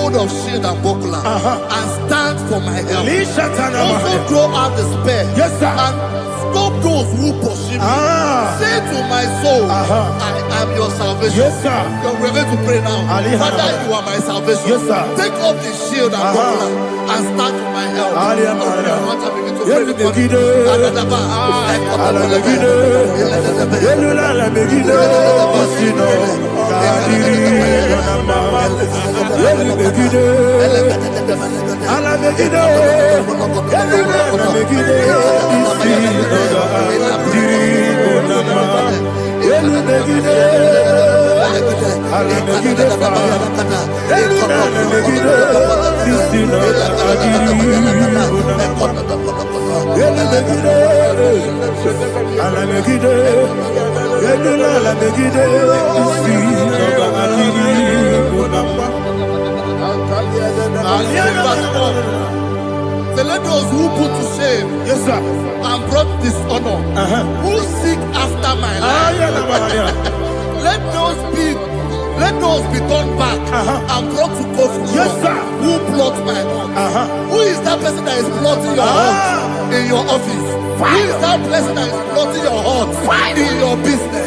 hold of shield and buckler and stand for my help. Also throw out the spear and stop those who pursue me. Say to my soul, I am your salvation. We're going to pray now. Father, you are my salvation. Take off the shield and buckler and stand for my help. Let those who put to shame and brought dishonor, who seek after my life, let those be turned back and brought to confusion. Who plot my heart? Who is that person that is plotting your heart in your office? Who is that person that is plotting your heart in your business?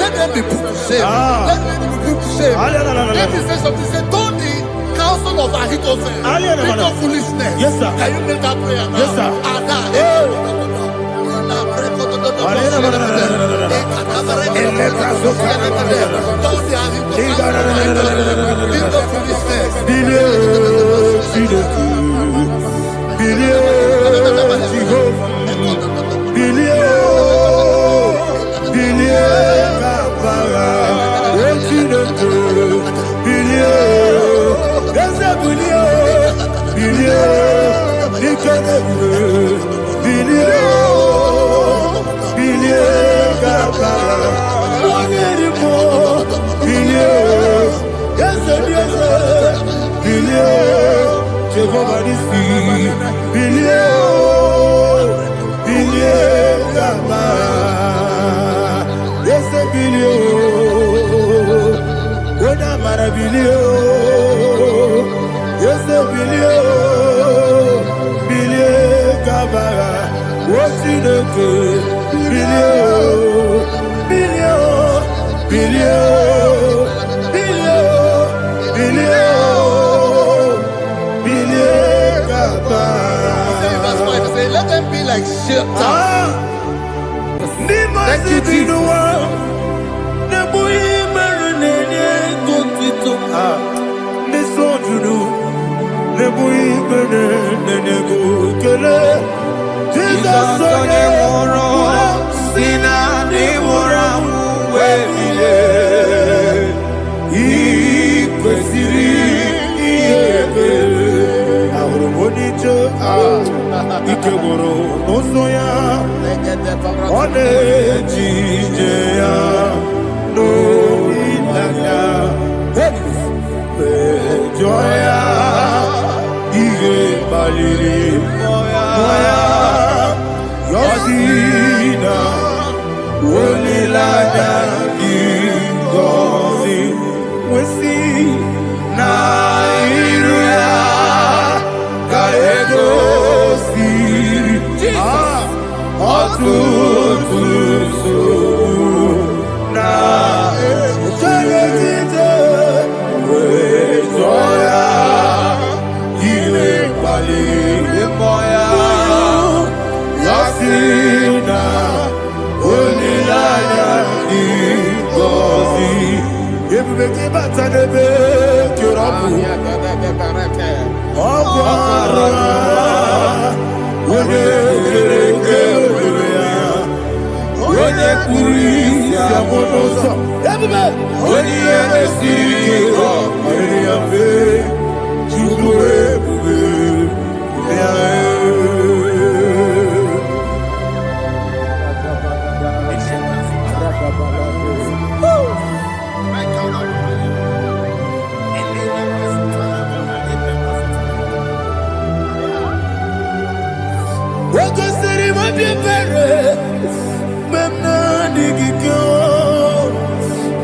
Let them be put to shame. Let them be put to shame. Let me say something. Say, don't the counsel of Ahithophel think of foolishness. Can you make that prayer now? Let them be like shelter. Thank you, Jesus.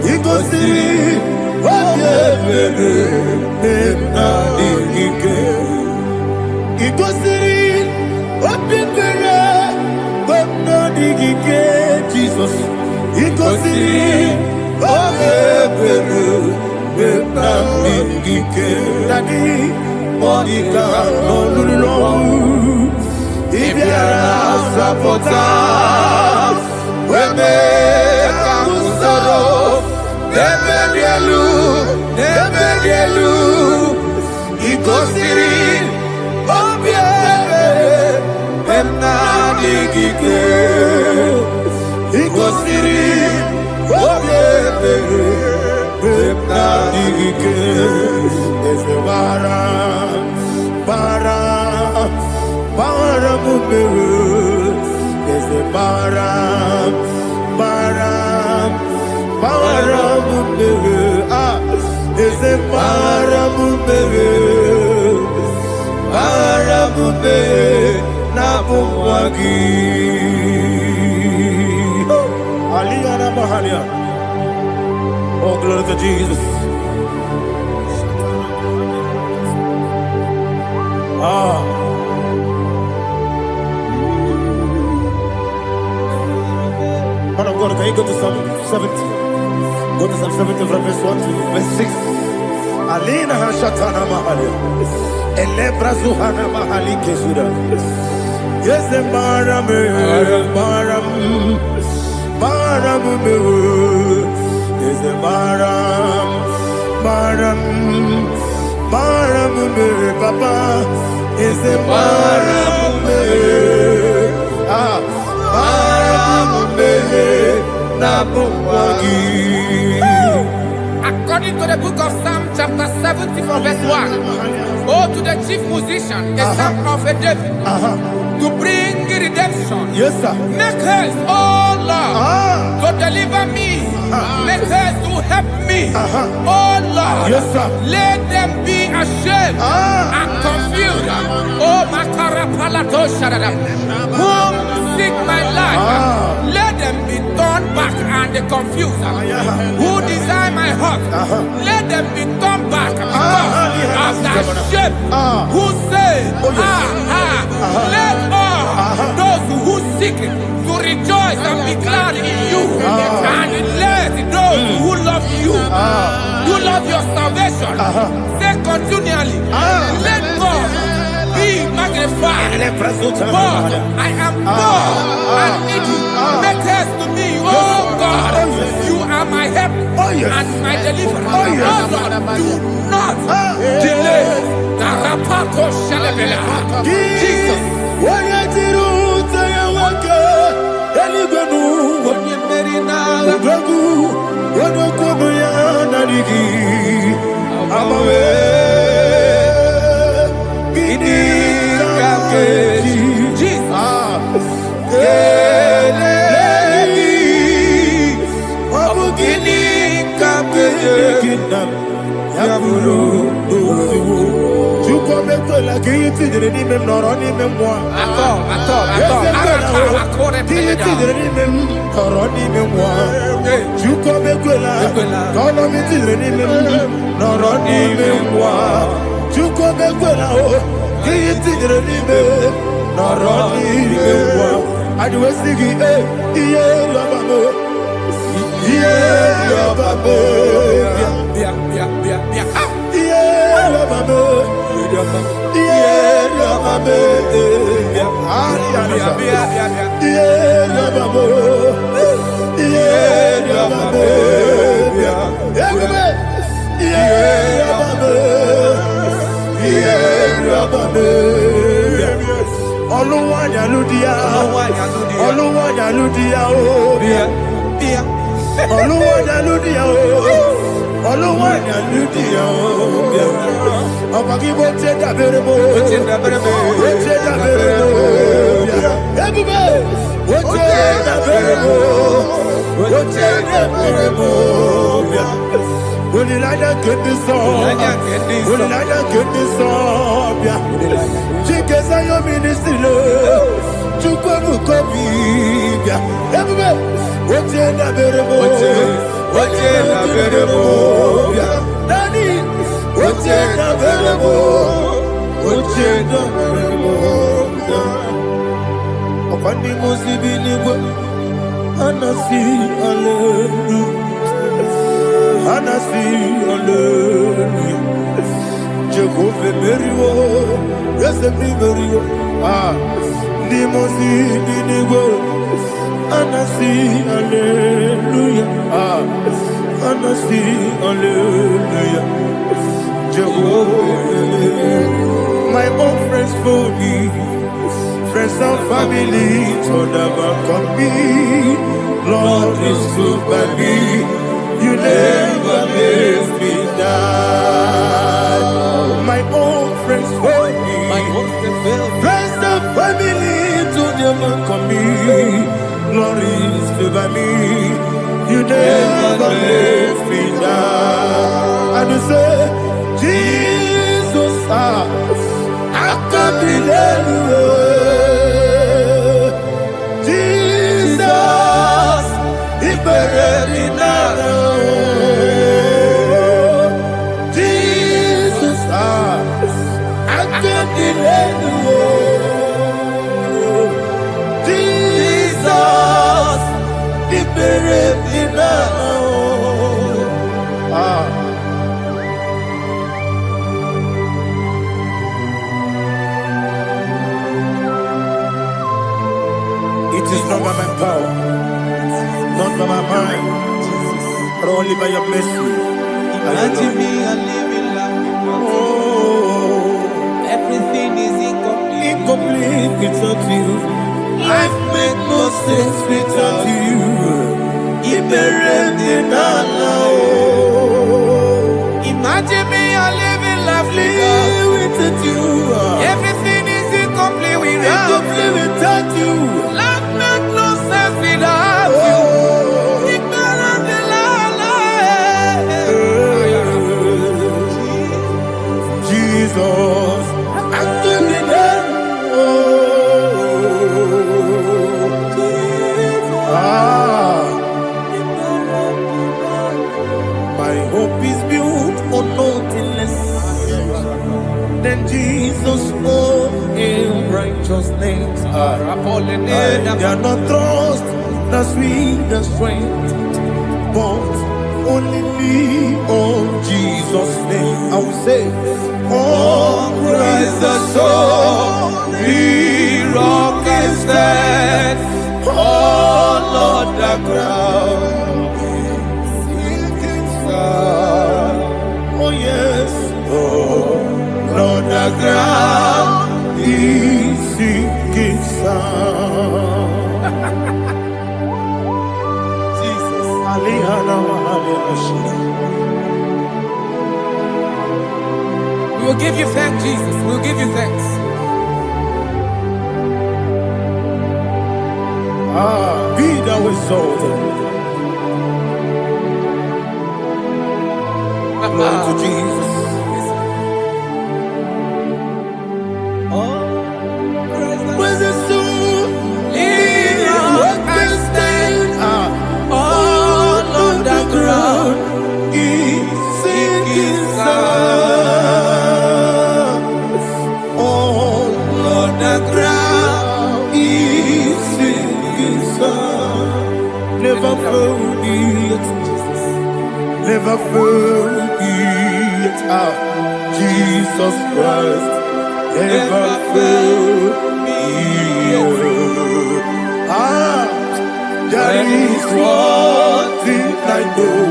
Iko siri, Jesus. Igosiri obeberu na mingike dadi monika nolulo ibiara sapota weme kamusoro nebedielu igosiri obeberu na mingike igosiri obeberu na mingike ese bara mumeru ese bara mumeru ese bara mumeru na bumwagi Aliyana Mahalia. Oh, glory to Jesus. Man of God, can you go to Psalm 70? Go to Psalm 70 from verse 1 to verse 6. Alina Hashatana Mahalia. Elebra Zuhana Mahali Kesuda. Yes, the Baram. Is the Baram, Papa. Is the Baram, Nabuwagi. According to the book of Psalm chapter 70 from verse 1, oh, to the chief musician, a son of a David, to bring redemption. Yes, sir. Make haste, oh Lord, to deliver me. Make haste to help me. Oh Lord, yes, sir. Let them be ashamed and confused. Oh, Makarapalato Shadada, whom seek my life, let them be turned back and confused. Who desire my heart, let them be turned back because of that shape. Who say, let all those who seek to rejoice and be glad in you, and let those who love you, who love your salvation, say continually, let God be magnified. God, I am poor and needy. Make haste to me, oh God. You are my help and my deliverer. Oh Lord, do not delay. Jesus. Anasi, hallelujah. Anasi, hallelujah. Jehovah Merio, yes, the Merio. Nimosi, Ninigo. Anasi, hallelujah. Anasi, hallelujah. Jehovah, my own friends for me, friends and family, so never come me. Lord is good by me, you never leave me down. My own friends for me, friends and family, so never come me. Lord is good by me, you never leave me down. And you say, Jesus, I can't believe you. Jesus, He buried me now. Jesus, I can't believe you. Jesus, He buried me now. It is not by my power, not by my mind, but only by your mercy. Imagine me a living life without you. Oh, Everything is incomplete. incomplete without you. Life makes no sense without you. Imagine me a living life without you. Everything is incomplete without you. Life makes no sense without you. Jesus, I couldn't my hope is built on nothing less than Jesus' own righteousness. I cannot trust the sweetest strength, but only lean on Jesus' name. I will say, oh, Christ the solid rock is dead. Oh, Lord, the ground is sinking sand. Oh, yes, oh, Lord, the ground is sinking sand. Jesus, We will give you thanks, Jesus. We will give you thanks. Be thou exalted. Glory to Jesus. Where's the soul? What can stand? All on the ground is sinking sand. All on the ground is sinking sand. Never forget, never forget, Jesus Christ. Never fail me. There is one thing I know.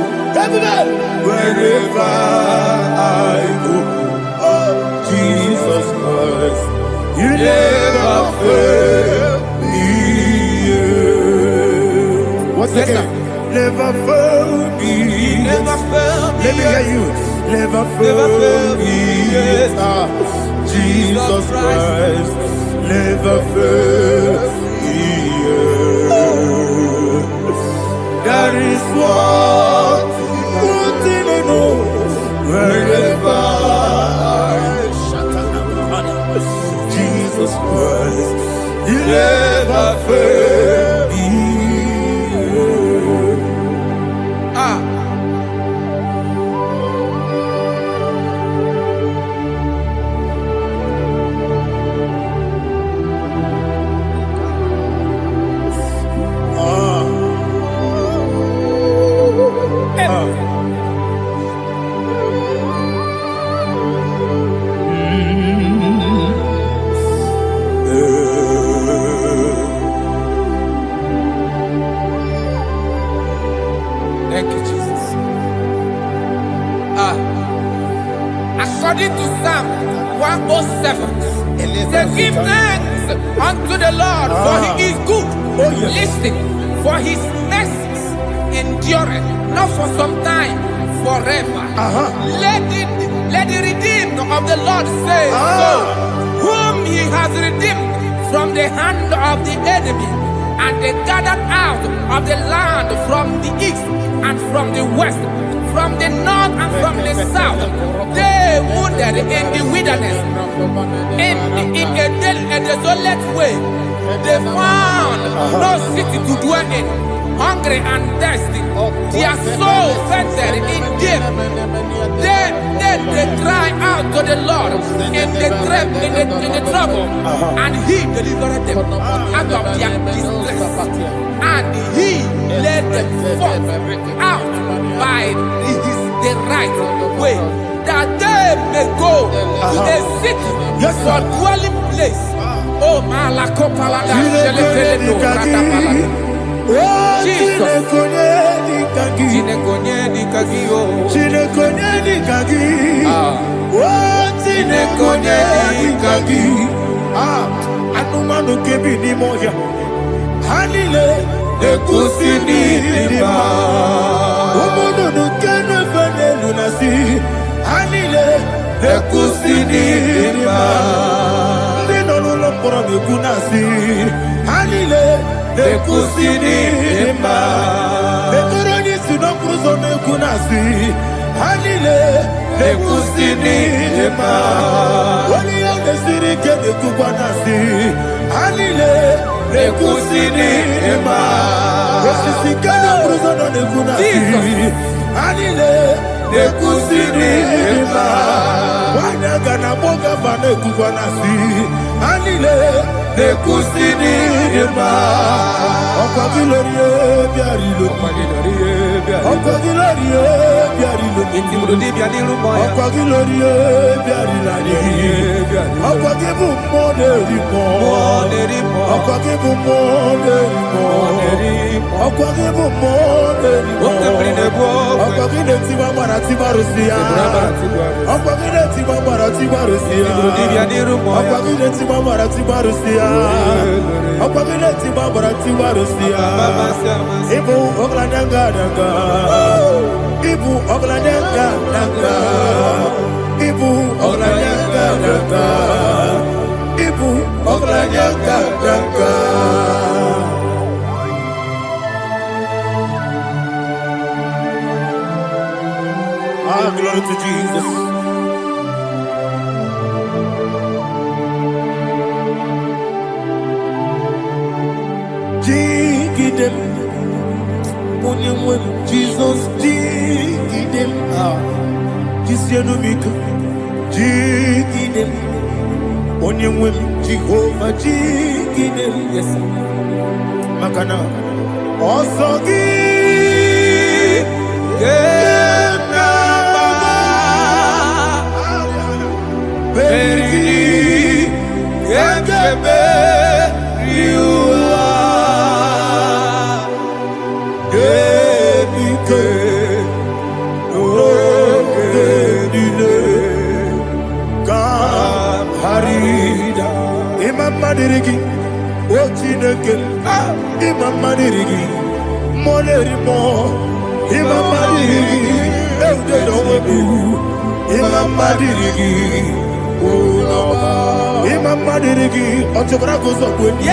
Wherever I go, oh, Jesus Christ, you never fail me. What's Yes, again? Never fail me. Never fail me. Let me hear you. Never fail me. Jesus Christ, never fail me. That is what I know. Wherever Jesus Christ, you never fail me. According to Psalm 107, say, give thanks unto the Lord, for he is good. Oh, yes. Listen, for his mercies endureth, not for some time, forever. Let the redeemed of the Lord say so, whom he has redeemed from the hand of the enemy, and they gathered out of the land from the east and from the west, from the north and from the south. They wandered in the wilderness, in a desolate way. They found no city to dwell in, hungry and thirsty. Their soul fainted in deep. They cry out to the Lord in the trouble, and he delivered them out of their distress, and he led them forth out by the right way, that they may go to a city for dwelling place. Oh, Malakopalada, Jesus. Anumanu kebi ni moya Hanile ekusini lima Umudu nukene fene lunasi Hanile ekusini lima Nino lulambura mikunasi Hanile ekusini lima Ekoroni sinokruzo mekunasi Hanile ekusini lima Wali yande sirike nekukwanasi Hanile ekusini lima Wasisikana kruzo no nekunasi Hanile ekusini lima Wanyaga na boga vane kukwanasi Hanile ekusini lima Okwa gilorie biarilo Okwa gilorie biarilo Okwa gilorie biarilani Okwa gibu moderimo Okwa gibu moderimo Okwa gibu moderimo Okwa gileti wa marati barusia Okwa gileti wa marati barusia Okwa gileti wa marati barusia Okwa gileti wa marati barusia Ibu ogladanga danga Ibu ogladanga danga Ibu ogladanga danga Ibu ogladanga danga Ah, glory to Jesus. Jigidem, Onyemwem, Jesus, Jigidem, Jisyanumika, Jigidem, Onyemwem, Jehovah, Jigidem, yes, Makana, Osogi, Beri, Yakebe, Riua, Gebike, Ogedile, Kamharida, Imam Madirigi, Ochineke, Imam Madirigi, Molerimo, Imam Madirigi, Eudedowebu, Imam Madirigi, Imam Madirigi, Otobrago Zobweni,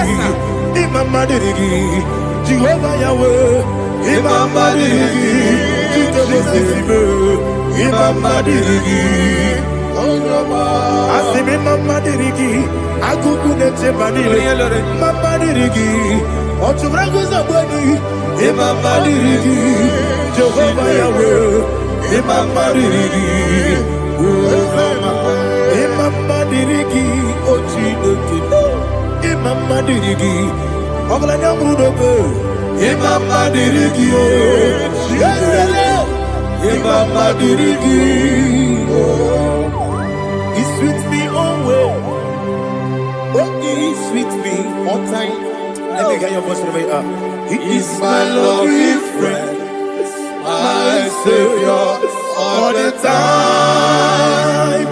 Imam Madirigi, Jehovah Yahweh, Imam Madirigi, Jitobosime, Imam Madirigi, Asim Imam Madirigi, Akukunete Banile, Imam Madirigi, Otobrago Zobweni, Imam Madirigi, Jehovah Yahweh, Imam Madirigi, Imam Madirigi, Ochineke, Imam Madirigi, Oglanya Mudobe, Imam Madirigi, Imam Madirigi, He's with me always. Oh, He's with me all time. Let me get your voice wherever you are. He is my loving friend, my Savior all the time.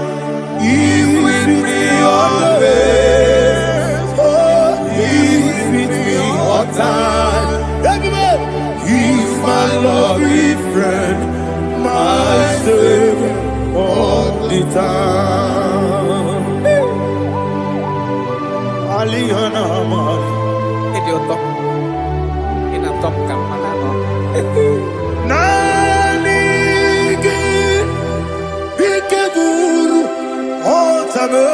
Idioto. In a top camera. Nanigi Bikeburu Otame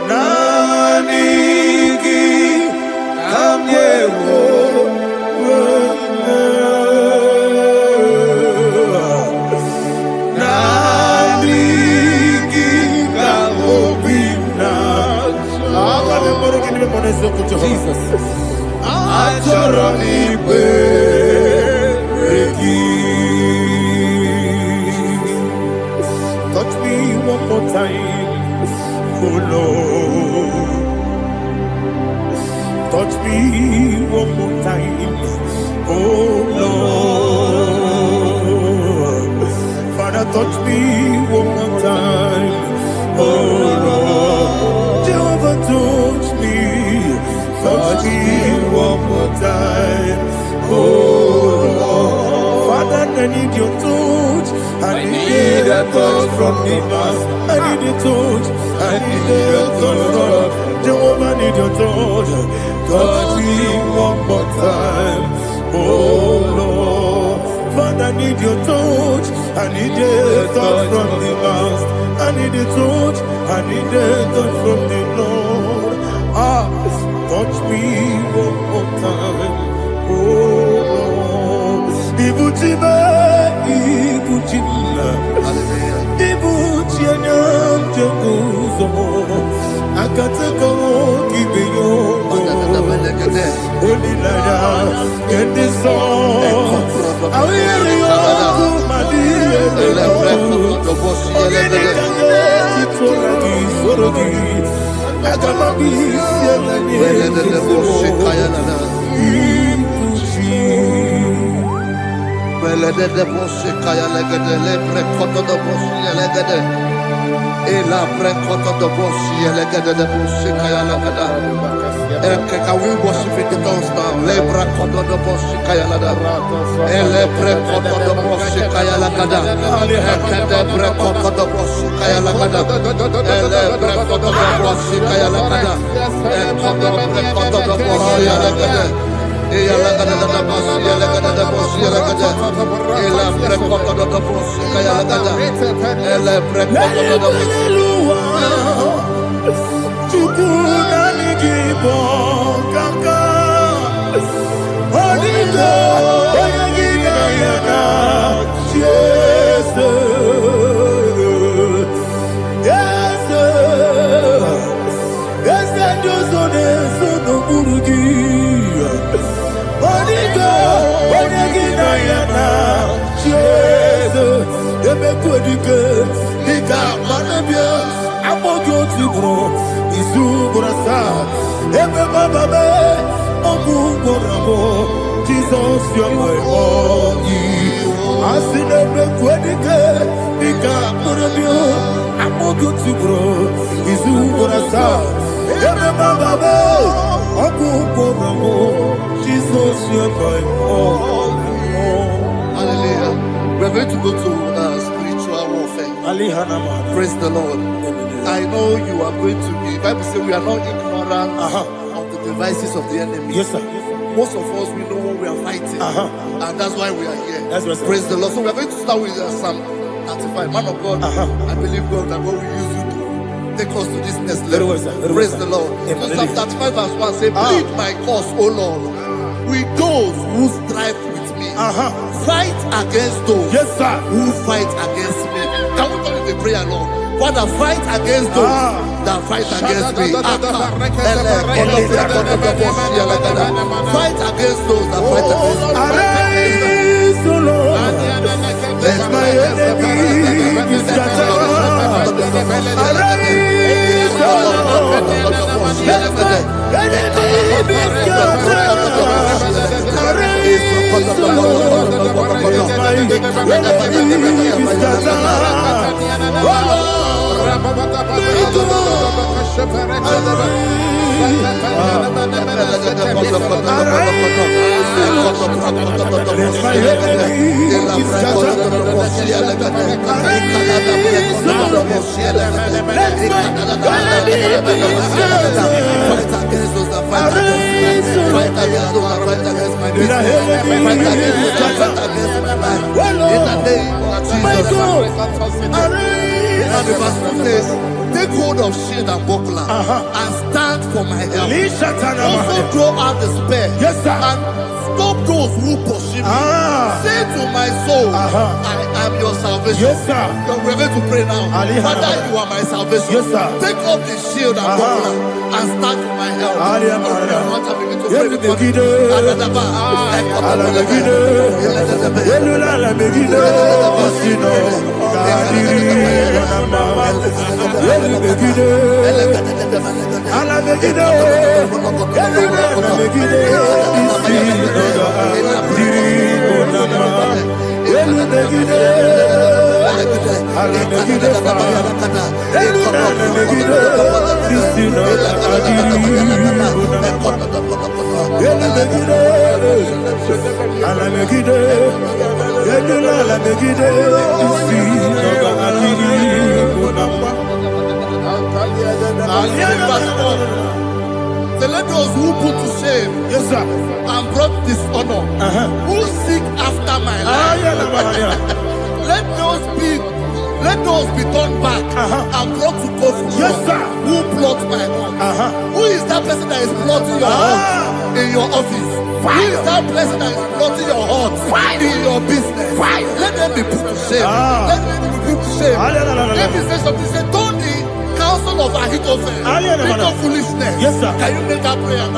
Nanigi Kamyewo Nanigi Kamobina Jesus. Touch me one more time, oh Lord. Touch me one more time, oh Lord. Father, touch me one more time, oh Lord. Jehovah, touch me one more time, oh Lord. Father, I need your touch. I need a touch from the Master. I need a touch. I need a touch from Jehovah. I need your touch. Touch me one more time, oh Lord. Father, I need your touch. I need a touch from the Master. I need a touch. I need a touch from the Lord. Touch me one more time, oh Lord. Ibuchima, Ibuchima, Ibuchina, Jeguzo. Akateko kibiyo, Olilaya, get this song. I hear you, Madiye, Can we worship in the tongues now? Lebra kodo do boshi kaya lada. Ele bre kodo do boshi kaya lada. Ekede bre kodo do boshi kaya lada. Ele bre kodo do boshi kaya lada. Ekodo bre kodo do boshi lada. Eya lada da boshi lada da boshi lada. Ele bre kodo do boshi kaya lada. Ele bre kodo do boshi. Chukunanigibo kaka Onigo Oyagina Jesus Yes Yes Josone Sono Burugi Onigo Oyagina Jesus Ebekwedike Nika Manabia Amogo Tibro Izubrasa, Ebe Bababe, Ogu Gorabo, Jesus, you're my only. I see the Quedike, Nika Murabio, Amogu Tibro, Izubrasa, Ebe Bababe, Ogu Gorabo, Jesus, you're my only. Hallelujah. We're going to go to spiritual warfare. Praise the Lord. I know you are going to be. Bible says we are not ignorant of the devices of the enemy. Yes, sir. Most of us, we know what we are fighting, and that's why we are here. That's right, Praise the Lord. So we are going to start with Psalm 35. Man of God, I believe God that God will use you to take us to this next level. Praise the Lord. Psalm 35 verse 1 says, plead my cause, O Lord, with those who strive with me. Fight against those who fight against me. Can we turn in the prayer, Lord? Father, fight against those that fight against me. Fight against those that fight against me. Arise, O Lord. Let my enemy be scattered. Arise, O Lord. Let my enemy be scattered. Arise, O Lord. Let my enemy be scattered. Oh Lord. against those that fight against me. Fight against those that fight against my business. Fight against those that fight against my life. In the name of Jesus. Now the verse says, take hold of shield and buckler and stand for my help. Also throw out the spear and stop those who pursue me. Say to my soul, I am your salvation. We're going to pray now. Father, you are my salvation. Take up the shield and buckler and stand for my help. So let those who put to shame and brought dishonor, who seek after my life, let those be turned back and brought to confusion. Who plot my hurt? Who is that person that is plotting your hurt in your office? Who is that person that is plotting your hurt in your business? Let them be put to shame. Let them be put to shame. Let me say something. Say, don't the counsel of Ahithophel think of foolishness. Can you make that prayer now?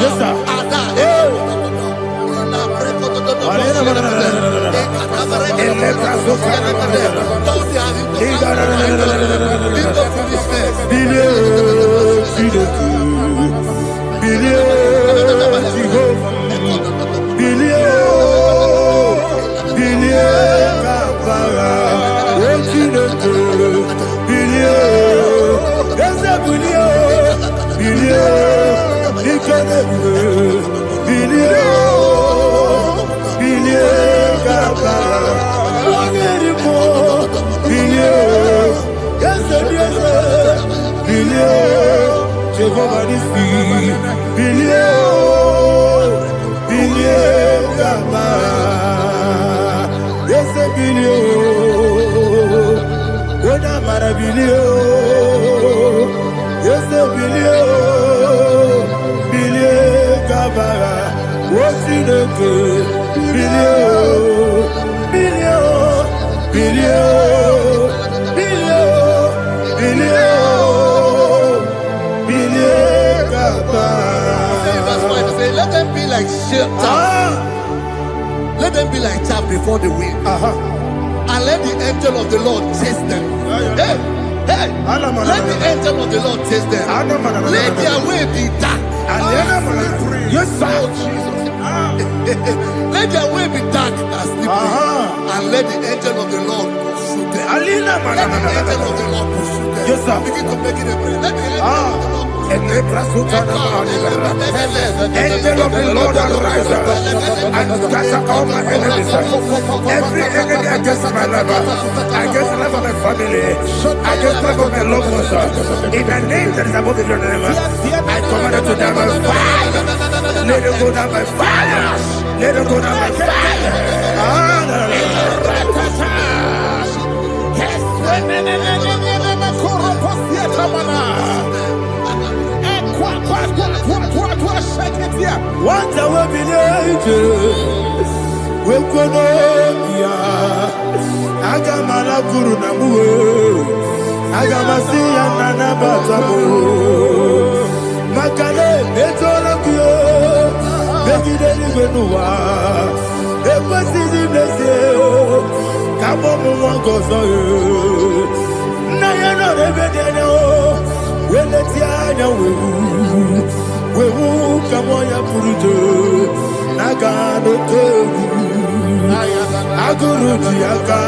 Let them be like chaff. Let them be like chaff before the wind. And let the angel of the Lord chase them. Hey, let the angel of the Lord chase them. Let their way be dark. Let their way be dark as slippery. And let the angel of the Lord pursue them. Let the angel of the Lord pursue them. Begin to make it a prayer. Let the angel of the Lord Angel of the Lord arise and scatter all my enemies. Every enemy against my life, against the life of my family, against the life of my loved ones. In the name that is above your name, I command it to them by fire. Let it go down by fire. Let it go down by fire. What I will be we could Agamala Guru Namu Agamasi and Nabatamu Makale Betonakio Begideli Benua Epasi Blessio Kabomu Gozo Nayana Rebedeno when the Tiana we will come on your Purujo Nagano Aguru Yaka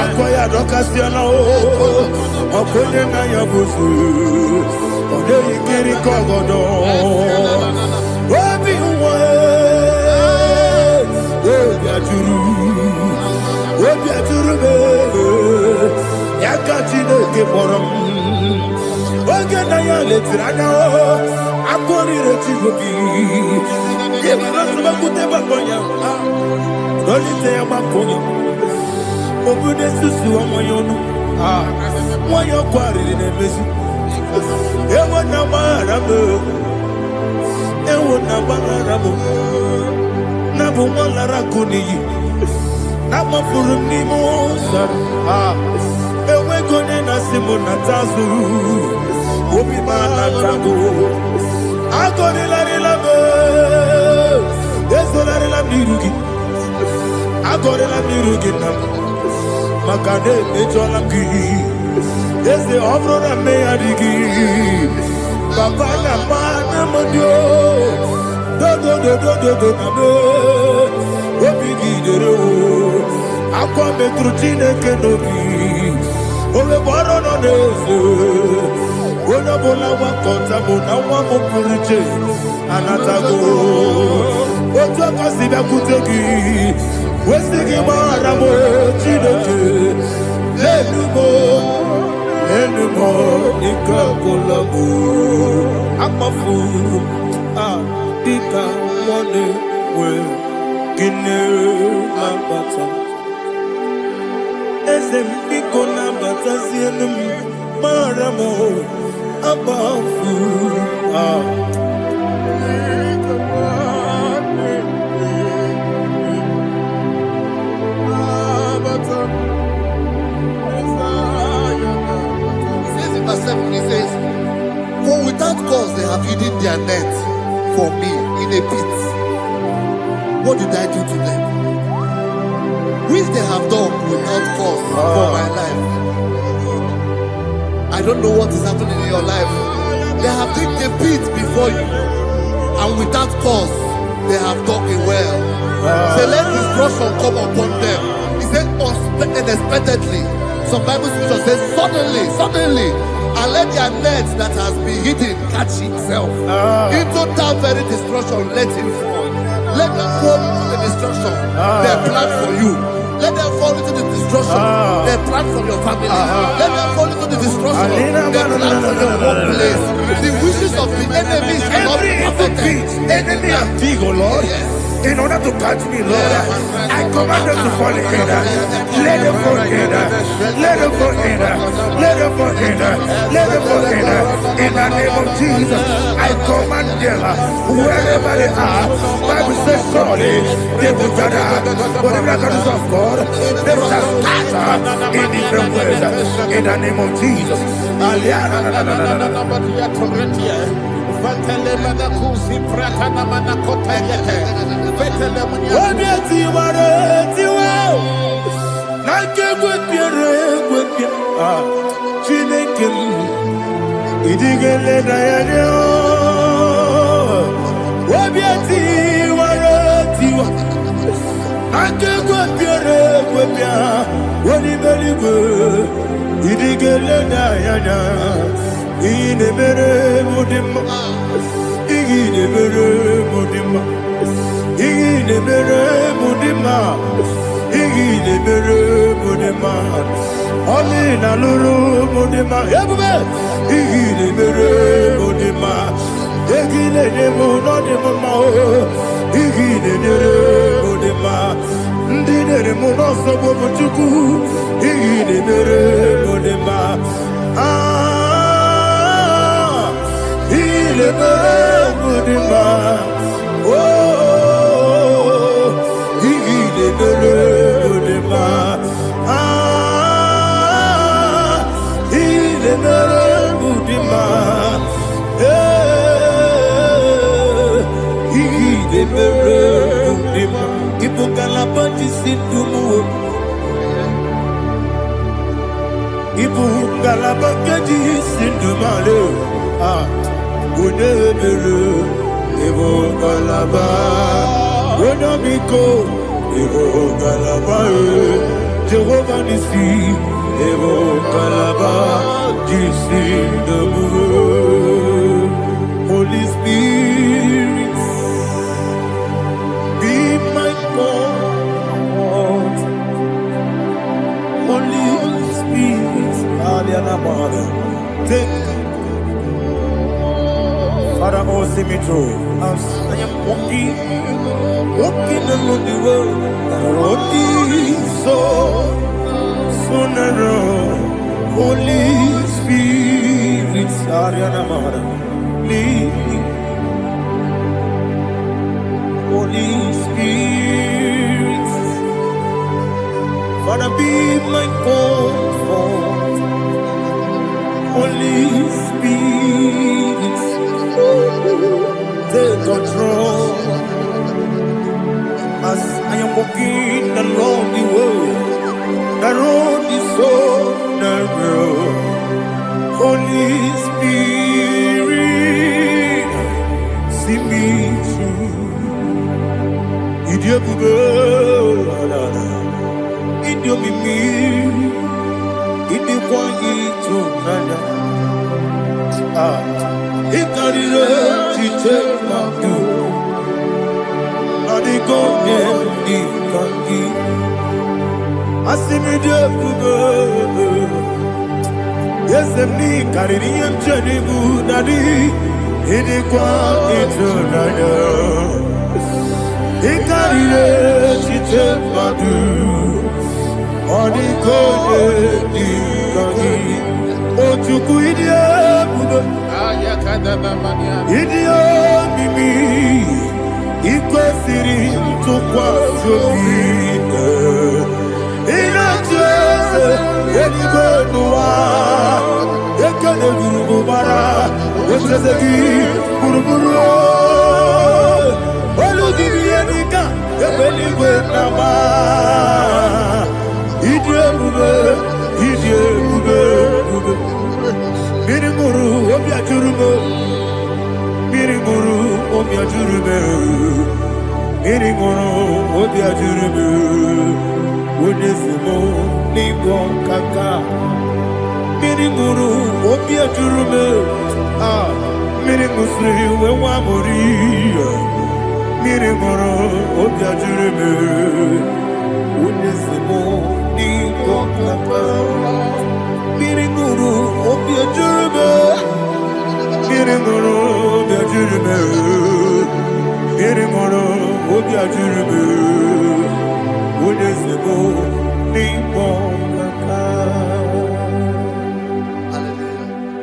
Akoya Docasiano Okoye Nayabusu Ode Kiri Kogodo Obi Obiaturu Yakati de Keporum Oge na ya letiri anya akụrịrị Chigobi ịmara sọgbakute gbakọ ya dọlite ya gbakọ ya obodo susu ọmọ ya ọnụ nwanyị ọkụ arịrị na-emezi ewo na gbaghara m ewo na gbaghara m na bụ nwa lara akụ n'iyi na mafuru m n'ime ụzọ enweghị onye na-asị m na tazụ obi m anatago agọrịlarịla m ezolarịla m n'iru gị agọrịla m n'iru gị na m maka na emejọla m gị eze ọ bụrụ na mmegharị gị papa na mma na m dị dodododododo na m obi gị dere akwa metụrụ Chineke n'obi onye bụ ọrụ nọ n'eze onye ọbụla gbakọta bụ na nwa m pụrụ iche anatago otu aka si bịakwute gị wesị gị gbaghara m Chineke enumo ike agwụla m akpafuru dịka nwa na-enwe gịnị na-abata eze m biko na-abatazienu m mara m akpafuru He says, for without cause they have hidden their net for me in a pit. What did I do to them? Which they have done without cause for my life. I don't know what is happening in your life. They have digged a pit before you, and without cause they have dug a well. Say, let destruction come upon them. He said, unexpectedly. Some Bible scripture says, suddenly, and let their net that has been hidden catch itself. Into that very destruction, let it fall. Let them fall into the destruction they plan for you. Let them fall into the destruction they plan for your family. Let them fall into the destruction they plan for your workplace. The wishes of the enemy shall not be perfected. Enemy and dig, oh Lord. In order to catch me, Lord, I command them to fall in. Let them fall in. Let them fall in. Let them fall in. Let them fall in. In the name of Jesus, I command them wherever they are. Bible says, surely they will gather. But the miracles of God, they will scatter in different ways. In the name of Jesus. Chineke idigele dayanya obiati waratiwa akegwe piere gwepia woni beligwe idigele dayanya inemere mudima inemere mudima inemere mudima inemere mudima Amina lulu mudima ebube inemere mudima egile no de mama inemere mudima ndinere muno sobo buchuku inemere mudima inemere mudima inemere mudima Ibu kalabaji sindumu Ibu kalabaji sindumale Unebele Ibu kalaba Unamiko Ibu kalaba Jehovah Nisi Ibu kalaba Jisindumu Holy Spirit be my God, Holy Spirit, take Father, oh, see me through. As I am walking along the road, the road is so narrow. Holy Spirit, Ariana Mara, lead me. Holy Spirit, Father, be my comfort. Holy Spirit, take control as I am walking along the road. The road is so narrow. Holy Spirit, see me through. Idiobube, Idiomimi, Idikwanyitu nana. Ikarire chitema du. Adigonye ikangi. Asimidobube. Yes, me kaririam chanibu nadi. Idikwanyitu nana. Ikarire chitema du. Adigonye ikangi. Ojuku idiobube. Idio mimi ikwesiri ntụkwasị obi ịna-echeze eluigwe n'ụwa ekele gburugburu echeze gị gburugburu olu gị ihe dịka ebe eluigwe na-agba ịdị ebube mmiri ṅụrụ obi ajụrụ m mmiri ṅụrụ obi ajụrụ m mmiri ṅụrụ obi ajụrụ m onye si m n'ịgwọ nkaka mmiri ṅụrụ obi ajụrụ m mmiri ṅụsịrị wee nwa amụrụ mmiri ṅụrụ obi ajụrụ m onye si m n'ịgwọ nkaka mmiri ṅụrụ obi ajụrụ m mmiri ṅụrụ obi ajụrụ m mmiri ṅụrụ obi ajụrụ m onye si m n'ịkpọ nkaka.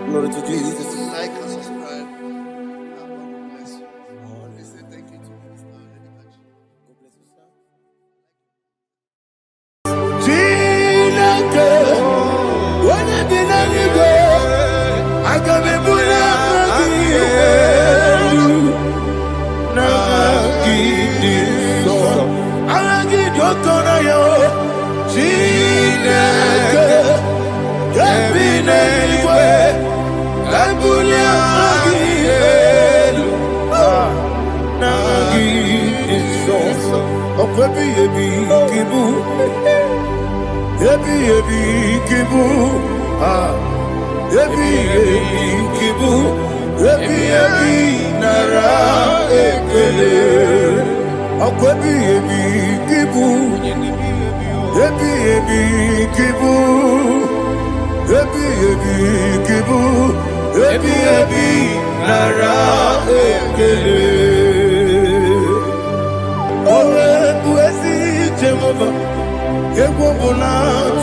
Glory to Jesus. Like and subscribe. And God will bless you. We say thank you to Mr. Edekachi. God bless you, sir. Chineke, onye bi n'eluigwe, aga m ebuli aka gị elu, n'aka gị dị nsọ. Aha gị dị ụtọ n'anya o, Chineke, nke bi n'eluigwe, ebuli aka gị elu, n'aka gị dị nsọ. Ọkwa ebighị ebi gị bụ Ebi kibu, ebi kibu, ebi nara ekele. Ọkọ ebi kibu, ebi kibu, ebi kibu, ebi nara ekele. Owe buesi Jehova. Egwu ọbụla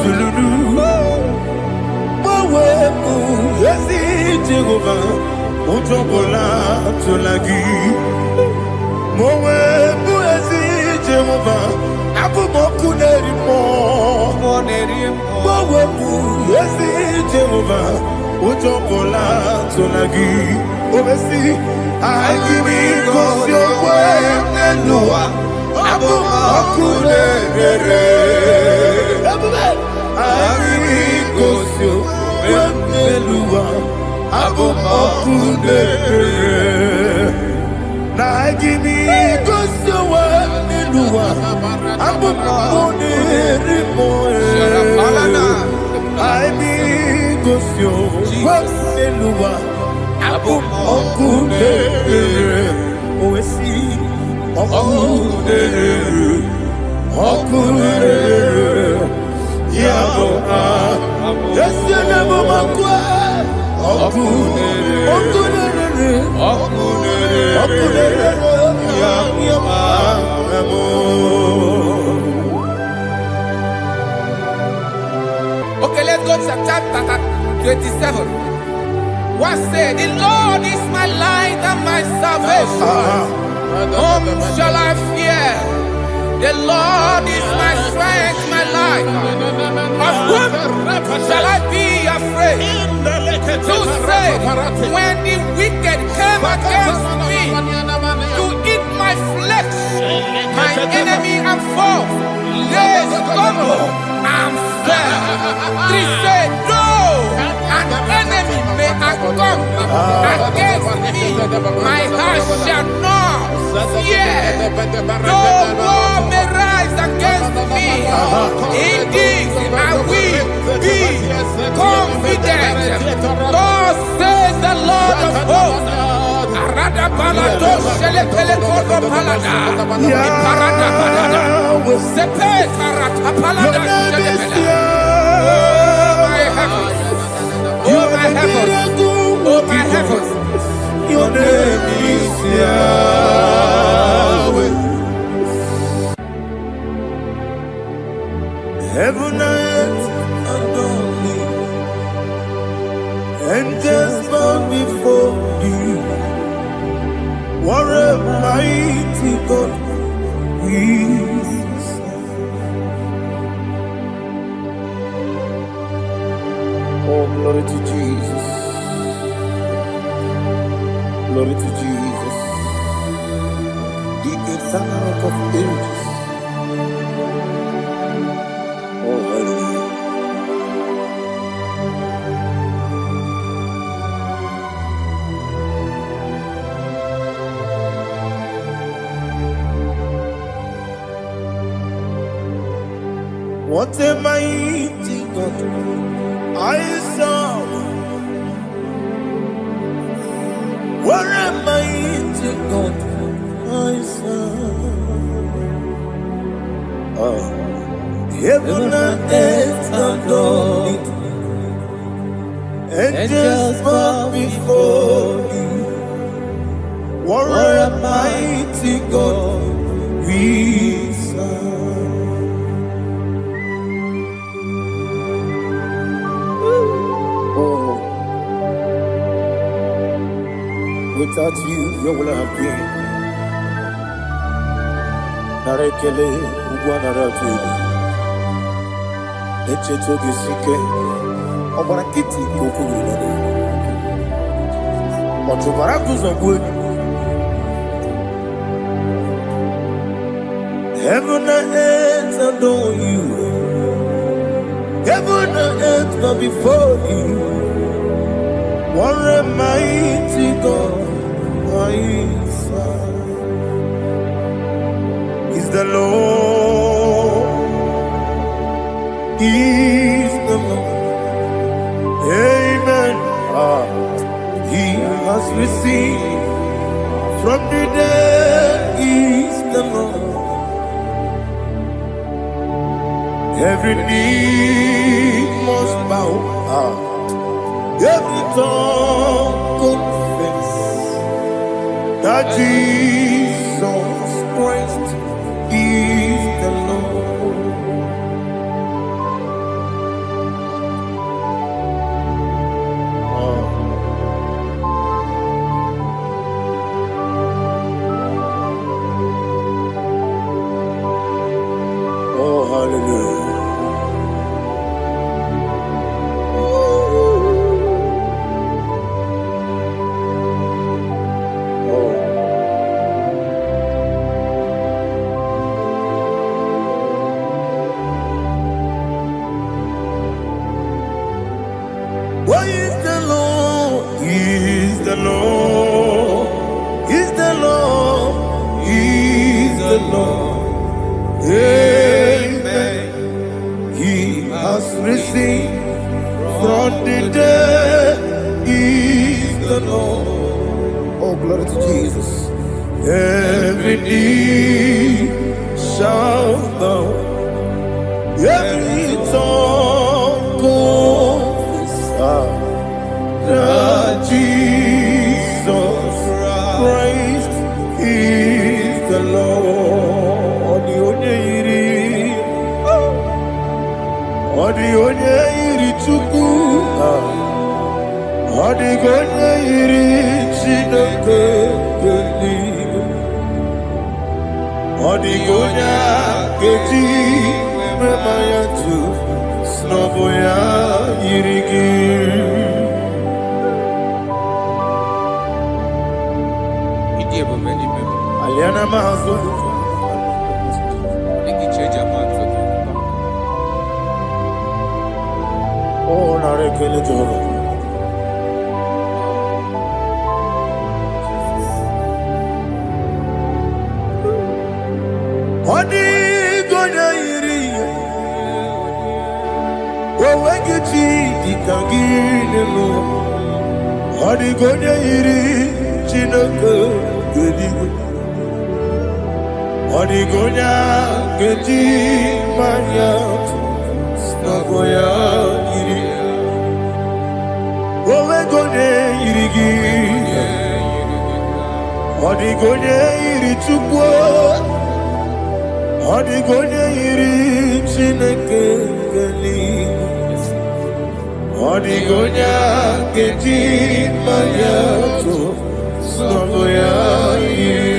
tụlụrụ gbanwepụ ezi Jehova ụjọ ọbụla tụla gị ma o wepụ ezi Jehova abụ m ọkụ na-eri mmụọ gbanwepụ ezi Jehova ụjọ ọbụla tụla gị o mesi anyị gị gosi okwe n'elu ụwa abụ m ọkụ na-ere anyị gosi okwe n'elu ụwa abụ m ọkụ na-ere na anyị gosi okwe n'elu ụwa abụ m ọkụ na-ere anyị gosi okwe n'elu ụwa abụ m ọkụ na-ere o wesi Okurere, Yabo, Yes, you never walk away. Okay, let's go to chapter 27. What said? The Lord is my light and my salvation. Whom shall I fear? The Lord is my strength, my life. Of whom shall I be afraid? To say, when the wicked came against me to eat my flesh, my enemy and foe, they stumble and fell. Three said, no, an enemy may have come against me, my heart shall not fear. No war may rise against me. Indeed, I will be confident. Thus says the Lord of hosts. Arada palado shele pele kodo palada. Iparada palada. Sepe karata palada shele pele. Oh my heavens. Oh my heavens. Oh my heavens. Your name is Yahweh. Heaven and earth adore me, angels bow before you. What a mighty God we serve. Oh, glory to Jesus. Glory to Jesus, the eternal rock of ages. Oh, hallelujah. What a mighty God I serve. What a mighty God I serve. Heaven and earth adore it. Angels bow before you. What a mighty God we serve. Without you, where will I have been? Narekele, Uguanaratu, Echetoge Sike, Obarakiti, Kokuru, Otobarakus of wood. Heaven and earth adore you. Heaven and earth bow before you. What a mighty God I serve. Is the Lord, is the Lord. Amen. He has received from the dead, is the Lord. Every knee must bow. Every tongue confess that Jesus Christ is the Lord. Oh, hallelujah. Why is the Lord? He is the Lord. He's the Lord. He's the Lord. Amen. He has risen from the dead. He's the Lord. Oh, glory to Jesus. Every knee shall bow. Every tongue confess that Jesus Odigonya iri Chineke geligo. Odigonya keji memaya tu snoboya irigi. Aliana mazo. Oh, narekele joro. Odigonya iri. Owegiti dikagine mo. Odigonya iri Chineke geligo. Odigonya keji maya snagoya iri. Owegonya irigi. Odigonya iri chukwu. Odigonya iri Chineke geligo. Odigonya keji maya snagoya iri.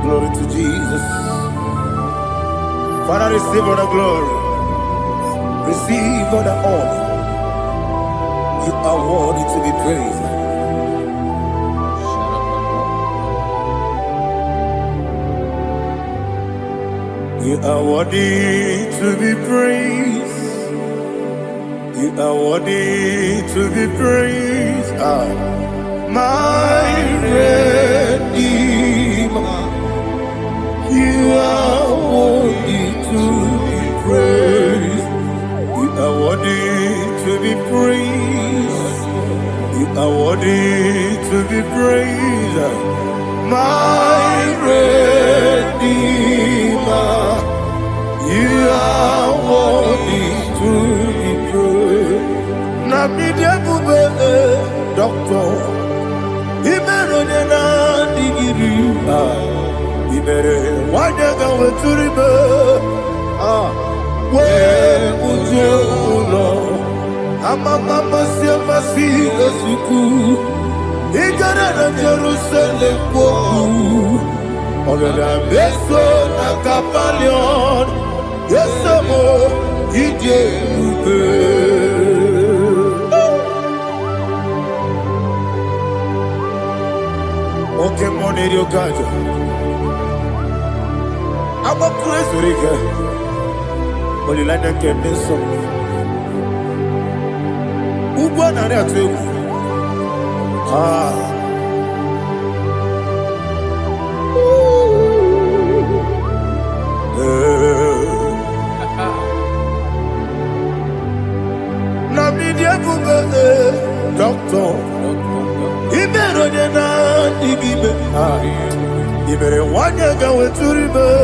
Glory to Jesus. Father, receive all the glory. Receive all the honor. You are worthy to be praised. You are worthy to be praised. You are worthy to be praised. My Redeemer. You are worthy to be praised. You are worthy to be praised. You are worthy to be praised. My Redeemer. You are worthy to be praised. Nabidebube doctor. Imeronena digiri. Ibere wanyaga weturibe we ujo ulo amama siamasi esuku igara na Jerusalem kwoku ogada beso na kapalion yesemo ije ube oke moneri okaja. I'm a crazy rigger. Only like that can be so. Who born on that too? Nabidia Buga, doctor. He better than I give it. You better want to go to river.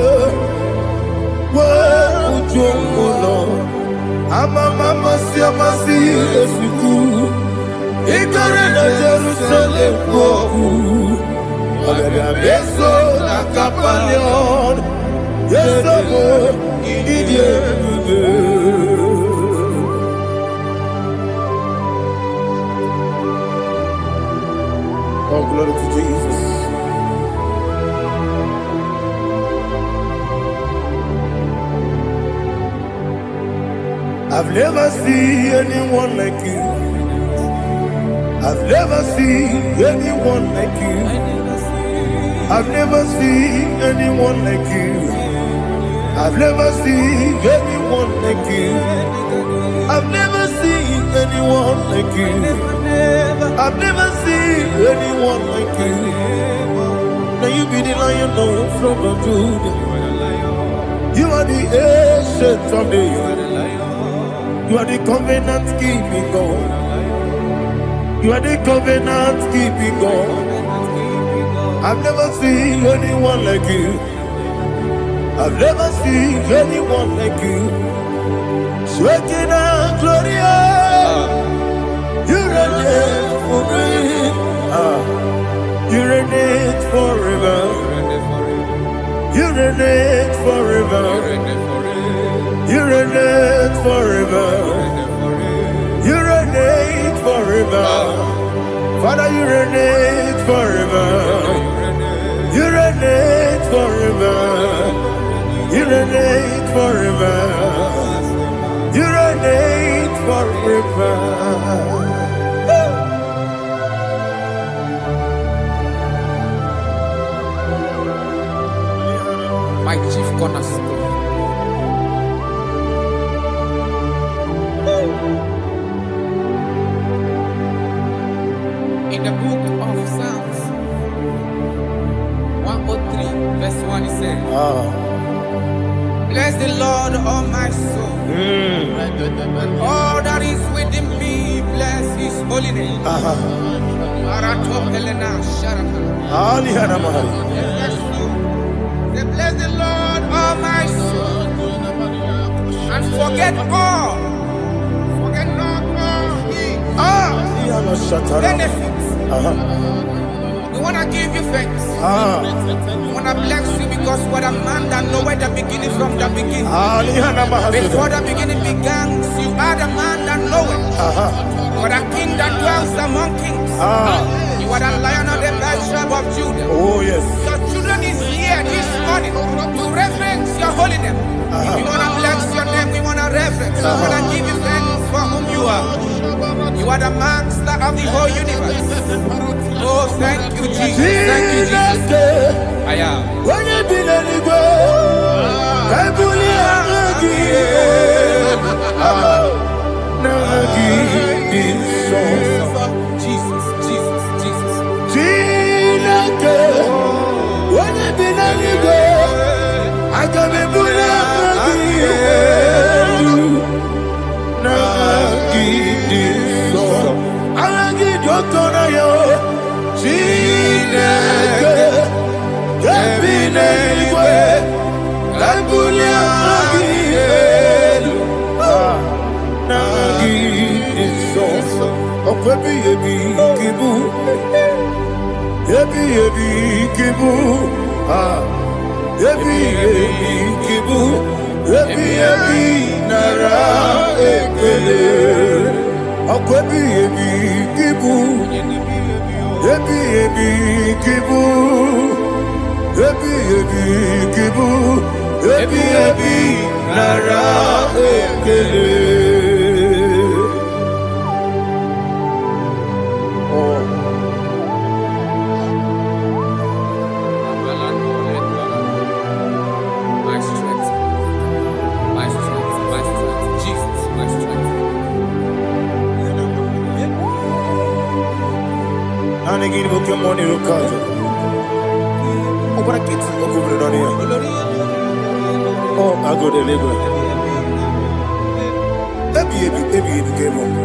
Where would you go? I'm a mama, see a massy, as you do. Ignorant of Jerusalem, go. I'm a beso, a capalion. Yes, I'm a idiot. Oh, glory to Jesus. I've never seen anyone like you. I've never seen anyone like you. I've never seen anyone like you. I've never seen anyone like you. I've never seen anyone like you. I've never seen anyone like you. Now you be the lion from the Judah. You are the ancient of days. You are the covenant keeping God. You are the covenant keeping God. I've never seen anyone like you. I've never seen anyone like you. Shaking and glorious. You reign forever. You reign forever. You reign forever. You reign forever. forever. You reign forever. Father, you reign forever. You reign forever. You reign forever. You reign forever. My chief cornerstone. In the book of Psalms 103, verse 1, it says, bless the Lord, all my soul, and all that is within me, bless his holy name. Bless the Lord, all my soul, and forget not all his benefits. We want to give you thanks. We want to bless you because what a man that know where the beginning from the beginning. Before the beginning began, you are the man that know it. You are the king that dwells among kings. You are the lion of the tribe of Judah. Oh yes. Your children is here this morning to reverence your holy name. We want to bless your name. We want to reverence. We want to give you thanks for whom you are. You are the master of the whole universe. Oh, thank you, Jesus. Thank you, Jesus. I am. When you be letting go, Jesus, Jesus, Jesus. When you be letting go, I can be My strength, Jesus, my strength. Oh, I go deliver.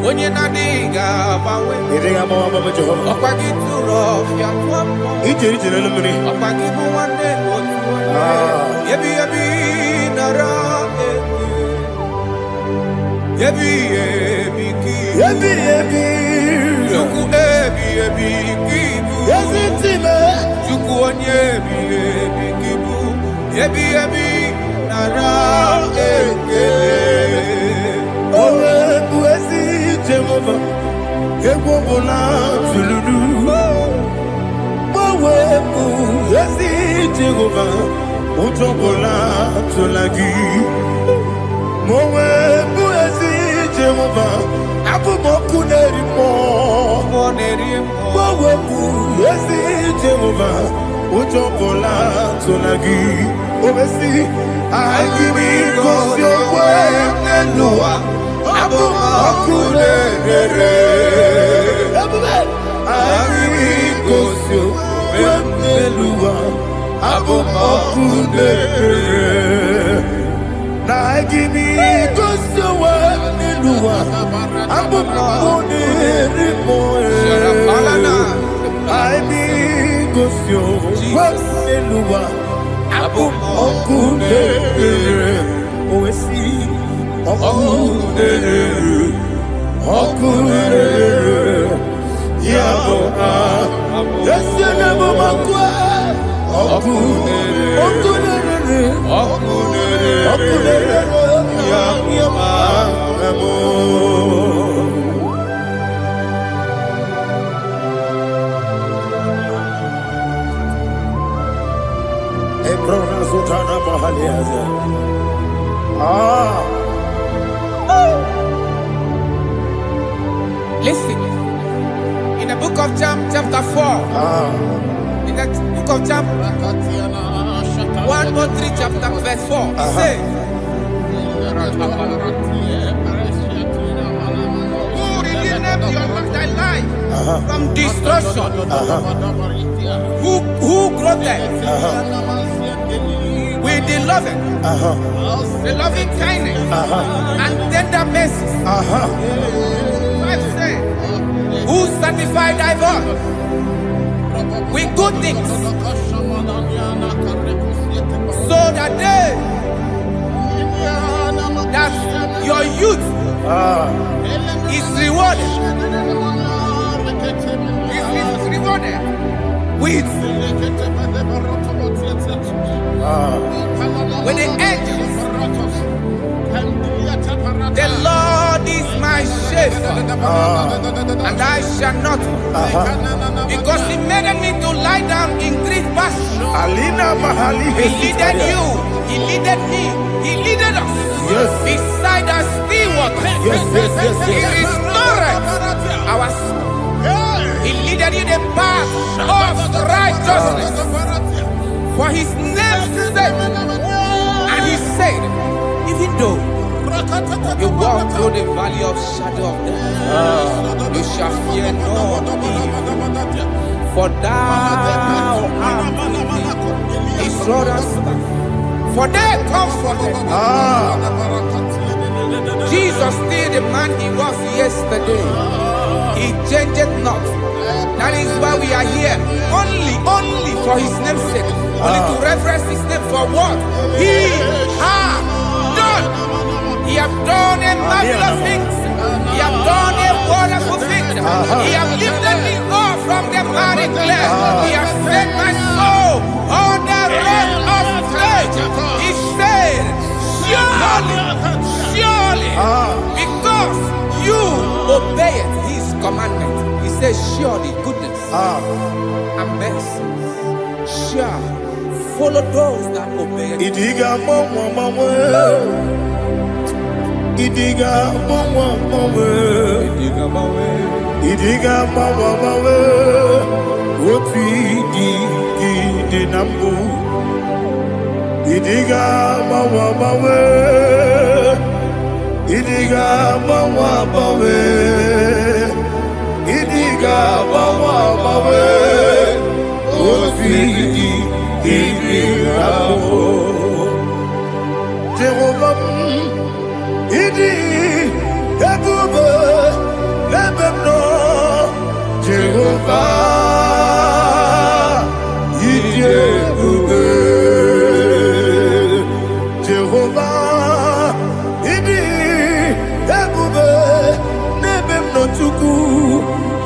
When you're not diga, Listen, in the book of John, chapter 4, in the book of John 1:3, chapter verse 4, it says, who redeemed thy life from destruction? Who clothed with the loving kindness and tender mercies? Who sanctified thy voice with good things, so that your youth is rewarded. Is rewarded with the angels. The Lord is my shepherd, and I shall not want, because He made me to lie down in green pastures. He leaded you, He leaded me, He leaded us beside the still waters. He restored our soul. He leaded you the path of righteousness for His name's sake. And He said, even though you walk through the valley of shadow of death, you shall fear no evil, for thou art with me. His rod and staff, for they comforted. Jesus still the man He was yesterday. He changed not. That is why we are here. Only for His name's sake. Only to reference His name for what He has done. He has done a marvelous things. He has done a wonderful thing. He has lifted me up from the miry clay. He has set my soul on the rock of faith. He said, surely, because you obeyed His commandment. He says, surely goodness and mercy shall follow those that obey. Idiga mawe, woti di nambu. Idiga mawe, idiga mawe, idiga mawe, woti di nambu. Jehovah, idi ebube lebemno. Jehovah, idi ebube. Jehovah, idi ebube lebemno tuku.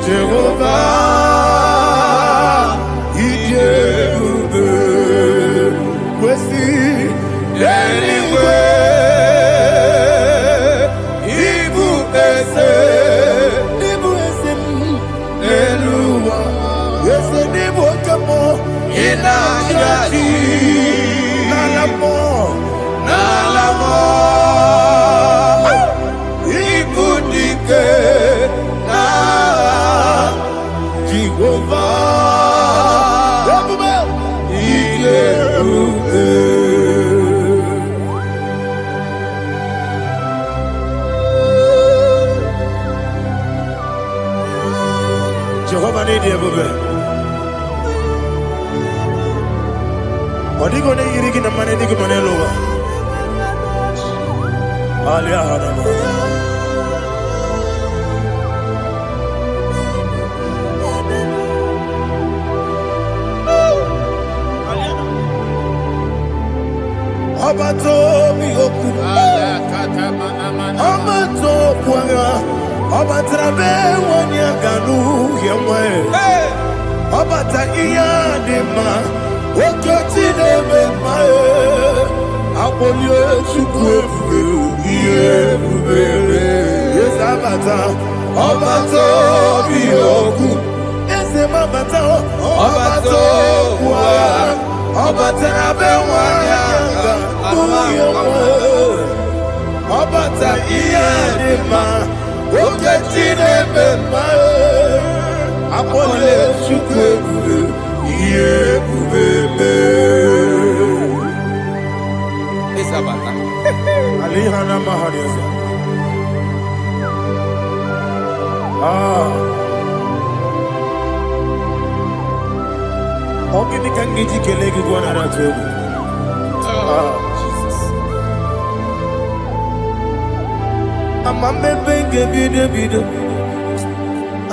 Jehovah, idi ebube. Wesi anyway. Nalamo, ikudike na Jehovah, Iyeruke. Jehovah ni Iyeruke. Odigo ne yirigi na mane digi mane lowa. Alia hadama. Abato mi oku. Abato kwanga. Abatrabe wanya ganu yemwe. Abata iya dema. Okoti nebe mae, abolye chukwe fuge, iye fugere. bata, ọbata obi okwu. Eze mabata, ọbata okwu agha. Ọbata na be nwanyị agha, onye nwe. Ọbata ihe dị mma, oke Chineke mma. Akpọle Chukwu ebube, ihe ebube mee. Isabata. Alihana Mahariza. Ogini kan giji kelegi gwana ratubu. Jesus. Amambe benge bide.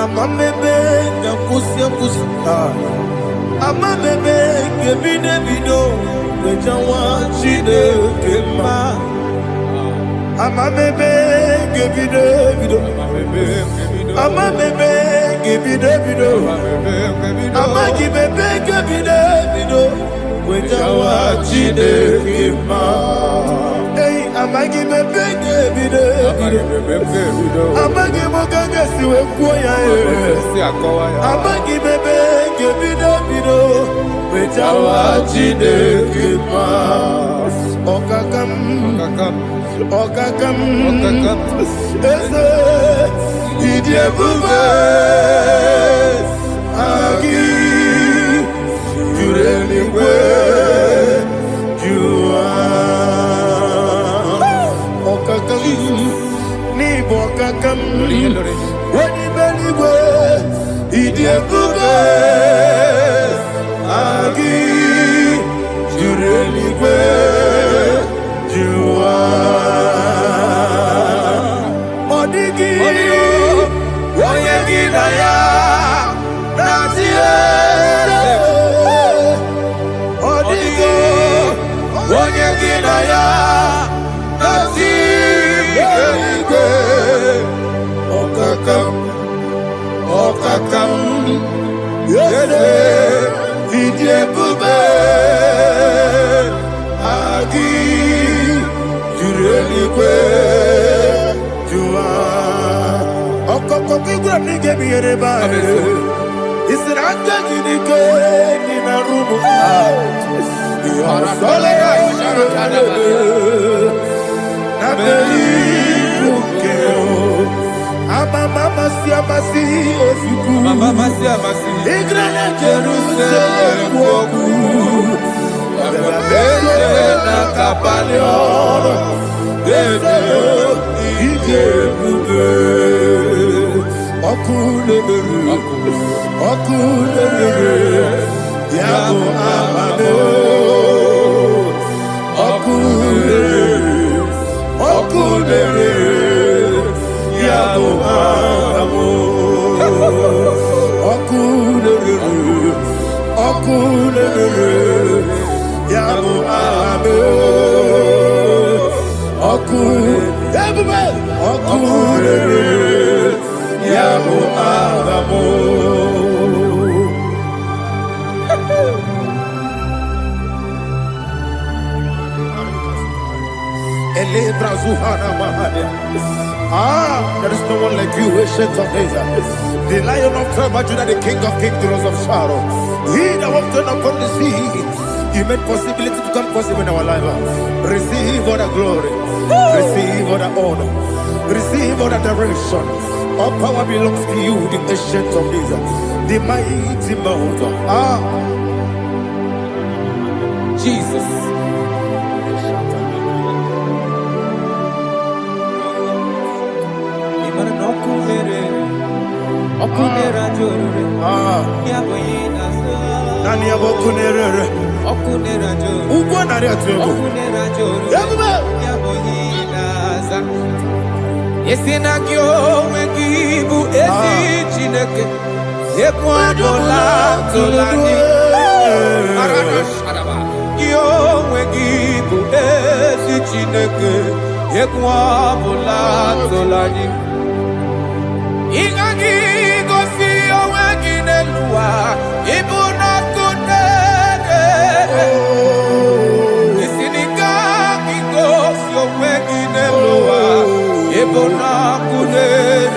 Amambe benge kusi. Amambe benge bide. Wejawa chide kema. Amambe benge bide. Amambe benge bide. Amagi bebe gebide bido, wejawa chide kema. Hey, amagi bebe gebide bido. Amagi mogange siwe kuya e. Amagi bebe gebide bido, wejawa chide kema. Okakam. Eze, idie bube. Agi, Jureligwe, Jua, Okakam, Nibo Kakam, Wadi Beligwe, Idiabube, Agi, Jureligwe, Jua, Odigi, Oyegi Naya. Okakam, yede, idie bube, agi, jurelikwe, jua. Okokokigura nige biyere bae. Isiranga gidike nina rumu. Sole nabeli ukeo. Mama siamasi ofiku. Mama siamasi. Igrele Jerusalem woku. Bebe na kapaleon. Eze ije bube. Okulele. Yabo amado. Okulele. Yabo amo, okulele, yabo amo, okulele, yabo amo. Elebra zuhana mahane. There is no one like you, ancient of days. The Lion of tribe of Judah, the King of kings, the Rose of Sharon. He that walked upon the sea, He made possibility to come possible in our life. Receive all the glory, receive all the honor, receive all the direction. All power belongs to you, the ancient of days, the mighty mountain. Jesus. Nani abokunere ugwo nari atwego yabuba yaboyinaza yesinakyo wekibu esi chineke yekwadola tolani arabashadaba yo wekibu esi chineke yekwadola tolani ingagi gosi oweginelua ibuna kunere isinika gosi oweginelua ibuna kunere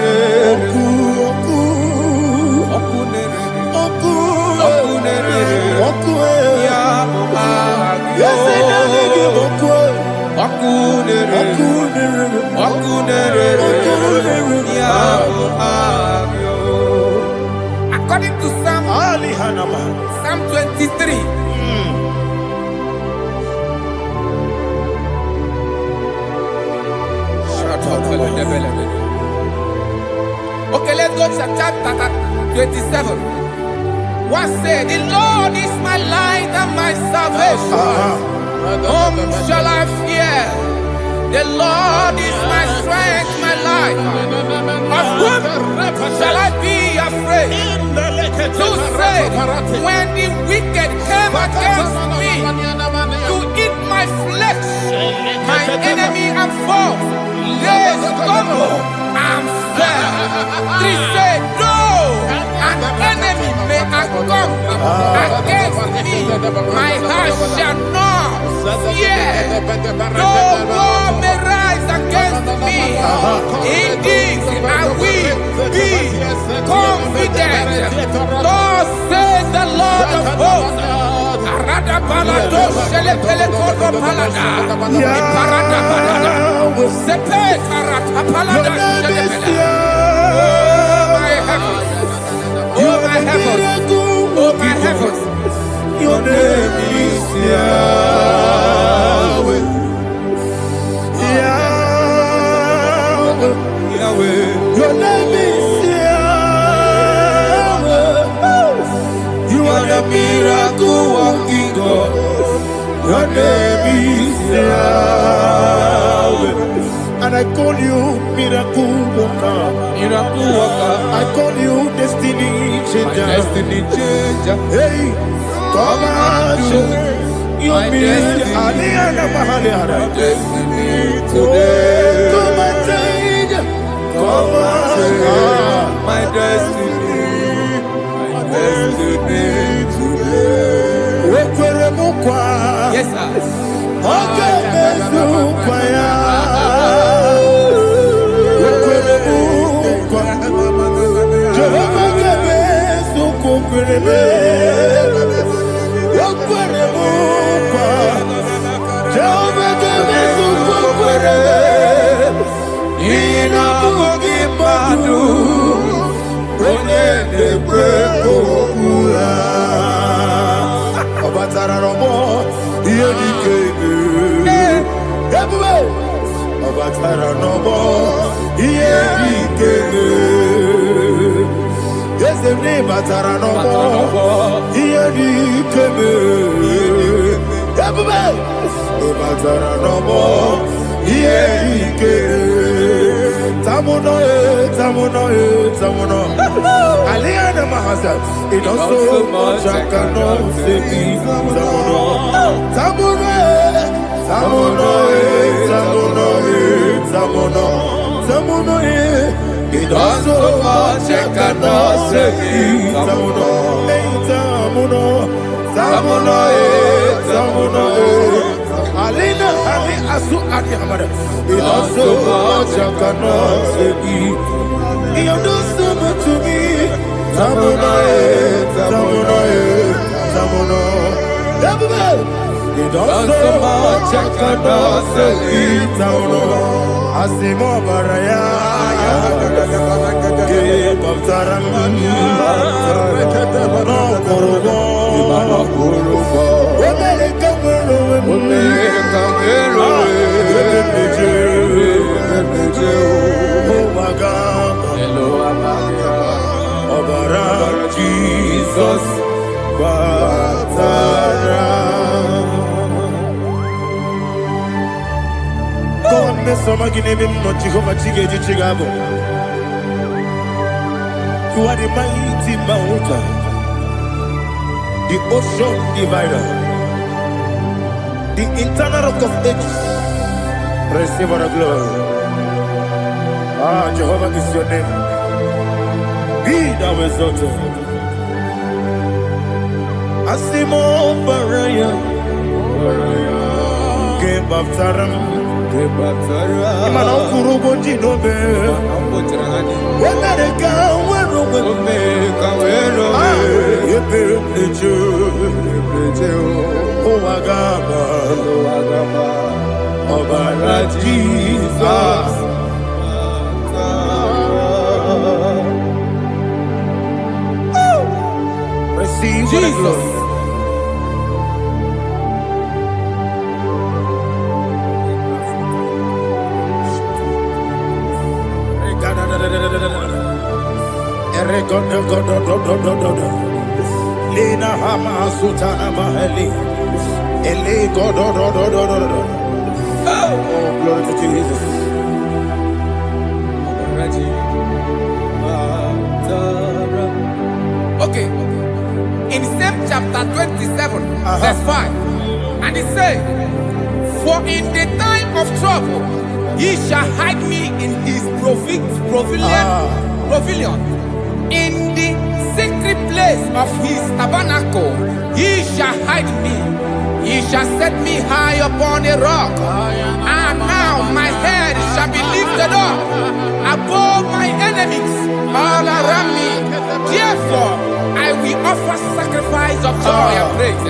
According to Psalm 23. Okay, let's go to chapter 27. What said? The Lord is my light and my salvation. Whom shall I fear? The Lord is my strength, my life. Of whom shall I be afraid? To say, when the wicked came against me to eat my flesh, my enemy and foe, they stumble and fell. Three say, no, an enemy may have come against me, my heart shall not fear. No war may rise against me. Indeed, I will be confident. Thus says the Lord of hosts. Arada balado shele pele kodo palada. Iparada balada. Sepe karata palada shele pele. Oh my heavens. Oh my heavens. Oh my heavens. Your name is Yahweh. Yahweh. Yahweh. Your name is Yahweh. You are the miracle working God. Your name is Yahweh. And I call you miracle worker. Miracle worker. I call you destiny changer. My destiny changer. Hey, come on, you mean my destiny today. Come and change. Come on, my destiny. My destiny today. Yes, sir. Okay, yes, the name Batara no more. Here he came. Batara no more. Here he came. Tamuno, Tamuno, Tamuno. Aliana Mahasa. It also much I cannot say. Tamuno, Tamuno, Tamuno, Tamuno, Tamuno, Tamuno. It also much I cannot say. Tamuno, Tamuno, Tamuno, Tamuno. Alina, Ali Asu Akihamada. It also much I cannot say. You do so much to me. Tamuno, Tamuno, Tamuno. It also much I cannot say. Tamuno. Asimo Baraya. Jesus, you are the mighty mountain, the ocean divider, the internal rock of ages. Receive our glory. Ah, Jehovah is your name. Be thou exalted. Asimo Baraya, Game of Taram. Imana kurugo jinobe. When they come, Ọbara Jesus. Receive the Jesus. glory. Lena hama sutana mahali. Ele go do. Oh, glory to Jesus. Okay. In same chapter 27, verse 5. And it says, for in the time of trouble, he shall hide me in his pavilion. In the secret place of his tabernacle, he shall hide me. He shall set me high upon a rock. And now my head shall be lifted up above my enemies all around me. Therefore, I will offer sacrifice of joy and praise.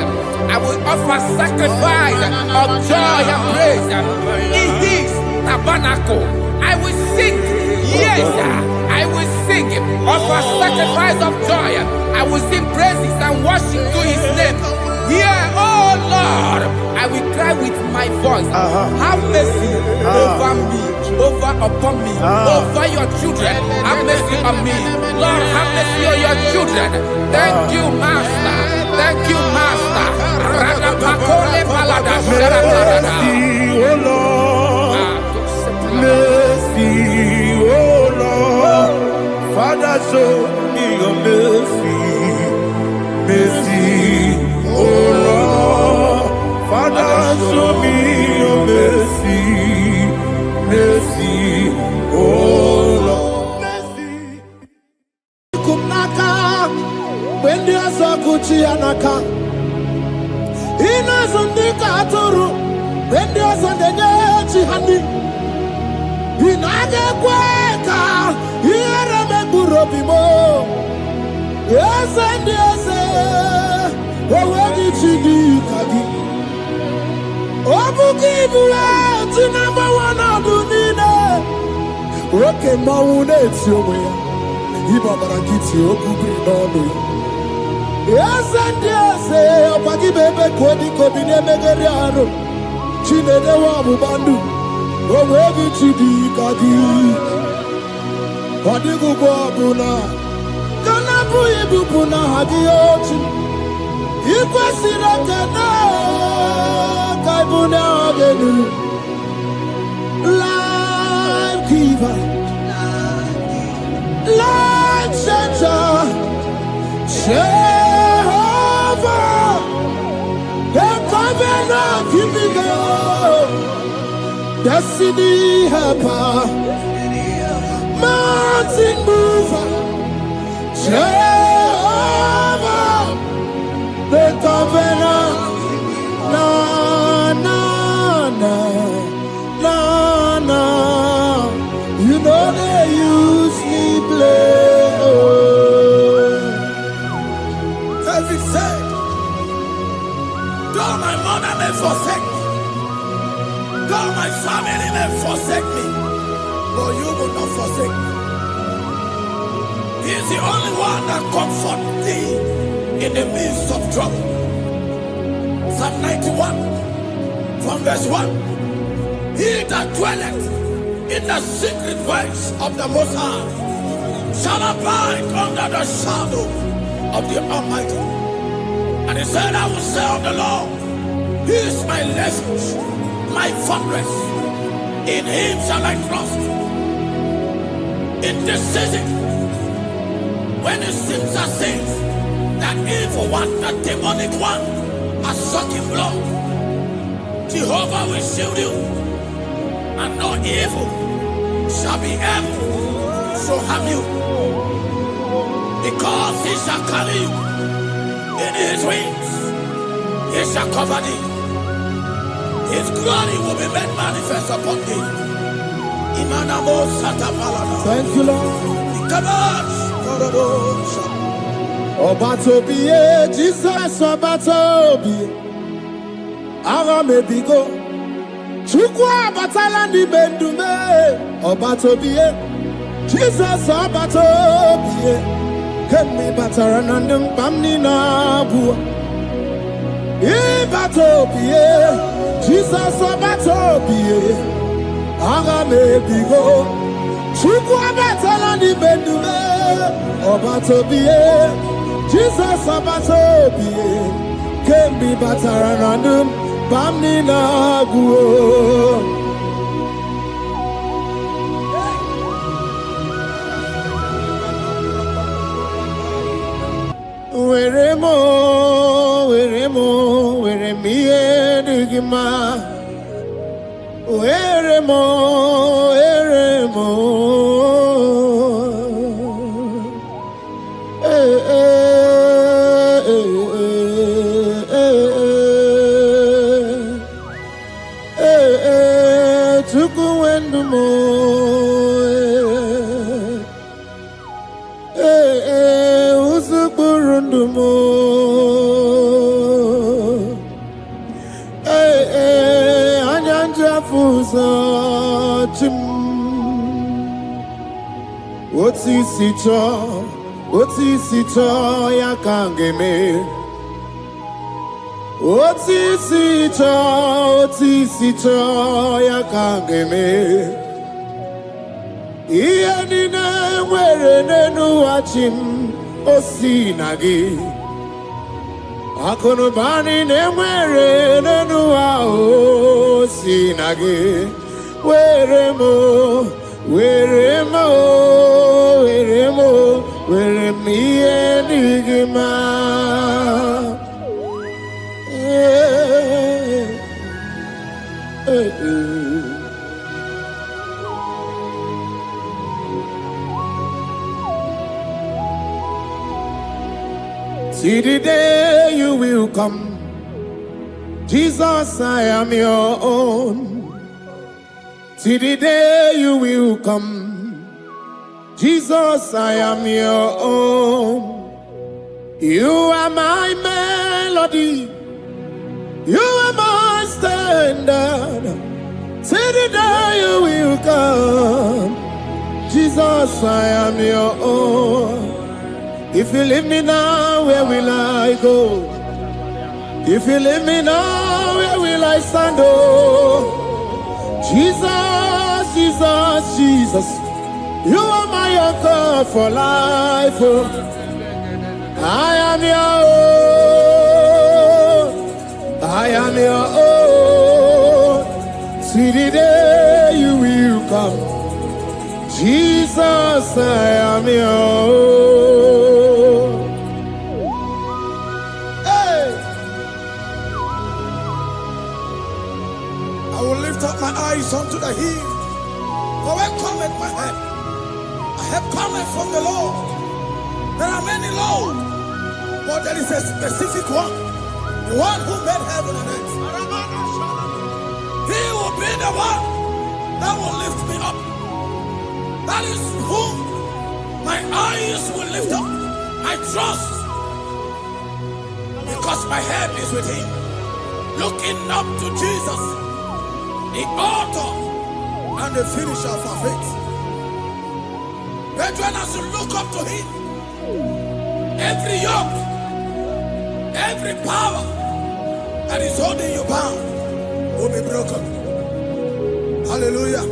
I will offer sacrifice of joy and praise. In his tabernacle, I will sing. Yes, I will sing. Offer sacrifice of joy. I will sing praises and worship to his name. Here, oh Lord, I will cry with my voice. Have mercy over me, upon me, over your children. Have mercy on me. Lord, have mercy on your children. Thank you, Master. Thank you, Master. Mercy, oh Lord. Mercy, oh Lord. Father, show me your mercy. Mercy, oh Lord. Father, show me your mercy. Mercy, oh Lord. Mercy. Kumnaka, when you are so Gucci anaka. Ina zundika aturu, when you are so the honey. Inage kweka, ira megurobimo. Yes, and yes, already chidi kadi. Obukibula, tinamba wana dunine. Oke maune tiyowe. Iba barakiti okubri nono. Yes, and yes, opagi bebe kodi kobine megeriano. Chinede wa mubandu. Already chidi kadi. Odigu bobuna. Kana buye bupuna hadiyochi. Ikwesira kena kaibuna agenu. Life giver, life changer, Jehovah, the covenant keeping God, destiny helper, mountain mover, Jehovah, the covenant, na na na na na. You know they use me play. Oh. David said, though my mother may forsake me, though my family may forsake me, but you will not forsake me. He is the only one that comforts thee in the midst of trouble. Psalm 91, from verse 1. He that dwelleth in the secret place of the Most High shall abide under the shadow of the Almighty. And he said, I will say of the Lord, He is my refuge, my fortress. In Him shall I trust. In this season, when it seems as if that evil one, the demonic one, has sucking blood, Jehovah will shield you, and no evil shall be able to harm you, because He shall carry you in His wings. He shall cover thee. His glory will be made manifest upon thee. Thank you, Lord. Obatobiye, Jesus Obatobiye. Ara mebigo, Chukwa batala ni bendume obatobie Jesus obatobie kemi batara nandum pamni na bua batobie Jesus obatobie aga me bigo Chukwa batala ni bendume obatobie Jesus obatobie kemi batara nandum pamni na guo. Where me digima. Where mo. Otisicho ya kangeme. Otisicho ya kangeme. Iya nina mwere nenu achim osinagi. Akono bani ne mwere nenu wa osinagi. Where me enigma. See the day you will come, Jesus, I am your own. See the day you will come, Jesus, I am your own. You are my melody, you are my standard. See the day you will come, Jesus, I am your own. If you leave me now, where will I go? If you leave me now, where will I stand? Oh, Jesus, Jesus, Jesus, you are my anchor for life. Oh, I am your own. I am your own. See the day you will come, Jesus, I am your own. Hey, I will lift up my eyes unto the hill. For where cometh my help? I have cometh from the Lord. There are many Lord, but there is a specific one, the one who made heaven and earth. He will be the one that will lift me up. That is whom my eyes will lift up. I trust, because my help is with him. Looking up to Jesus, the author and the finisher of our faith. Brethren, as you look up to him, every yoke, every power that is holding you bound will be broken. Hallelujah.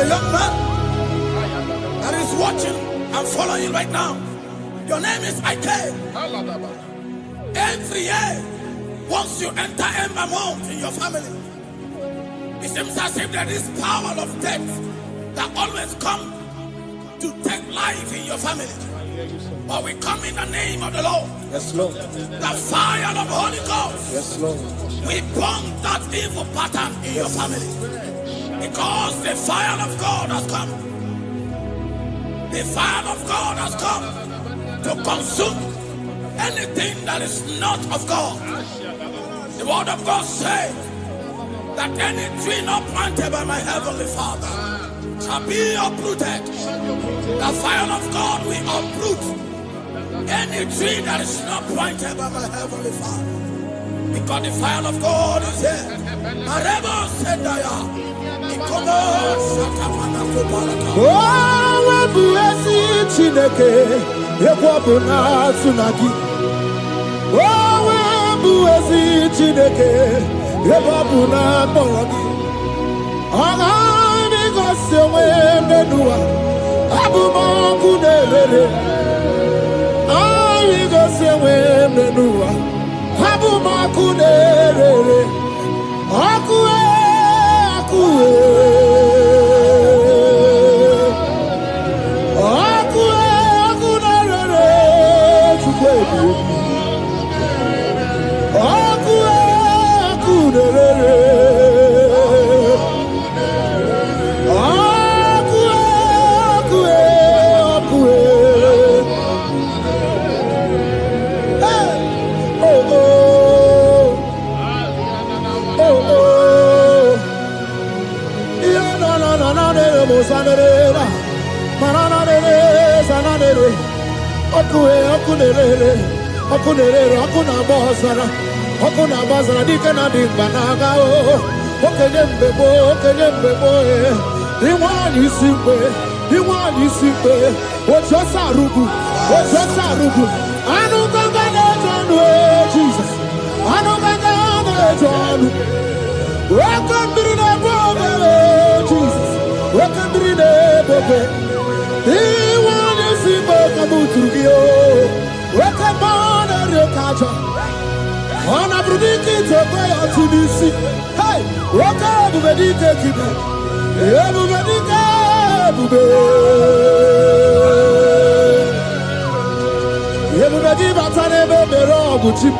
a young man that is watching and following right now. Your name is Ike. Every year, once you enter Ember Mount in your family, it seems as if there is power of death that always come to take life in your family. But we come in the name of the Lord. Yes, Lord. The fire of the Holy Ghost. Yes, Lord. We burn that evil pattern in your family. Because the fire of God has come. The fire of God has come to consume anything that is not of God. The word of God says that any tree not planted by my heavenly Father shall be uprooted. The fire of God will uproot any tree that is not planted by my heavenly Father. Because the fire of God is here. Marebo Sendaya. Ikomo Sakamana Kopalata. Oh, Wabuesi Chineke, Ekwabuna Tsunagi. Oh, Wabuesi Chineke, Ekwabuna Boragi. Agami Gosewe Menua, Abuma Kunere. Agami Gosewe Menua, Abuma Kunere. Akue, Akue. Okuna bazara dikena dimbanaga o okenyembebo iwani simbe ojosarugu anu ganga na jonu Jesus anu ganga na jonu welcome na bobe Jesus welcome na bobe iwani simbe kabutugio welcome na rekaja Ona brudiki tokoya tunisi. Hey, waka bubedike kibe. Bubedike bube. Bubedi batane bebero buti.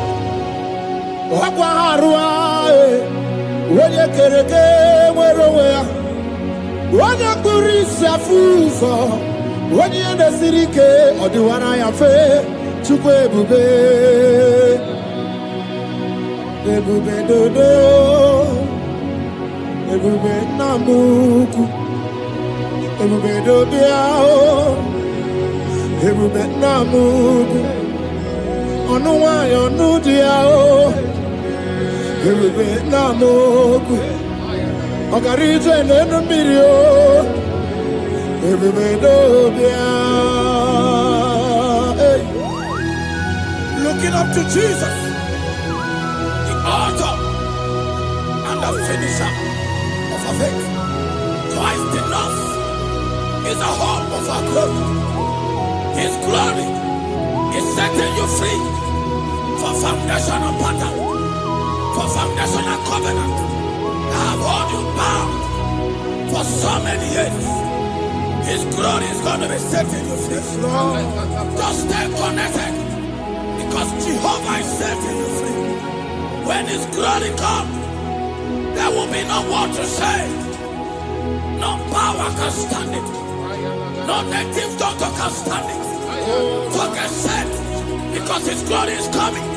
Wakwa harua. Wenye kereke weroya. Wenye kurisa fuso. Wenye nesirike odiwana ya fe. Chukwe bube. Ebube dodo, ebube namuku, ebube dobiao, ebube namuku, onuwa yonudiao, ebube namuku, ogarije nenu mirio, ebube dobia. Looking up to Jesus, author and the finisher of our faith. Christ in us is the hope of our glory. His glory is setting you free for foundational pattern, for foundational covenant that have held you bound for so many years. His glory is going to be setting you free. Just stay connected because Jehovah is setting you free. When His glory comes, there will be no word to say. No power can stand it. No native doctor can stand it. So get set, because His glory is coming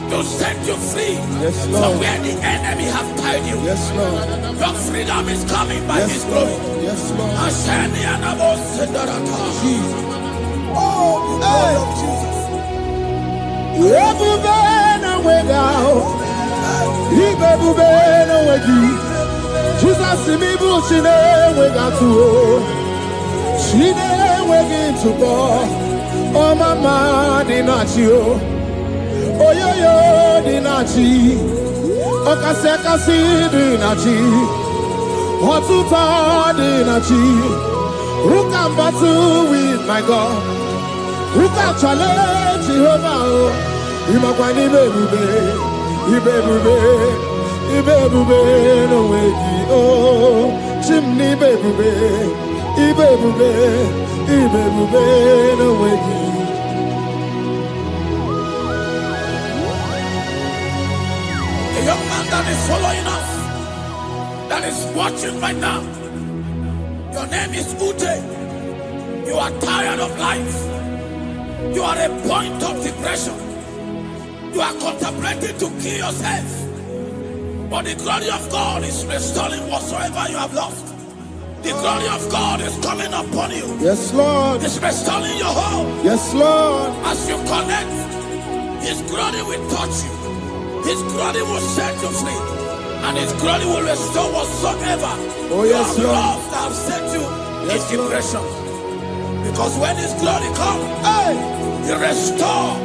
to set you free from where the enemy have tied you. Yes, Lord. Your freedom is coming by His glory. Yes, Lord. Jesus. Oh, the glory of Jesus. Jesus imibu chine wegatu chine wegintu bo o mama dinachi o oyoyo dinachi o kase dinachi Who can battle with my God? Who can challenge Jehovah? Imakwani Ibebube, no way, oh, chimney Ibebube, no way. A young man that is following us, that is watching right now. Your name is Ute. You are tired of life. You are a point of depression. You are contemplating to kill yourself. But the glory of God is restoring whatsoever you have lost. The glory of God is coming upon you. Yes, Lord. It's restoring your home. Yes, Lord. As you connect, His glory will touch you. His glory will set you free. And His glory will restore whatsoever you have lost that have set you in depression. Because when His glory comes, He restores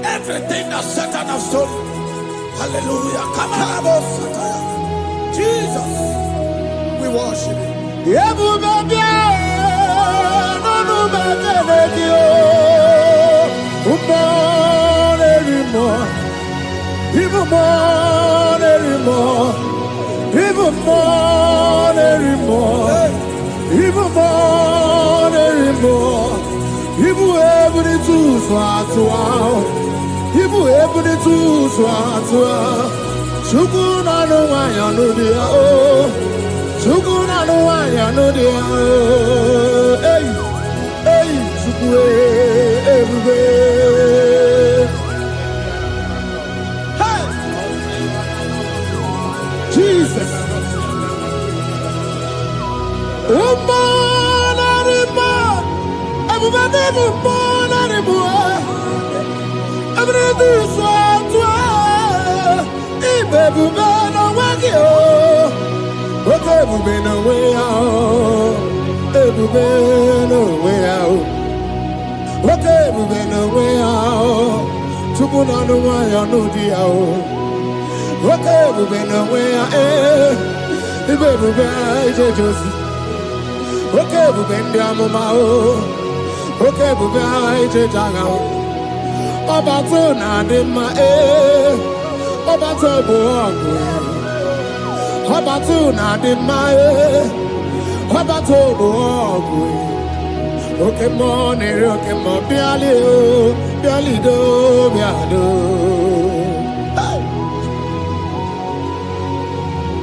everything that Satan has stolen. Hallelujah. Come on, Jesus, we worship you. Even more anymore. Jesus.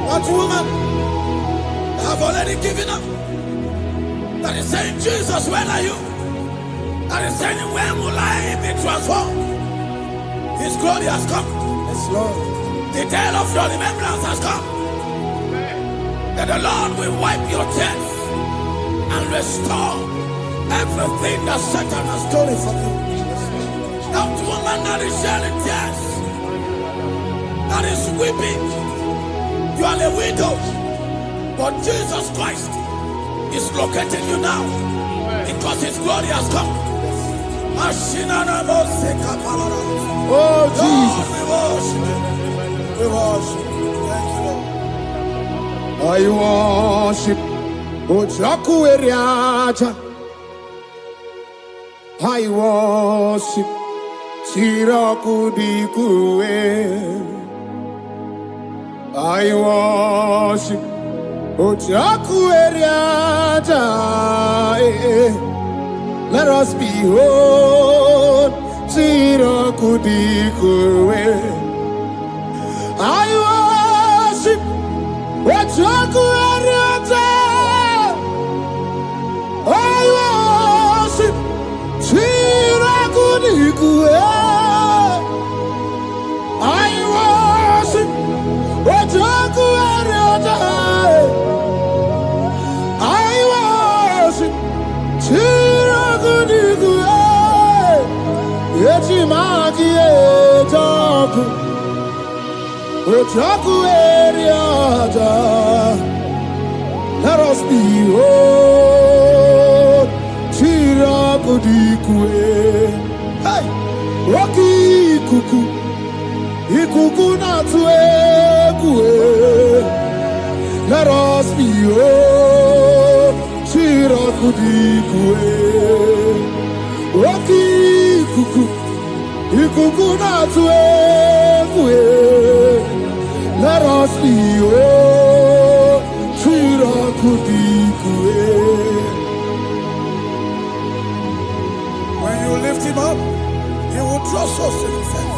What woman have already given up? That is saying, Jesus, where are you? That is saying, when will I be transformed? His glory has come. Yes, Lord. The day of your remembrance has come. That the Lord will wipe your tears and restore everything that Satan has stolen from you. That woman that is shedding tears, that is weeping. You are a widow, but Jesus Christ is locating you now because His glory has come. Oh, Jesus. We worship. Thank you, Lord. I worship. Ojaku eriaja. I worship. Siraku dikue. I worship Ojaku eriaja. Let us behold Siraku dikue. I worship Ojaku eriaja. I worship Siraku dikue. I worship Ojaku eriaja. I worship Siraku dikue. Echimaki ejaku Ojaku eriaja. Let us behold Siraku dikue. Hey, Rocky kuku. Ikuku na tuekue. let us be oh, Shirakudikue, Oki Kuku, Ikuku Natue, let us be oh, Shirakudikue. When you lift him up, he will draw souls to himself.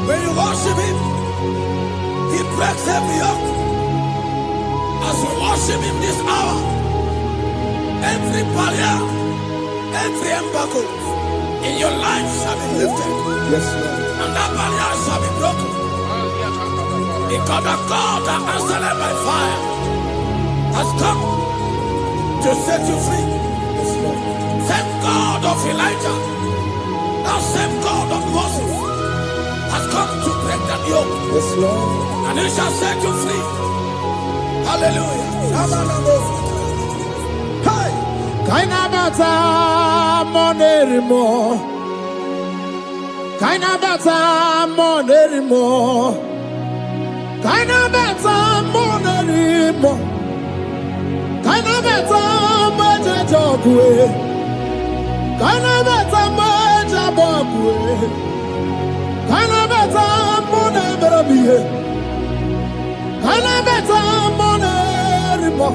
When you worship him, he breaks every yoke. As we worship him this hour, every barrier, every embargo in your life shall be lifted. Yes, Lord. And that barrier shall be broken. Because the God that answered by fire has come to set you free. Yes, Lord. Same God of Elijah, that same God of Moses has come to break that yoke. Yes, Lord. And he shall set you free. Hallelujah. Hey! Kainabata monerimo. Kainabata monerimo. Kainabata monerimo. Kainabata majajogwe. Kainabata majabogwe. Kainabata monemerabie. Kainabata monerimo.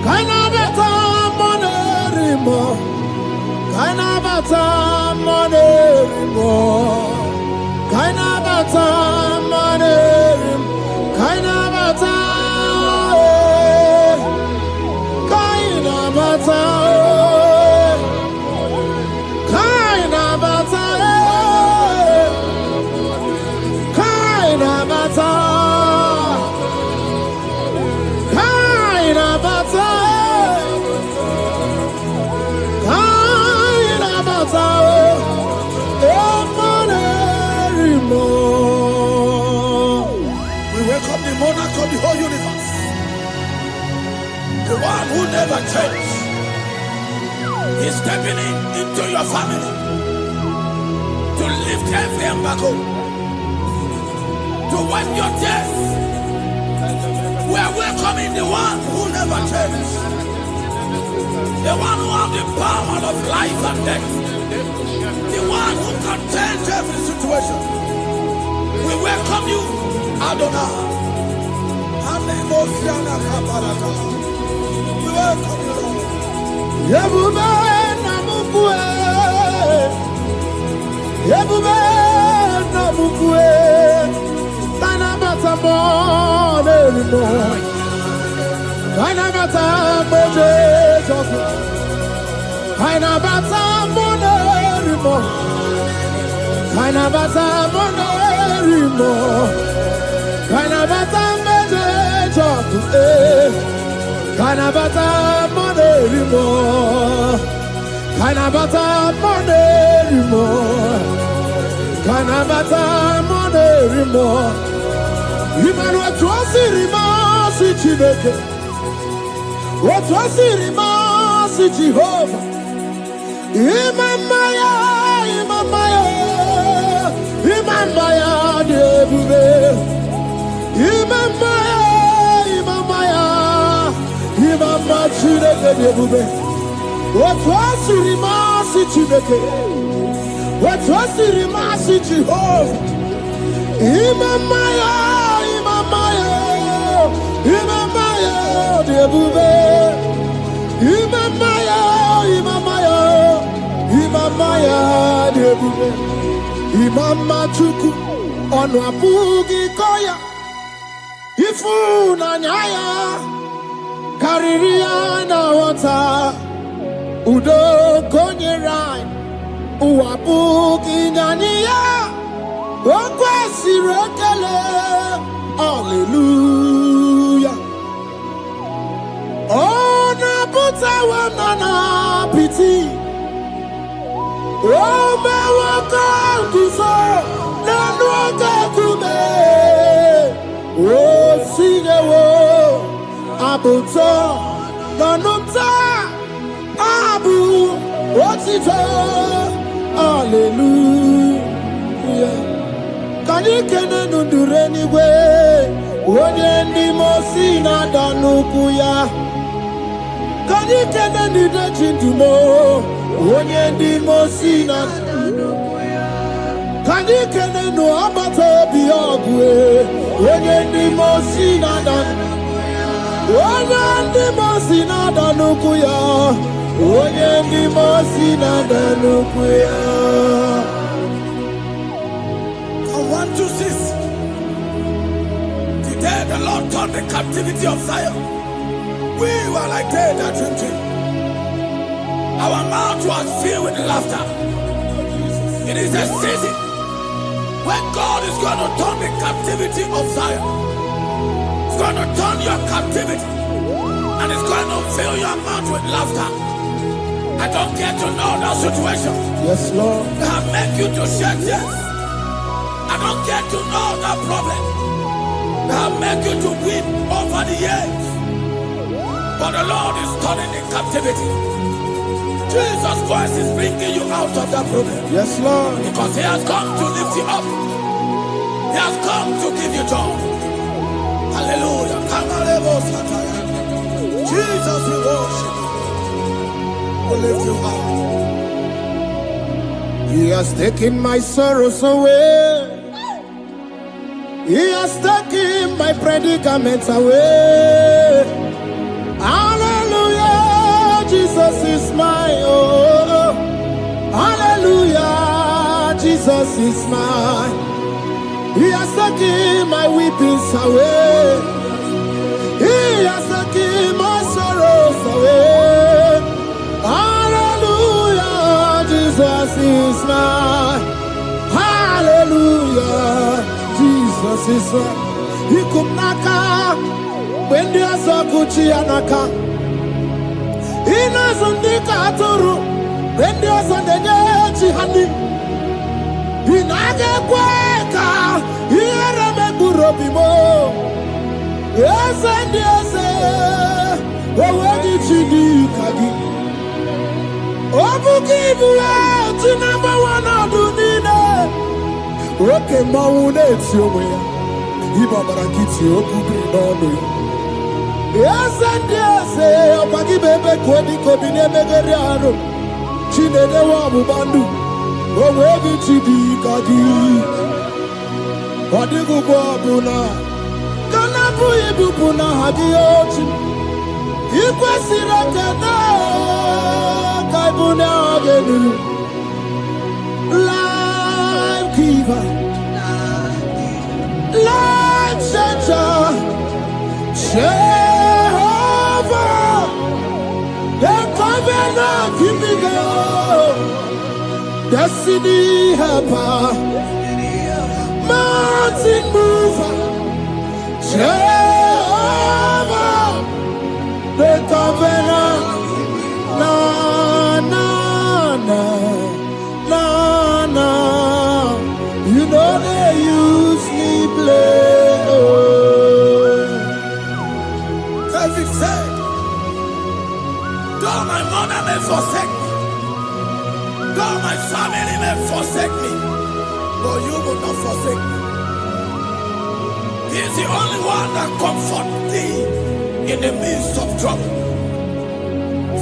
Kainabata monerimo. Kainabata monerimo. Kainabata monerimo. Kainabata. Kainabata. Kainabata. Kainabata. We welcome the monarch of the whole universe, the one who never changes. He's stepping into your family to lift every embargo, to wipe your tears. We are welcoming the one who never changes, the one who has the power of life and death, the one who can change every situation. We welcome you, Adonai. We welcome you, Lord. Yebube namukwe, Yebube namukwe, Kainabata monerimo, Kainabata monerimo, Kainabata monerimo, Kainabata monerimo, Kainabata monerimo, Kainabata monerimo, Kainabata monerimo, Kainabata monerimo. Imanu atwasirima si Chineke, atwasirima si Jehovah. Imamaya, Imamaya, Imamaya debube. Imamaya, Imamaya, Imamaya Chineke debube. Atwasirima si Chineke, atwasirima si Jehovah. Imamaya, Imamaya, Imamaya debube. Imamaya, Imamaya, Imamaya debube. Imama chuku onu abugi koya. Ifu na nyaya kariria na wata. Udo konye rai uwabugi nyaniya. Okwesi rekele. Hallelujah. Ona puta wanana piti. Oh, me waka kuso, nanu waka kume. Oh, sige wo, abuto, nanumta, abu, otito. Hallelujah. Can you kene nduru anyway? Onye ndi mosi na danukuya. Can you kene ndide chindumo? Onye ndi mosi na danukuya. Can you kene no abato biogwe? Onye ndi mosi na danukuya. Onye ndi mosi na danukuya. Onye ndi mosi na danukuya. From 1 to 6. Today the Lord turned the captivity of Zion. We were like they that dream. Our mouth was filled with laughter. It is a season when God is going to turn the captivity of Zion. It's going to turn your captivity. And it's going to fill your mouth with laughter. I don't get to know that situation. Yes, Lord. That make you to shed tears. I don't get to know that problem. That make you to weep over the years. But the Lord is turning the captivity. Jesus Christ is bringing you out of that problem. Yes, Lord. Because He has come to lift you up. He has come to give you joy. Hallelujah. Jesus, we worship you. We lift you up. He has taken my sorrows away. He has taken my predicaments away. Hallelujah, Jesus is mine. Oh, hallelujah, Jesus is mine. He has taken my weepings away. He has taken my sorrows away. Hallelujah, Jesus is mine. Hallelujah, Jesus is mine. He could naka when there's a Gucci anaka. He doesn't need a turu when there's a Neji honey. He naga kweka. He era me burobimo. Yes and yes, oh, did you kagi? Oh, give you to number one of the okay, Maune, it's your way. Ibabarakiti, Okubi, no. Yes, and yes, oh, Pagi Bebe, Kodi, Kobine, Megariano, Chine, the Wabu, oh, where did you be, Kagi? What did you go, Buna? Kanabu, Ibupuna, Hadiochi, Iquasirakana, Kaibuna, Genu. Life giver, life changer, Jehovah, the covenant keeping God, destiny helper, mountain mover, Jehovah, the covenant, na na na. You know they use me play. Oh. David said, though my mother may forsake me, though my family may forsake me, but you will not forsake me. He is the only one that comforts thee in the midst of trouble.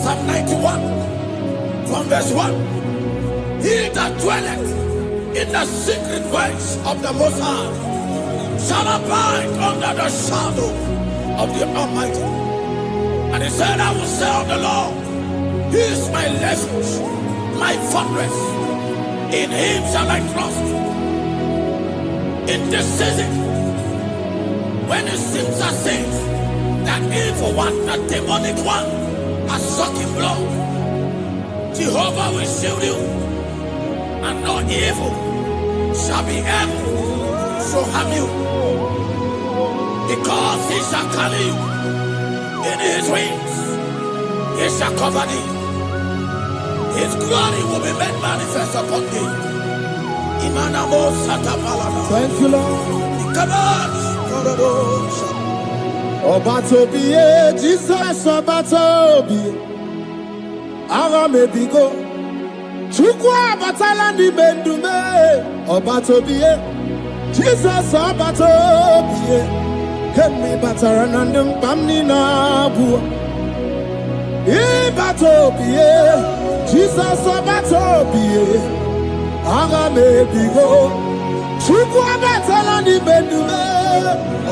Psalm 91 from verse 1. He that dwelleth in the secret place of the Most High shall abide under the shadow of the Almighty. And he said, I will say of the Lord, He is my refuge, my fortress. In Him shall I trust. In this season, when it seems as if that evil one, the demonic one, are sucking blood, Jehovah will shield you. And no evil shall be able to harm you, because He shall carry you in His wings. He shall cover thee. His glory will be made manifest upon thee. Thank you, Lord. Obatobi, Jesus, Obatobi. Aramebigo. Chukwa batala ni bendume Obatobi Jesus abatobie kemi bataranandum pamni na bu ibatobie Jesus abatobie aga me bigo chuku abatalani bedume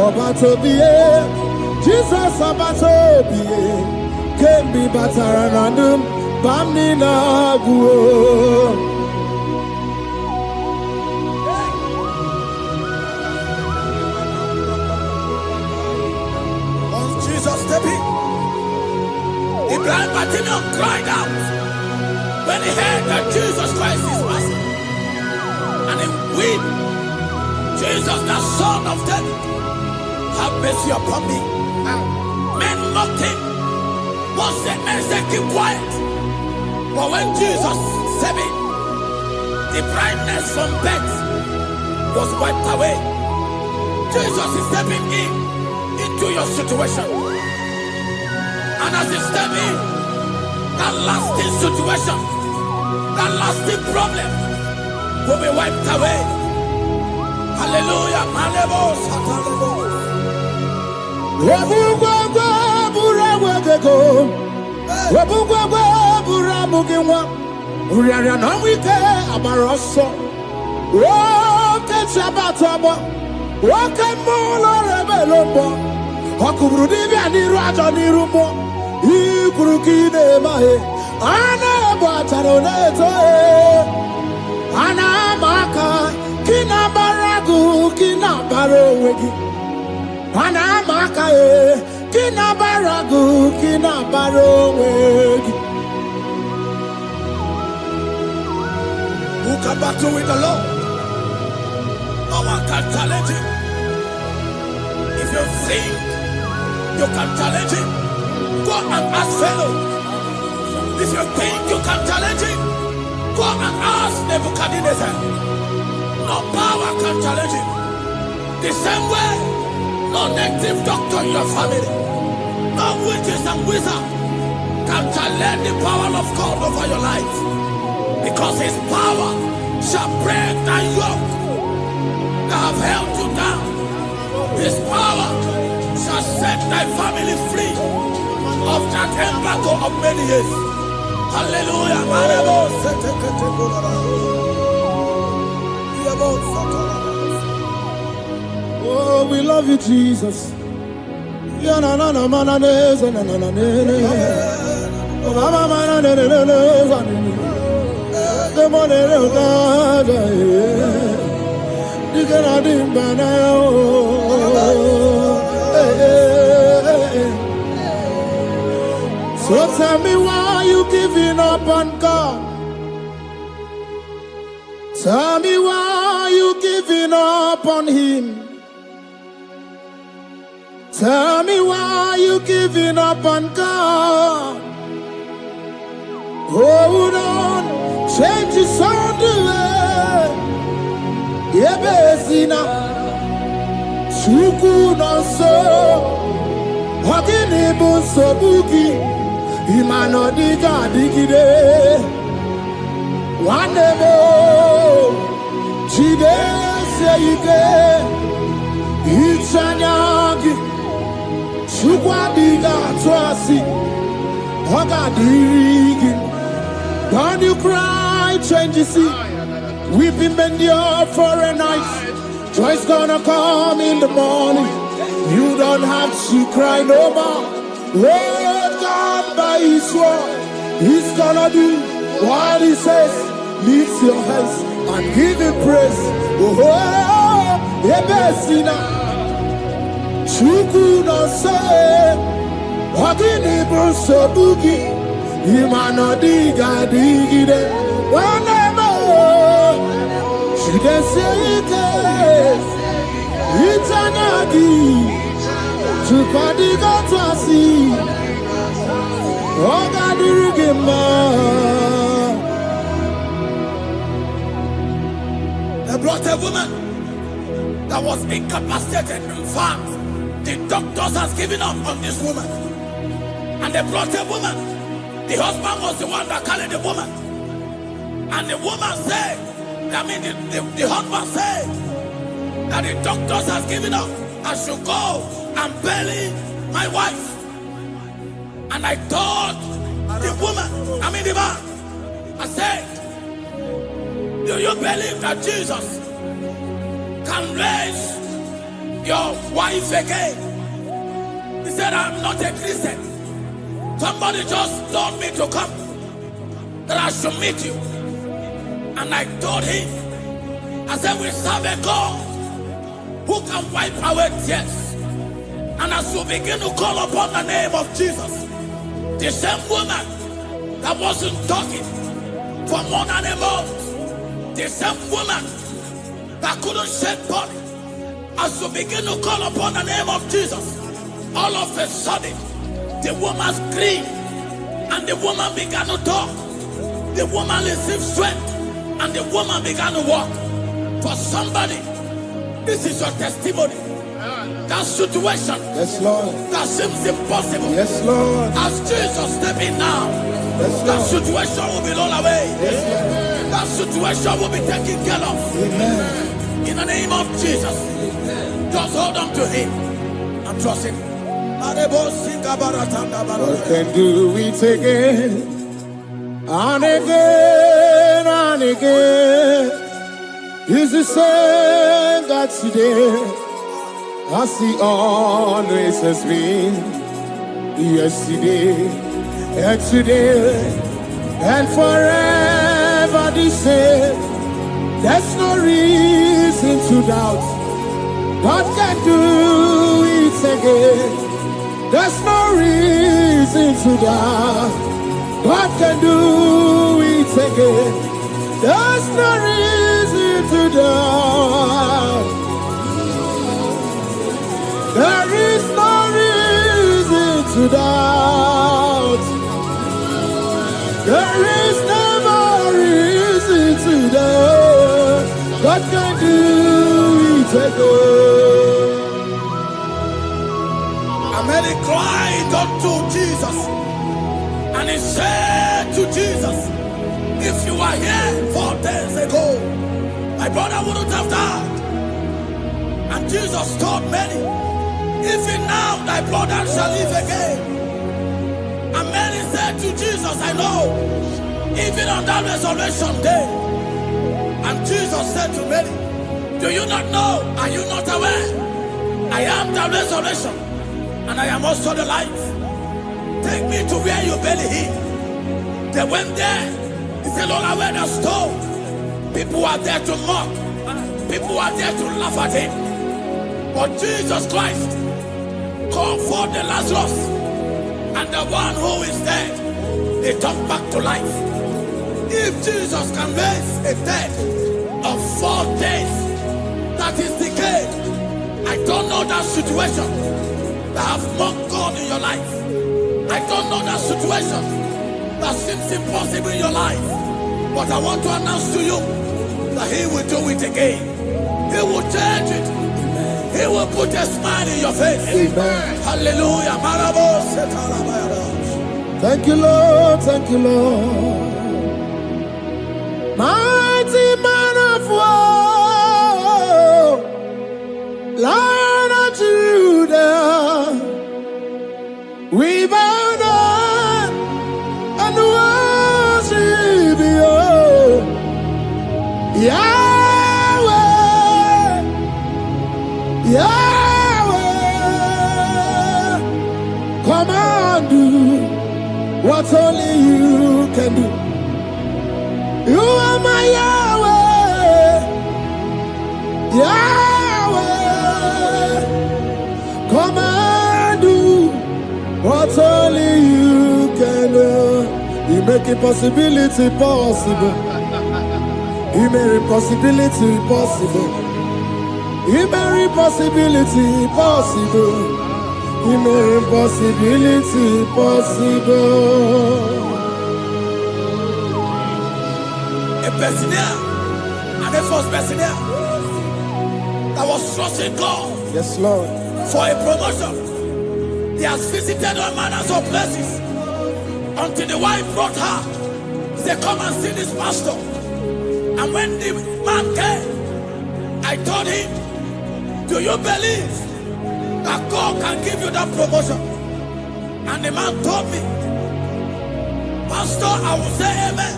abatobie Jesus abatobie kemi bataranandum pamni na bu. The blind Bartimaeus cried out when he heard that Jesus Christ is passing. And he wept, Jesus, the Son of David, have mercy upon me. Men mocked him. Once the men said, keep quiet. But when Jesus said it, the blindness from birth was wiped away. Jesus is stepping into your situation. And as you step in, that lasting situation, that lasting problem will be wiped away. Hallelujah. Ana bataroneto ana maka kina baragu kina barowegi ana maka kina baragu kina barowegi. Who can battle with the Lord? No one can challenge him. If you think you can challenge him, go and ask fellow. If you think you can challenge him, go and ask Nebuchadnezzar. No power can challenge him. The same way, no native doctor in your family, no witches and wizards can challenge the power of God over your life. Because his power shall break that yoke that have held you down. His power shall set thy family free of that embargo of many years. Hallelujah. Oh, we love you, Jesus. So tell me why you giving up on God? Tell me why you giving up on Him? Tell me why you giving up on God? Hold on, change your sound away. Yebesina, Chuku no so, Hakini bunso buki. Imano diga digide Wanebo Chide seyike Ichanyagi Chukwa diga twasi Hoga dirigi. Don't you cry, change your seat. Weeping endure for a night. Joy's gonna come in the morning. You don't have to cry no more. Lord God by His word, He's gonna do what He says. Lift your hands and give Him praise. Oh, Ebesina, Chuku no say, Wakini Bruso Bugi, Imano Diga Digide, whenever she can say it, it's anagi. Chupadiga Twasi, Oga Dirigima. They brought a woman that was incapacitated. In fact, the doctors has given up on this woman. And they brought a woman. The husband was the one that carried the woman. And the woman said, the husband said, that the doctors has given up. I should go and bury my wife. And I told the woman, the man, I said, do you believe that Jesus can raise your wife again? He said, I'm not a Christian. Somebody just told me to come, that I should meet you. And I told him, I said, we serve a God who can wipe away tears. And as we begin to call upon the name of Jesus, the same woman that wasn't talking for more than a month, the same woman that couldn't shed blood, as we begin to call upon the name of Jesus, all of a sudden, the woman screamed and the woman began to talk. The woman received strength and the woman began to walk. For somebody, this is your testimony. That situation, Yes, Lord. that seems impossible, Yes, Lord. as Jesus step in now, Yes, that Lord. situation will be rolled away. Yes, Lord. That situation will be taken care of. Amen. In the name of Jesus, just hold on to him and trust him. God can do it again and again and again. He's the same God today, as he always has been. Yesterday and today and forever the same. There's no reason to doubt. God can do it again. There's no reason to doubt. God can do it again. There's no reason to doubt. There is no reason to doubt. There is never reason to doubt. God can do it again. And Mary cried unto Jesus, and he said to Jesus, if you were here 4 days ago, my brother wouldn't have died. And Jesus told Mary, even now thy brother shall live again. And Mary said to Jesus, I know, even on that resurrection day. And Jesus said to Mary, do you not know? Are you not aware? I am the resurrection, and I am also the life. Take me to where you bury him. They went there. He said, Lord, I wear the stone. People are there to mock. People are there to laugh at him. But Jesus Christ called forth the Lazarus, and the one who is dead, they come back to life. If Jesus can raise a dead of 4 days that is decayed, I don't know that situation that have mocked God in your life. I don't know that situation that seems impossible in your life. But I want to announce to you that he will do it again. He will change it. He will put a smile in your face. Amen. Hallelujah. Thank you, Lord. Thank you, Lord. Mighty man of war, Lion of Judah, we bow down and worship you, Yahweh, Yahweh. Come and do what only you can do. You are my Yahweh, Yahweh. Come and do what only you can do. You make impossibility possible. You make impossibility possible. You make impossibility possible. You make impossibility possible. A personal and a first personal that was trusting God Yes, Lord. for a promotion. He has visited all manners of places until the wife brought her. He said, come and see this pastor. And when the man came, I told him Do you believe that God can give you that promotion? And the man told me, Pastor, I will say amen,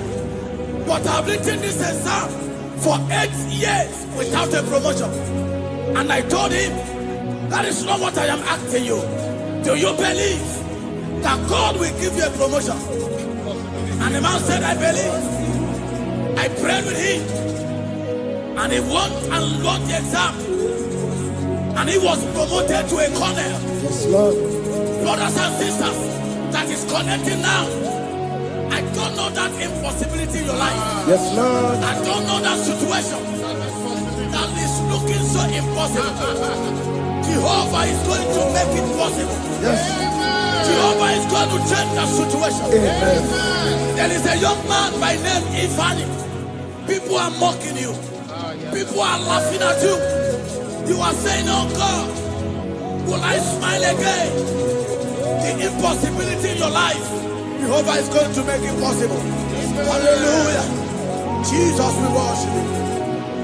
but I've written this exam for 8 years without a promotion. And I told him, that is not what I am asking you. Do you believe that God will give you a promotion? And the man said, I believe. I prayed with him, and he won and won the exam, and he was promoted to a colonel. Yes, Lord. Brothers and sisters, that is connecting now. I don't know that impossibility in your life. Yes, Lord. I don't know that situation that is looking so impossible. Jehovah is going to make it possible. Yes. Jehovah is going to change that situation. Amen. There is a young man by name Ifani. People are mocking you. People are laughing at you. You are saying, oh God, will I smile again? The impossibility in your life, Jehovah is going to make it possible. Hallelujah. Jesus, we worship you.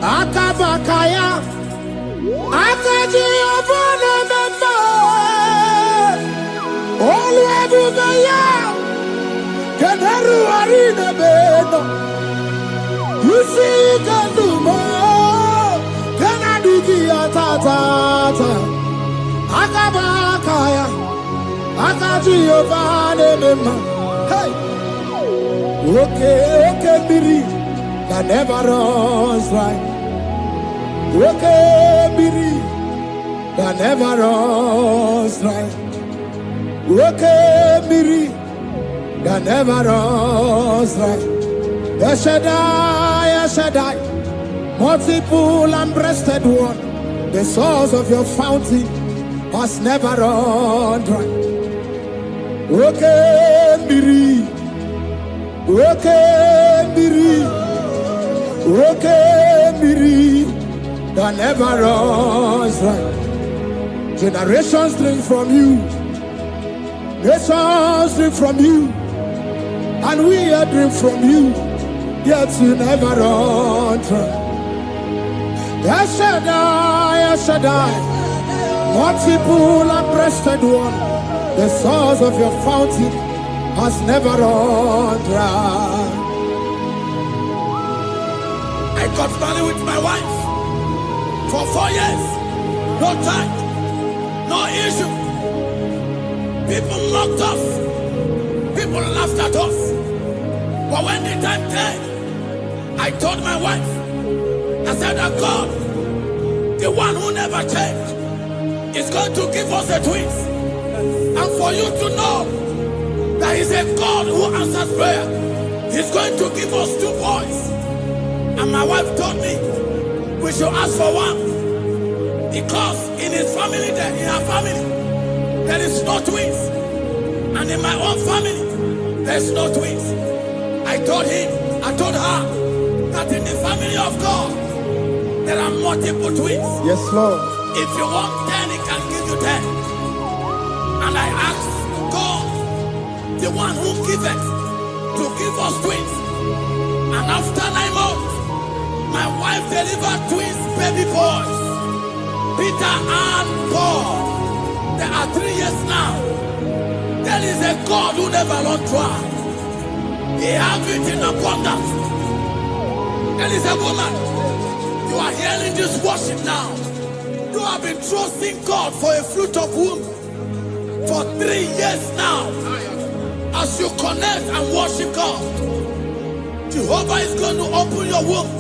Akabakaya. Akaji obana mema. Oluwebubaya. Keneru arine beno. You see kandumo. Kenaduki atata. Akabakaya. Akaji obana mema. Hey. Okay, biri. That never runs dry. Okay, biri. That never runs dry. Okay, biri. That never runs dry. Yes, Shaddai, multiple and breasted one. The source of your fountain has never run dry. Okay, biri. Okay, biri. Okay, biri. That never runs dry. Generations drink from you. Nations drink from you. And we are drink from you. Yet you never run dry. Yes, Shaddai, multiple and breasted one. The source of your fountain has never run dry. I got married with my wife for 4 years. No time, no issue. People mocked us. People laughed at us. But when the time came, I told my wife, I said that God, the one who never changed, is going to give us a twins. And for you to know that He's a God who answers prayer, He's going to give us 2 boys. And my wife told me we should ask for one, because in his family, in her family, there is no twins, and in my own family, there's no twins. I told her that in the family of God, there are multiple twins. Yes, Lord. If you want 10, He can give you 10. And I asked God, the one who giveth, to give us twins. And after 9 months, my wife delivered twins, baby boys, Peter and Paul. There are 3 years now. There is a God who never runs dry. He has it in abundance. There is a woman. You are hearing this worship now. You have been trusting God for a fruit of womb for 3 years now. As you connect and worship God, Jehovah is going to open your womb,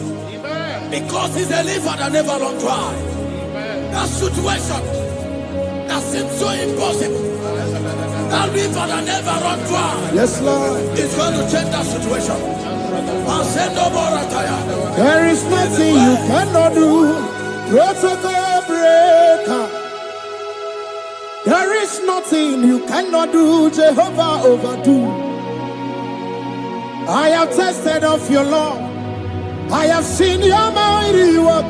because He's a river that never runs dry. That situation that seems so impossible, that river that never runs dry, Yes, Lord. is going to change that situation. And send over a tire. There is nothing you cannot do. Protocol breaker. There is nothing you cannot do. Jehovah overdo. I have tested of your love. I have seen your mighty work.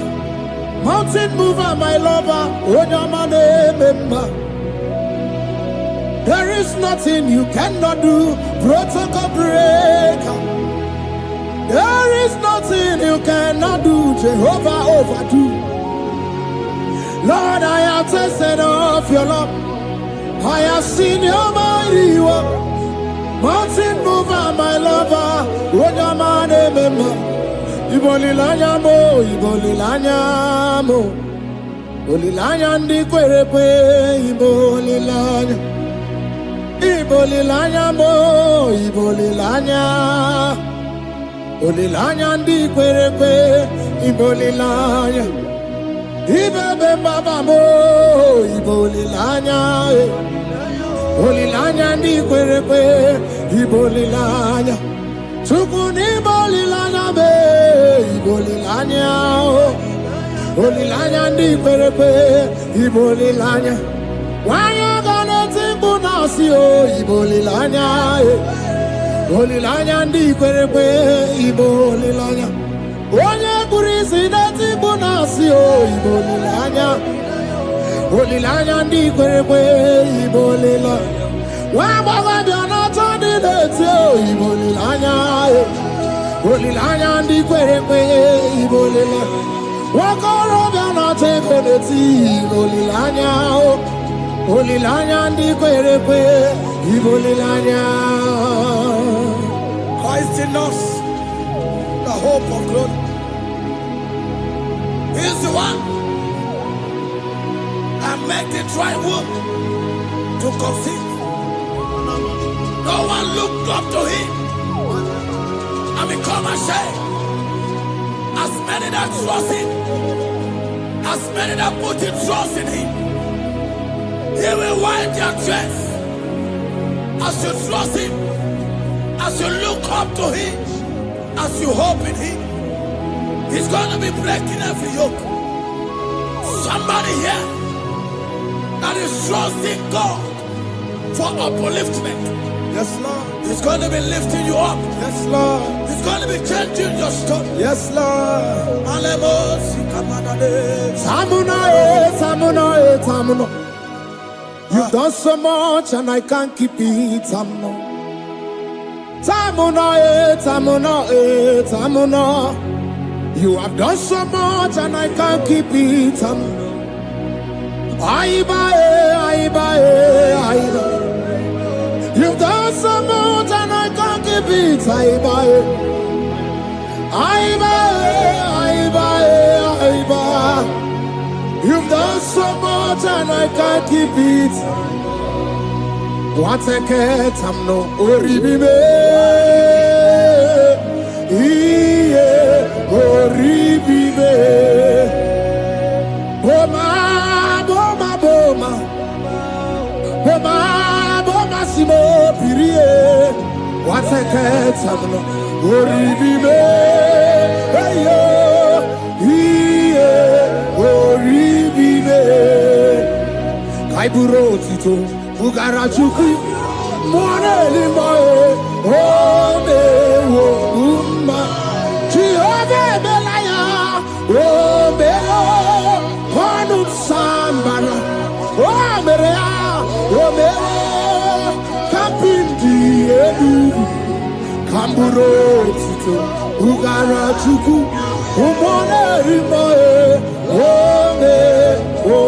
Mountain mover, my lover. Remember. There is nothing you cannot do. Protocol breaker. There is nothing you cannot do. Jehovah overdo. Lord, I have tasted of your love. I have seen your mighty work. Mountain mover, my lover. Wojamane mema. Ibolilanya mo, ibolilanya mo. Ibolilanya ndi kwerepe, ibolilanya. Ibolilanya mo, ibolilanya. Ibolilanya ndi kwerepe, ibolilanya. Ibebe baba mo, ibolilanya. Ibolilanya ndi kwerepe, ibolilanya. Tukuni ibolilanya be, ibolilanya. Ibolilanya ndi kwerepe, ibolilanya. Wanya gane timbu nasi o, ibolilanya. Ibolilanya ndi kwerepe, ibolilanya. Onye kurisi na timbu nasi o, ibolilanya. Ibolilanya ndi kwerepe, ibolilanya. Wamba biana tandi neti o, ibolilanya. Ibolilanya ndi kwerepe, ibolilanya. Wakoro biana teko neti, ibolilanya. Ibolilanya ndi kwerepe, ibolilanya. Christ in us, the hope of glory. He is the one that made the dry womb to conceive. No one looked up to him and become ashamed. As many that trust him, as many that put in trust in him, he will wipe their tears. As you trust him, as you look up to him, as you hope in him, he's going to be breaking every yoke. Somebody here that is trusting God for upliftment. Yes, Lord. He's going to be lifting you up. Yes, Lord. He's going to be changing your story. Yes, Lord. Tamuna. You've done so much and I can't keep it. Tamuna. You have done so much and I can't keep it. Aiba. You've done so much and I can't keep it. Aiba. You've done so much and I can't keep it. What a cat, I'm no oribibe. Oribibe. Boma, simo pirie. What a cat, I'm no oribibe. Oribibe. Kaiburo tito, ugara chuku. Mwane limae, ome wo umma. Chiove belaya, ome o, konu sambana. Ome rea, ome o, kapindi edu. Kamburo tito, ugara chuku. Mwane limae, ome wo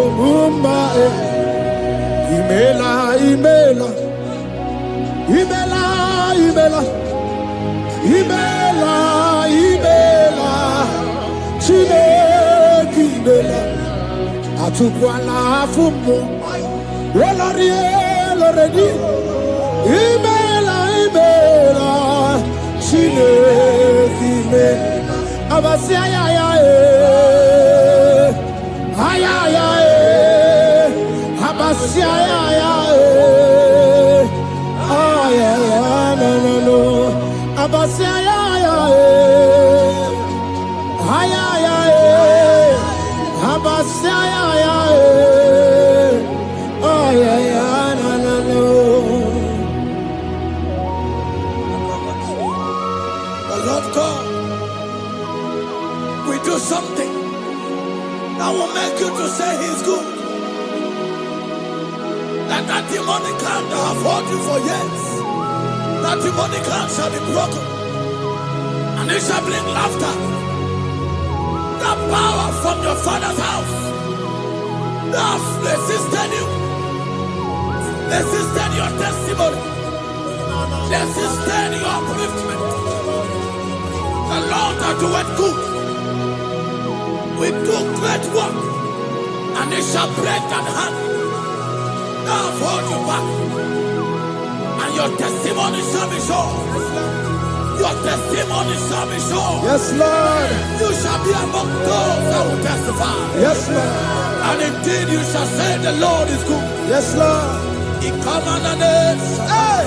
umma. Imela. Chineke imela. Atukwala fumo. Oloredi. Imela. Chineke imela. Abasia ya. Abasia ya. No. Abasia ya. Abasia ya. No. The Lord God will do something that will make you to say He's good. That demonic hand that have held you for years, that demonic hand shall be broken, and it shall bring laughter. That power from your father's house Now resisted you. Resisted your testimony. Resisted your upliftment. The Lord that doeth good. We do great work, and it shall break that hand. Now hold you back, and your testimony shall be sure. Your testimony shall be sure. Yes, Lord. You shall be among those that will testify. Yes, Lord. And indeed you shall say the Lord is good. Yes, Lord. He come on the name. Hey.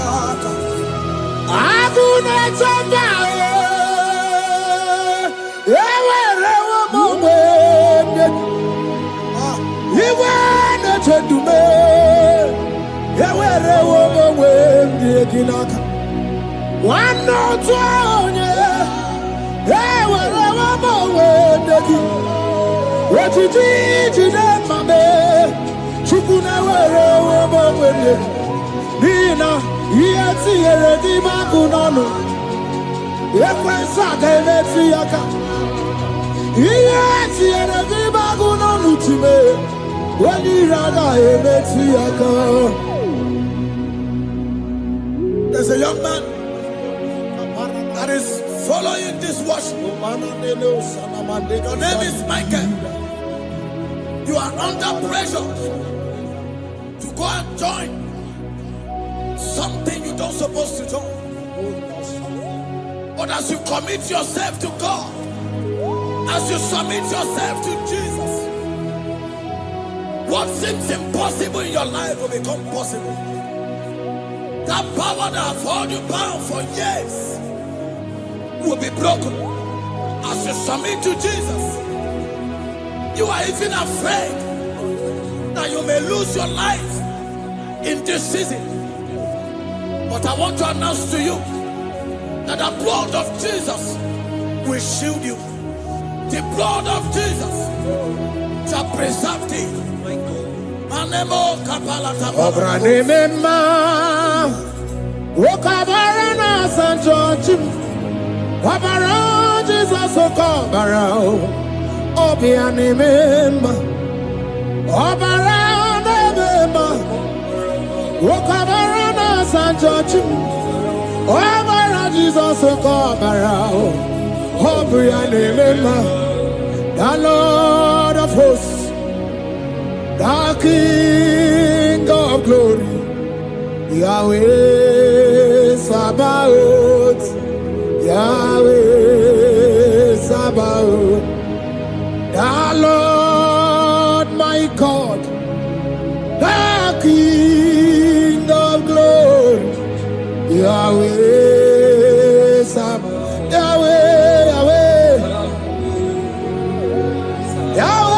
Nina, yeti eredi magunano. Ekwensa kemeti yaka. Yeti eredi magunano time. Wani rada emeti yaka. There's a young man that is following this worship. Your name is Michael. You are under pressure to go and join something you don't supposed to join. But as you commit yourself to God, as you submit yourself to Jesus, what seems impossible in your life will become possible. That power that has held you bound for years will be broken as you submit to Jesus. You are even afraid that you may lose your life in this season. But I want to announce to you that the blood of Jesus will shield you. The blood of Jesus shall preserve thee. Manemo kapalata. Obranimema, Wokabarana Sanjojim, Wabara Jesus Okobara, Obianimema, Obara Nemema, Wokabarana Sanjojim, Obara Jesus Okobara, Obianimema, the Lord of hosts, the King of glory, Yahweh Sabaoth, Yahweh Sabaoth, the Lord my God, the King of glory, Yahweh Sabaoth, Yahweh, Yahweh, Yahweh.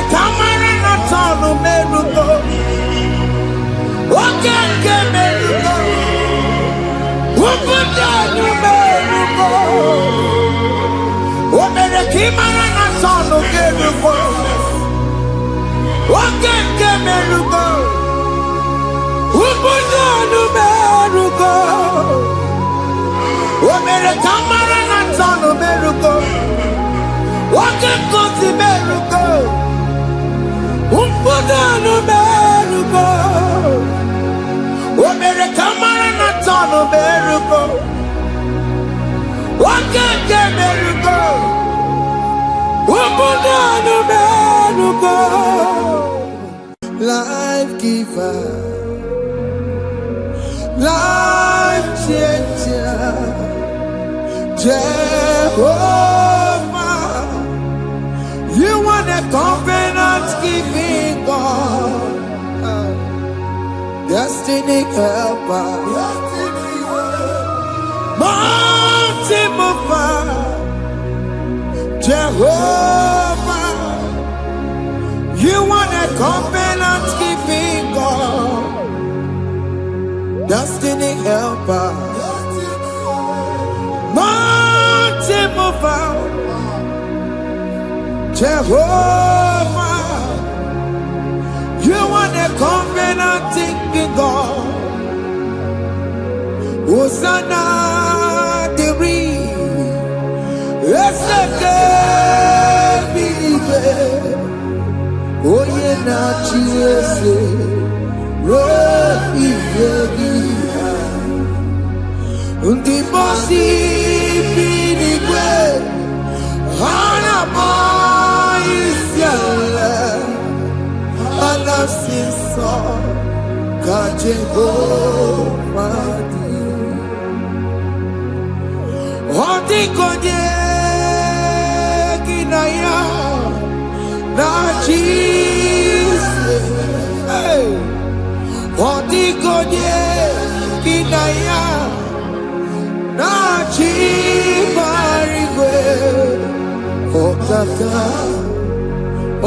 Camera not on the Imara na sonu kerugo. Okeke merugo. Ubudu merugo. Omere kamara na sonu merugo. Okeke merugo. Ubudu merugo. Omere kamara na sonu merugo. Okeke merugo. Life giver, life changer, Jehovah, you want a covenant keeping God, destiny helper, mountain mover, Jehovah, you want a covenant keeping God, destiny helper, mountain mover, Jehovah, you want a covenant keeping God, Hosanna the Oye na chiese, rohi yegia. Undi mosi binigwe, hana moisiala, alasinso kajego madi. Ondi konye kinaya. Na Jesus, hey, Odigonye kinaya, na chibarigwe,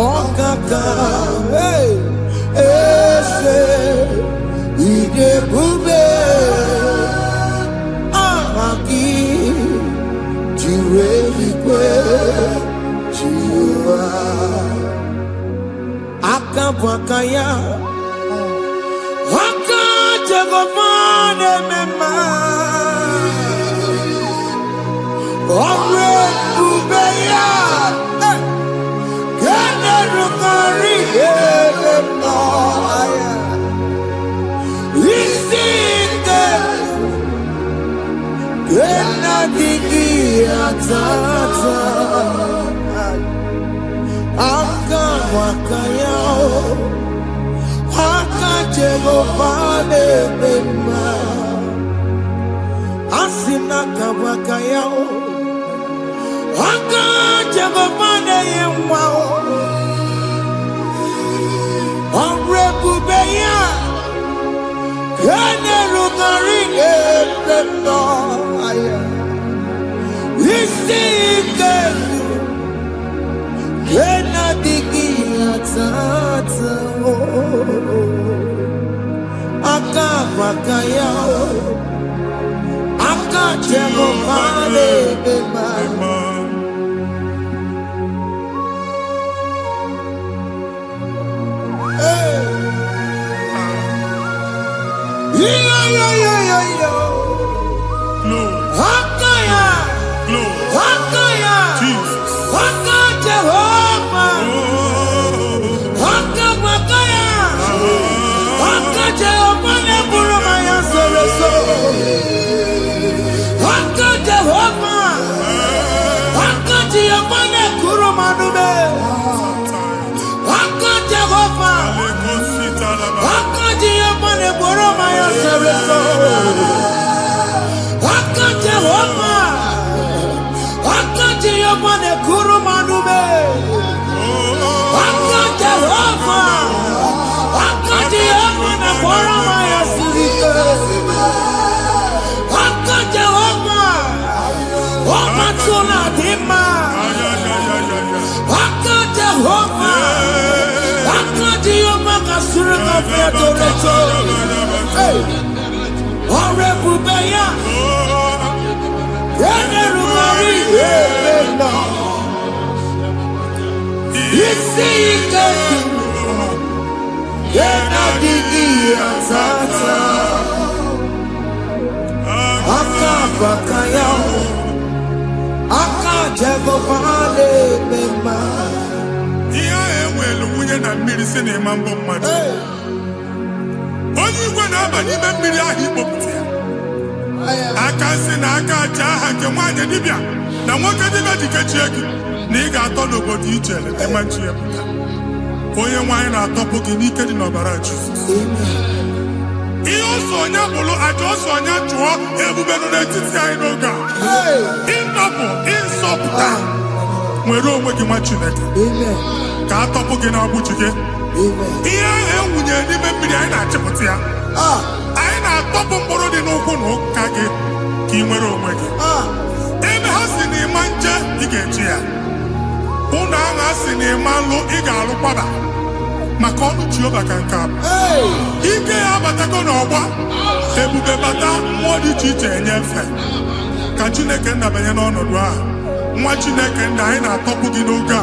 okaka, hey, ese, idebube, ahaki, jireligwe, jiwa. Akabwakaya Akajagomane mema Omre ubeya Gene rukari Elema Isike Gena digi atata Akabwakaya Akajagomane mema Asina kabwakaya Akajagomane yemwa Omrebubeya Kene rugari Elema Isike Kena digi atata Akabwakaya Akajagomane mema Hakaya Hakaya Jesus Jehovah Hakabwakaya Jehovah Neburumaya Sereso Jehovah Jehovah Nekurumanume Jehovah Jehovah Neburumaya Sereso Jehovah Jehovah Nekurumanume Jehovah Jehovah Neburumaya Sereso Jehovah Omatula Dima Jehovah Jehovah Kasurika Fedoreto Orebubeya Yenerumari Elena Isika Yena digi atata Aka bakaya Aka jego pale bema Iya ewelu munye na mmiri si na imambo mmadu Onye igwe na-aba n'ime mmiri ahụ ikpopụta ya aka si na aka aja aha nke nwaanyị dibịa na nwoke dibịa jikechie gị na ị ga-atọ n'obodo ijele emachi ya pụta onye nwaanyị na-atọpụ gị n'ike dị n'ọbara Jizọs ihe ọsọ onye bụrụ aja ọsọ onye chụọ ebube nọ n'etiti anyị n'oge a ịtọpụ ịsọpụta nwere onwe gị nwa Chineke ka atọpụ gị n'agbụchi gị ihe ahụ ewunye n'ime mmiri anyị na-achịpụta ya anyị na-atọpụ mkpụrụ dị n'ụkwụ na ụka gị ka ị nwere onwe gị ebe ha si na ịma nje ị ga-eji ya ụlọ ahụ ha si na ịma nlụ ị ga-alụkwaba maka ọnụ Jehova ka nke abụ ike ya abatago n'ọgba ebube bata mmụọ dị iche iche enyefe ka Chineke ndabanye n'ọnọdụ ahụ nwa Chineke nna anyị na-atọpụ gị n'oge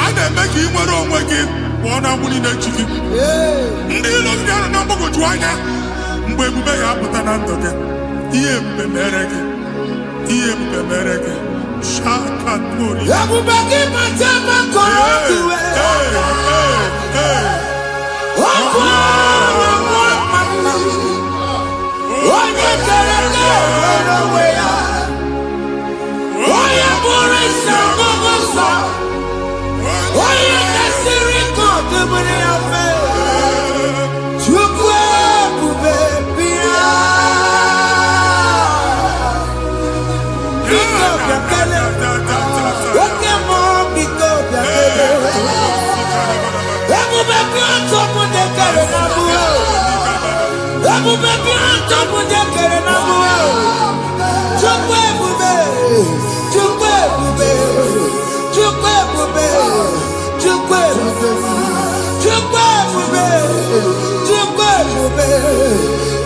a na-eme ka ị nwere onwe gị pụọ na mgbuli na-echi gị ndị ilo gị ga-anọ na mgbagwoju anya mgbe ebube ya apụta na ndụ gị ihe ebube mere gị ihe ebube mere gị shakatori ebube gị mata maka otuwe onye kere nwere onwe ya onye bụrụ isi ọgụgụ nsọ onye kesịrị ka ọdụbụrụ ya fe Chukwu ebube bịa biko bịakele oke mmụọ biko bịakele ebube bịa ntọpụ dekere na mụọ ebube bịa ntọpụ dekere na mụọ Chukwu ebube Chukwu ebube Chukwu ebube Chukwu ebube Chukwu ebube Chukwu ebube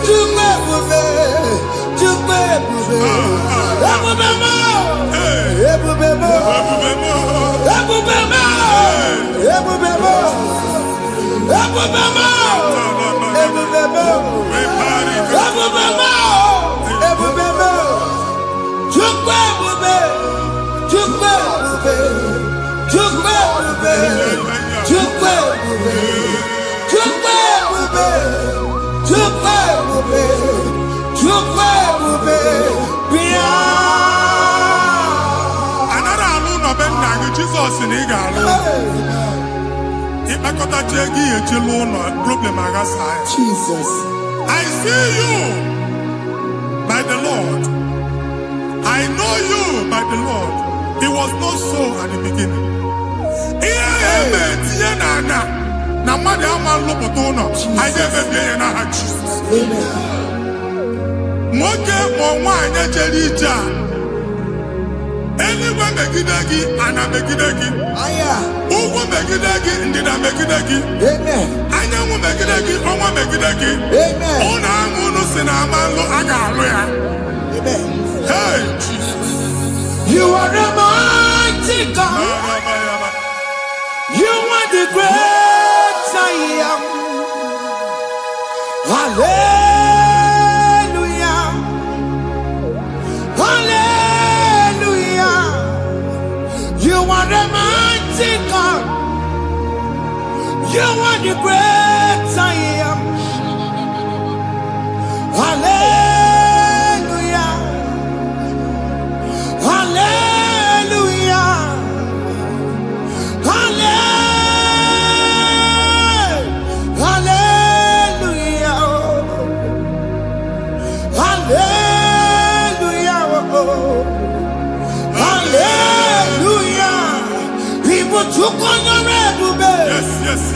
Chukwu ebube Chukwu ebube ebube mo ebube mo ebube mo ebube mo ebube mo ebube mo ebube mo ebube mo Chukwu ebube Chukwu ebube Chukwu ebube Chukwu ebube Chukwu ebube Chukwu ebube Chukwu ebube bịa anara alụ n'obe nna gị Jizọs na ị ga-alụ ịkpakọtacha ego ihe echelu ụlọ problem aghasa ya Jesus I see you by the Lord I know you by the Lord it was not so at the beginning ihe eme tinye n'anya na mmadụ ama nlụpụta ụlọ anyị emebie ya n'aha Jizọs nwoke ma nwaanyị jere ije a eluigwe megide gị ana megide gị ugwu megide gị ndịda megide gị anyanwụ megide gị ọnwa megide gị ụlọ ahụ unu si na ama nlụ a ga-alụ ya hey Jesus You are the mighty God You are the great I am Hallelujah Hallelujah You are the mighty God You are the great I am Hallelujah Hallelujah Hallelujah Hallelujah Hallelujah People took on the red yes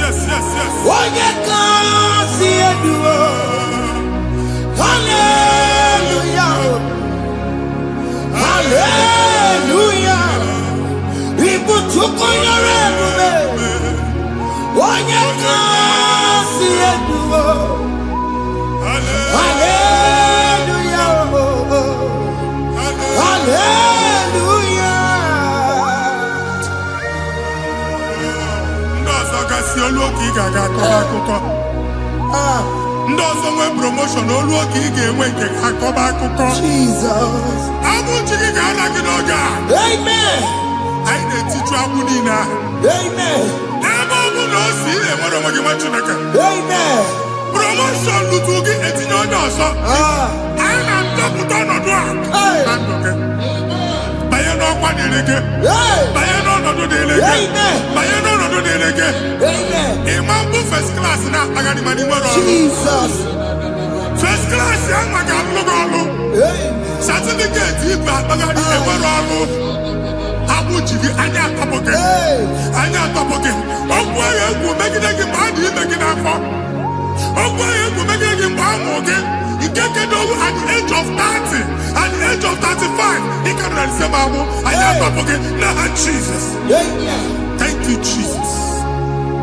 Oye kasi eduo Hallelujah Hallelujah People took on the red Oye kasi eduo Hallelujah Hallelujah olu oke ị ga-aga akọba akụkọ. Ndị ọzọ nwee promotion olu oke ị ga-enwe nke akọba akụkọ. Jesus. Abụ chi gị ga-ala gị n'oge a. Amen. Anyị na-etiju agbụ niile ahụ. Amen. Ebe ọ bụ na o si enwere onwe gị nwa Chineke. Amen. Promotion lutu gị etinye onye ọzọ. Anyị na-adọpụta ọnọdụ a na ndụ gị. Banye n'ọkwa dịrị gị. Banye n'ọnọdụ dịrị gị. Banye n'ọnọdụ dịrị gị. Ịma mbụ first class na-akpagharị ma n'ime ọrụ. Jesus. First class ya nwa ga-alụ gị ọrụ. Certificate ibe akpagharị enwere ọrụ. Abụ ji gị anya atọpụ gị. Anya atọpụ gị. Ọgwụ agha egwu megide gị mgbe a dị ime gị n'afọ. Ọgwụ agha egwu megide gị mgbe a mụ gị. Nke kedu at the age of 30, at the age of 35, he can receive abu. I am forget. Now Jesus. Thank you, Jesus.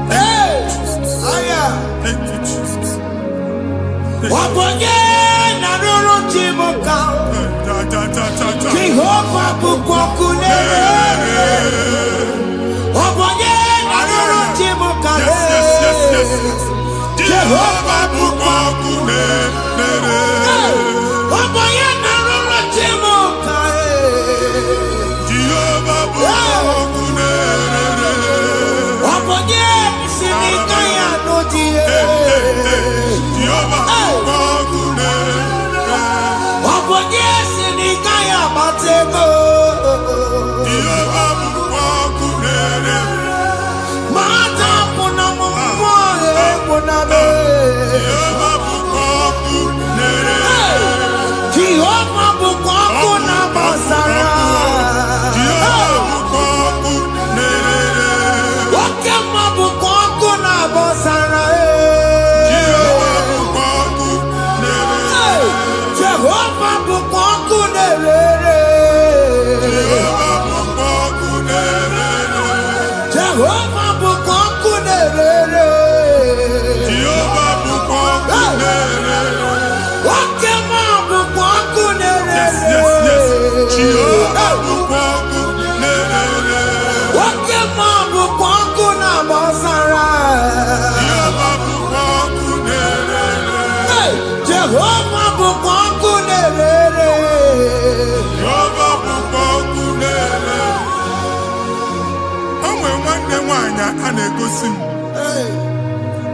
Thank you, Jesus. Thank you, Jesus. Jehovah bukokune. Yes. Jehovah bukokune. A na-egosi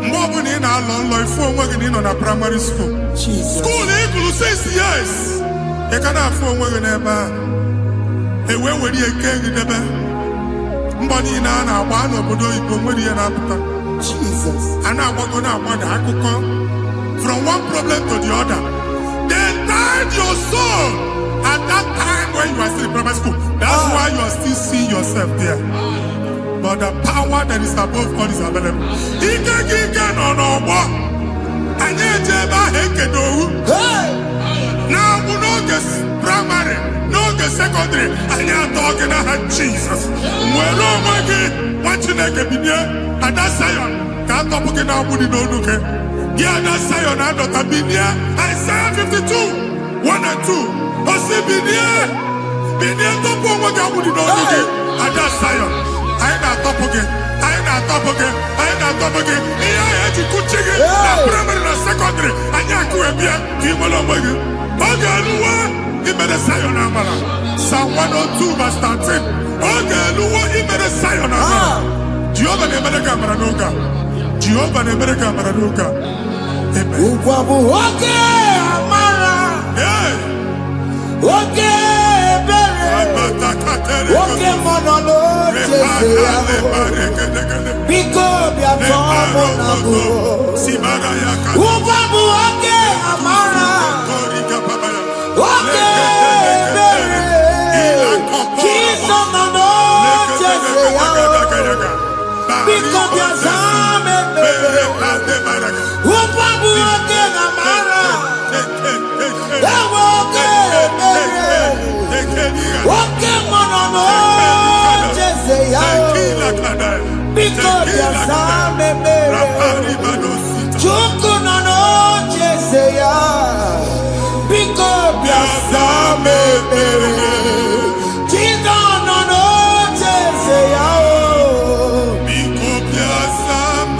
mgbe ọ bụla ị na-alọ nlọ ifu onwe gị na ị nọ na primary school school ị gụrụ 6 years ị ka na-afụ onwe gị n'ebe ahụ ewee were ihe kee gị debe mbọ niile a na-agba n'obodo oyibo nwere ihe na-apụta a na-agbago na-agbada akụkọ from one problem to the other. They tied your soul at that time when you are still in primary school. That's why you are still seeing yourself there. But the power that is above God is available. Ike no more. Anye jeba hekedowu. Now we no get primary, no get secondary. Anye talking about Jesus. Mwelo mwagi wachineke binye. Ada Zion kanto puke na mudi no nuke. Ada Zion ando tabinye. Isaiah 52, 1 and 2. Osi binye topo mwagi mudi no nuke. Ada Zion. I na-atọpụ gị. Ihe ahụ eji kuchi gị na primary na secondary anyị akụwe bịa ka ị nwere onwe gị. Ọ ga-eluwa imere Zion amara. Psalm 102 verse 13. Ọ ga-eluwa imere Zion amara. Jehova na-emere gị amara n'oge a. Jehova na-emere gị amara n'oge a. Amen. Ụgwọ bụ oge amara. Oge oke mmanụ n'oche ya biko bịa tọọ mụ na bụ ụgwọ bụ oke amara oke ebere Jizọs nọ n'oche ya biko bịa zaa m ekpere ụgwọ bụ oke amara ewe oke ebere oke mmanụ n'oche ya biko bịa zaa m ekpere Chukwu nọ n'oche ya biko bịa zaa m ekpere Jizọs nọ n'oche ya biko bịa zaa m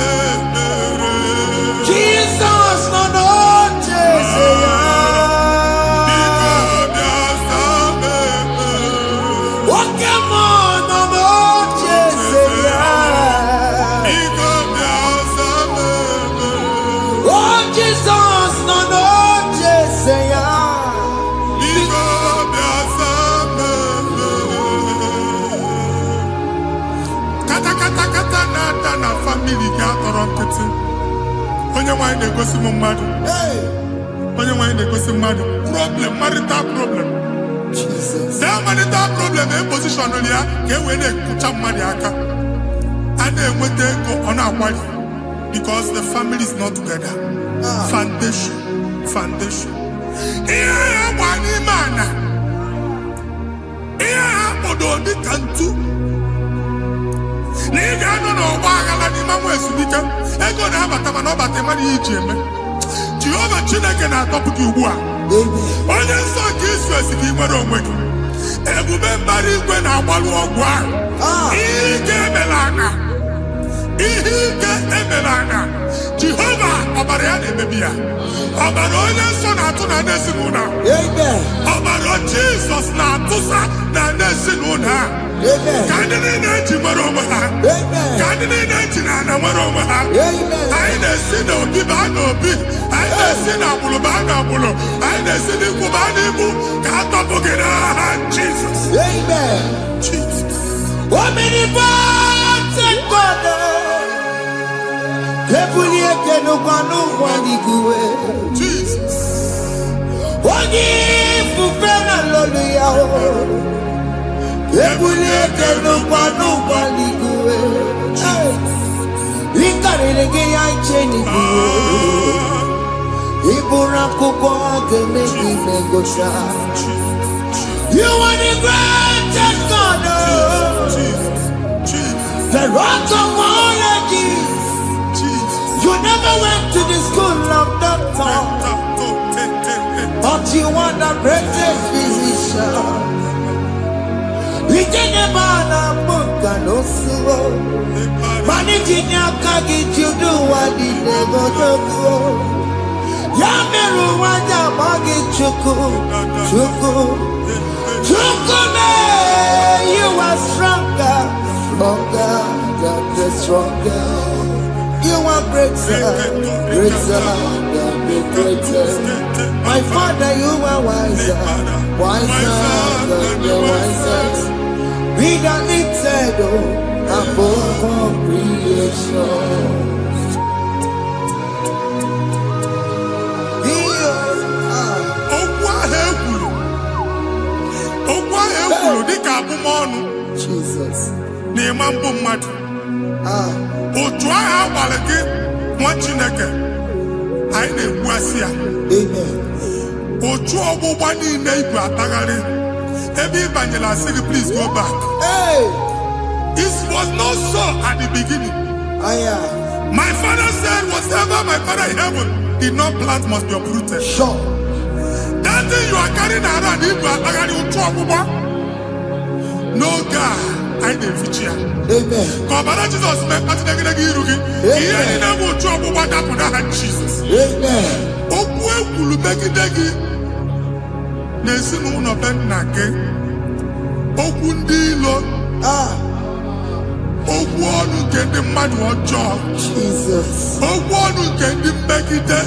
nkịtị. Onye nwanyị na-egosi m mmadụ. Onye nwanyị na-egosi mmadụ. Problem, marital problem. That marital problem in position on ya ka e wee na-ekụcha mmadụ aka. A na-enweta ego ọ na-akwali because the family is not together. Foundation. Ihe ha gba n'ime ana. Ihe ha kpọdo dị ka ntu. Na ị ga-anọ n'ọgba aghara n'ime nwa ezumike. Ego na-abata mana ọ bata mmadụ ihe iji eme. Jehova Chineke na-atọpụ gị ugbu a. Onye nsọ nke isu esi gị nwere onwe gị. Ebube mbara igwe na-agbalụ ọgwụ ahụ. Ihe ike emela aka. Jehova ọbara ya na-emebi ya. Ọbara onye nsọ na-atụ na ndị ezinụlọ. Ọbara Jizọs na-atụsa na ndị ezinụlọ ha. Ka ndị niile eji nwere onwe ha. Ka ndị niile eji na ana nwere onwe ha. Anyị na-esi n'obi baa n'obi. Anyị na-esi n'agbụrụ baa n'agbụrụ. Anyị na-esi n'ikwu baa n'ikwu. Ka a tọpụ gị n'aha Jizọs. Jesus. You are the greatest God, the rock of all ages. You never went to the school of doctor, but you are the greatest physician. We didn't ban a book and also managing your kagi to do what he never do. Yamiru waja magi chuku. Chukume, you are stronger than the stronger. You are greater than the greatest. My Father, you are wiser than the wisest. Be the lifted above all creation. Jesus. Otu ahụ agbalị gị nwa Chineke anyị na-egbu asị ya. Otu ọgbụgba niile ibu atagharị ebe ị banyere asị gị please go back. It was not so at the beginning. My father said whatever my father in heaven did not plant must be uprooted. Sure. That thing you are carrying around ibu atagharị otu ọgbụgba. No God. Amen. Ọbara Jizọs mekpatụ gị iru gị. Ihe niile bụ otu ọgbụgba dapụ n'aha Jizọs. Okwu ekwuru megide gị n'ezinụlọ be nna gị. Okwu ndị ilo. Okwu ọnụ nke ndị mmadụ ọjọọ. Okwu ọnụ nke ndị mmegide.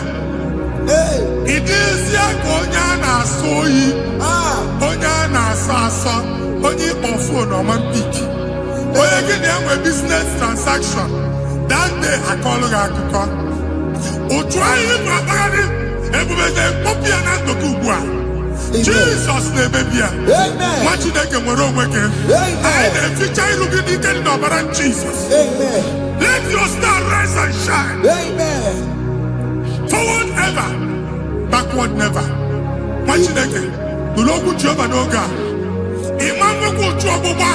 Ịdịzie ka onye a na-asọ oyi. Onye a na-asọ asọ. Onye ịkpọ fon ọma mpiki. Onye gị na-enwe business transaction. That day akọlụ gị akụkọ. Otu anyị bụ akpagharị ebube na-ekpọpụ ya na ndụkọ ugbu a. Jizọs na-emebi ya. Nwa Chineke nwere onwe gị. Anyị na-eficha ilu gị n'ike dị n'ọbara Jizọs. Let your star rise and shine. Forward ever, backward never. Nwa Chineke nụrụ okwu Jehova n'oge a. Ịma nwekwa otu ọgbụgba.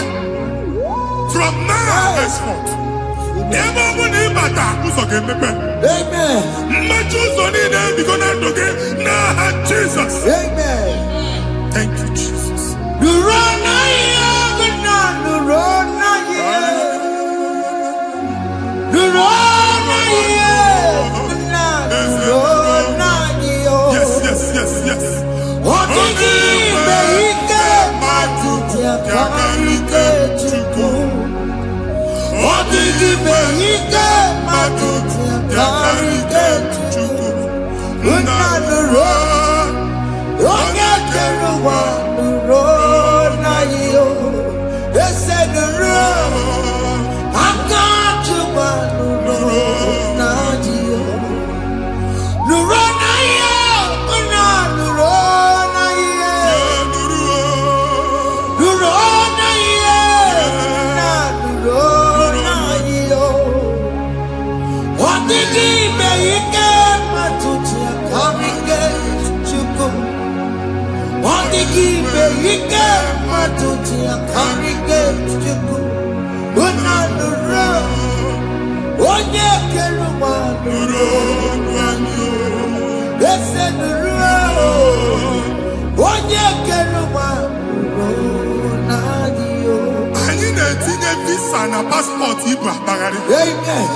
From now henceforth, ebe ọ bụ na ịbata ụzọ ga-emepe. Mmachi ụzọ niile ebigo na ndụ gị n'aha Jizọs. Thank you, Jesus. Yes. tutia karigate juku. Unanuro. Onye keruwa nuro. Ese nuro. Onye keruwa nuro nadio. Anyị na-etinye visa na passport Igbo akpagharị. Amen.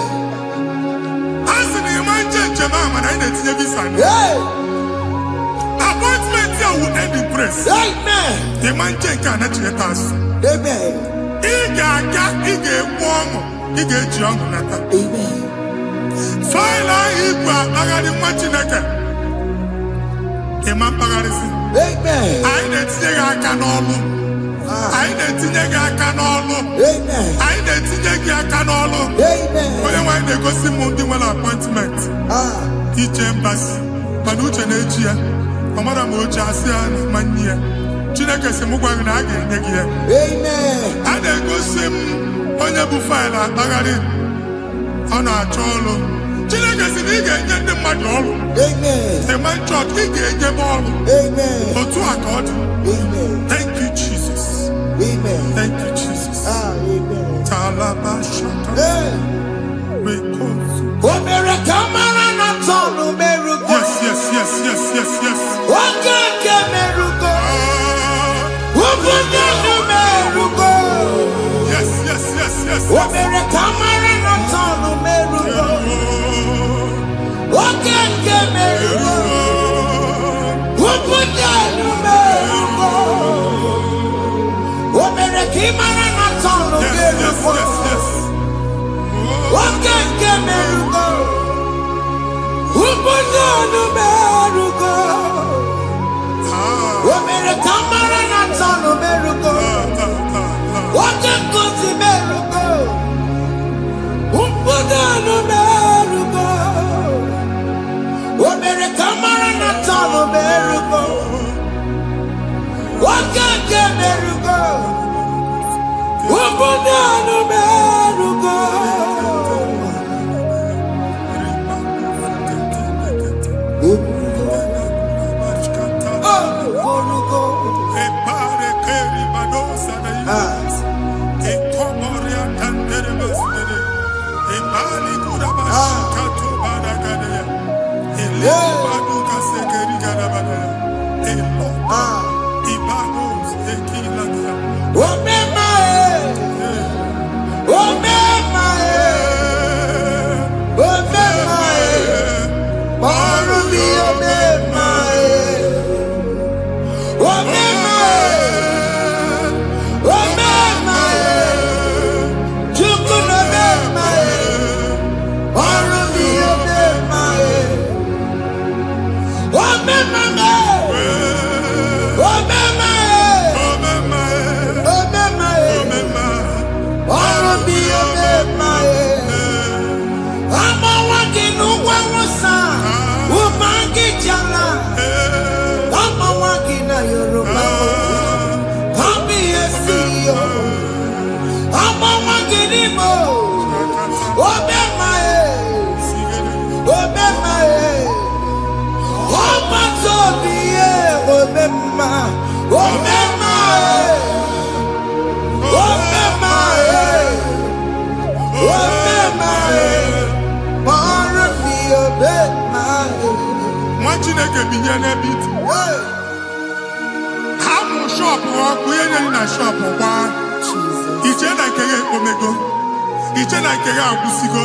Asị na ịma njem ahụ na anyị na-etinye visa na. Appointment here will end in praise. Amen. Ịma nke a na-echeta asụ. Amen. Ị ga-aga, ị ga-ekwu ọṅụ, ị ga-eji ọṅụ nata. Amen. Faịlụ ahụ Igbo akpagharị nwa Chineke. Ịma mkpagharịsị. Amen. Anyị na-etinye gị aka n'ọlụ. Anyị na-etinye gị aka n'ọlụ. Amen. Anyị na-etinye gị aka n'ọlụ. Amen. Onye nwaanyị na-egosi m ndị nwere appointment ije mbasi mana uche na-eji ya ọ mara ma oche asị ya na nwanne ya. Chineke sị m gwa gị na a ga-enye gị ya. Amen. A na-egosi m onye bụ faịlụ akpagharị ọ na-achọ ọrụ. Chineke sị na ị ga-enye ndị mmadụ ọrụ. Amen. Ema chọọchị ị ga-enye m ọrụ. Amen. Otu a ka ọ dị. Amen. Thank you Jesus. Amen. Thank you Jesus. Amen. Talabashata. Hey. Rekosu. Omere kamara na tonu merugo. Yes, yes, yes, yes, yes, yes. Okeke merugo. Ogunye merugo. Yes, yes, yes, yes. Omere kamara na tonu merugo. Okeke merugo. Ogunye merugo. Omere kamara na tonu merugo. Okeke merugo. Ogunye merugo. Omere kamara na tonu merugo. Okeke merugo. Ogunye merugo. Omere kamara na tonu merugo. Okeke merugo. Ogunye merugo. Chineke binye n'ebe iti. Ha mụ shọpụ ọkụ ihe nyere na shọpụ gbaa. Iche na nke ya ekpomego. Iche na nke ya agwụsigo.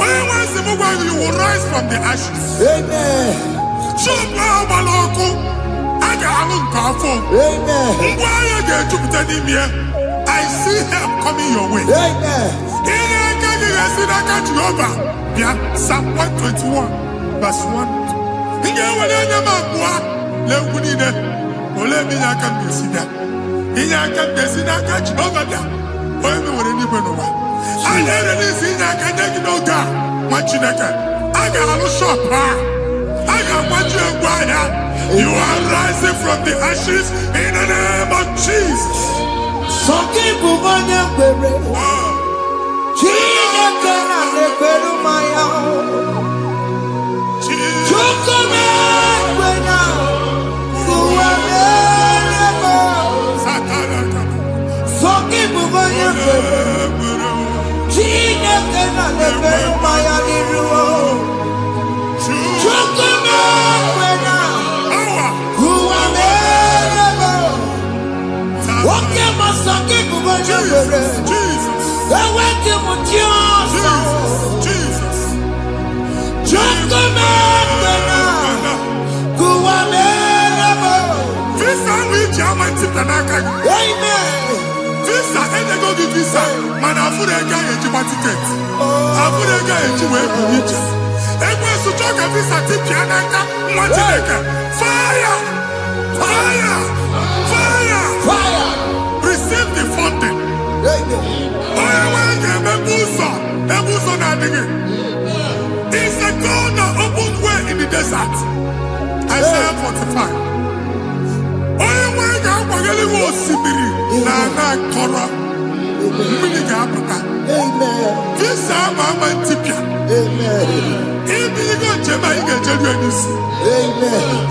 Onye nwe nsị m gwa you will rise from the ashes. Amen. Shọpụ ahụ gbara ọkụ. A ga-alụ nke afọ. Amen. Ngwa ahịa ga-ejupụta n'ime ya. I see help coming your way. Amen. Ihe aka gị ga-esi n'aka Jehova bịa Psalm 121 verse 1. Ị ga-ewere anya m abụọ n'egwu niile. Olee ebe inye aka m ga-esi bịa? Inye aka m ga-esi n'aka Jehova bịa. Onye mewere n'igwe n'ụwa. A na-ere n'isi inye aka nye gị n'oge a nwa Chineke. A ga-alụ shọpụ a. A ga-agbaji egwu ahịa. You are rising from the ashes in the name of Jesus. Sọkị bụ onye kwere. Chineke na na-ekwere mmanya. Chukwu na-ekwe na ụwa na-ere m. Visa, and they go to visa. Man, I put a guy in my ticket. I put a guy in my ticket. And when you talk a visa, fire! Fire! Fire! Fire! Receive the funding. It's the God that opens way in the desert. Isaiah 45.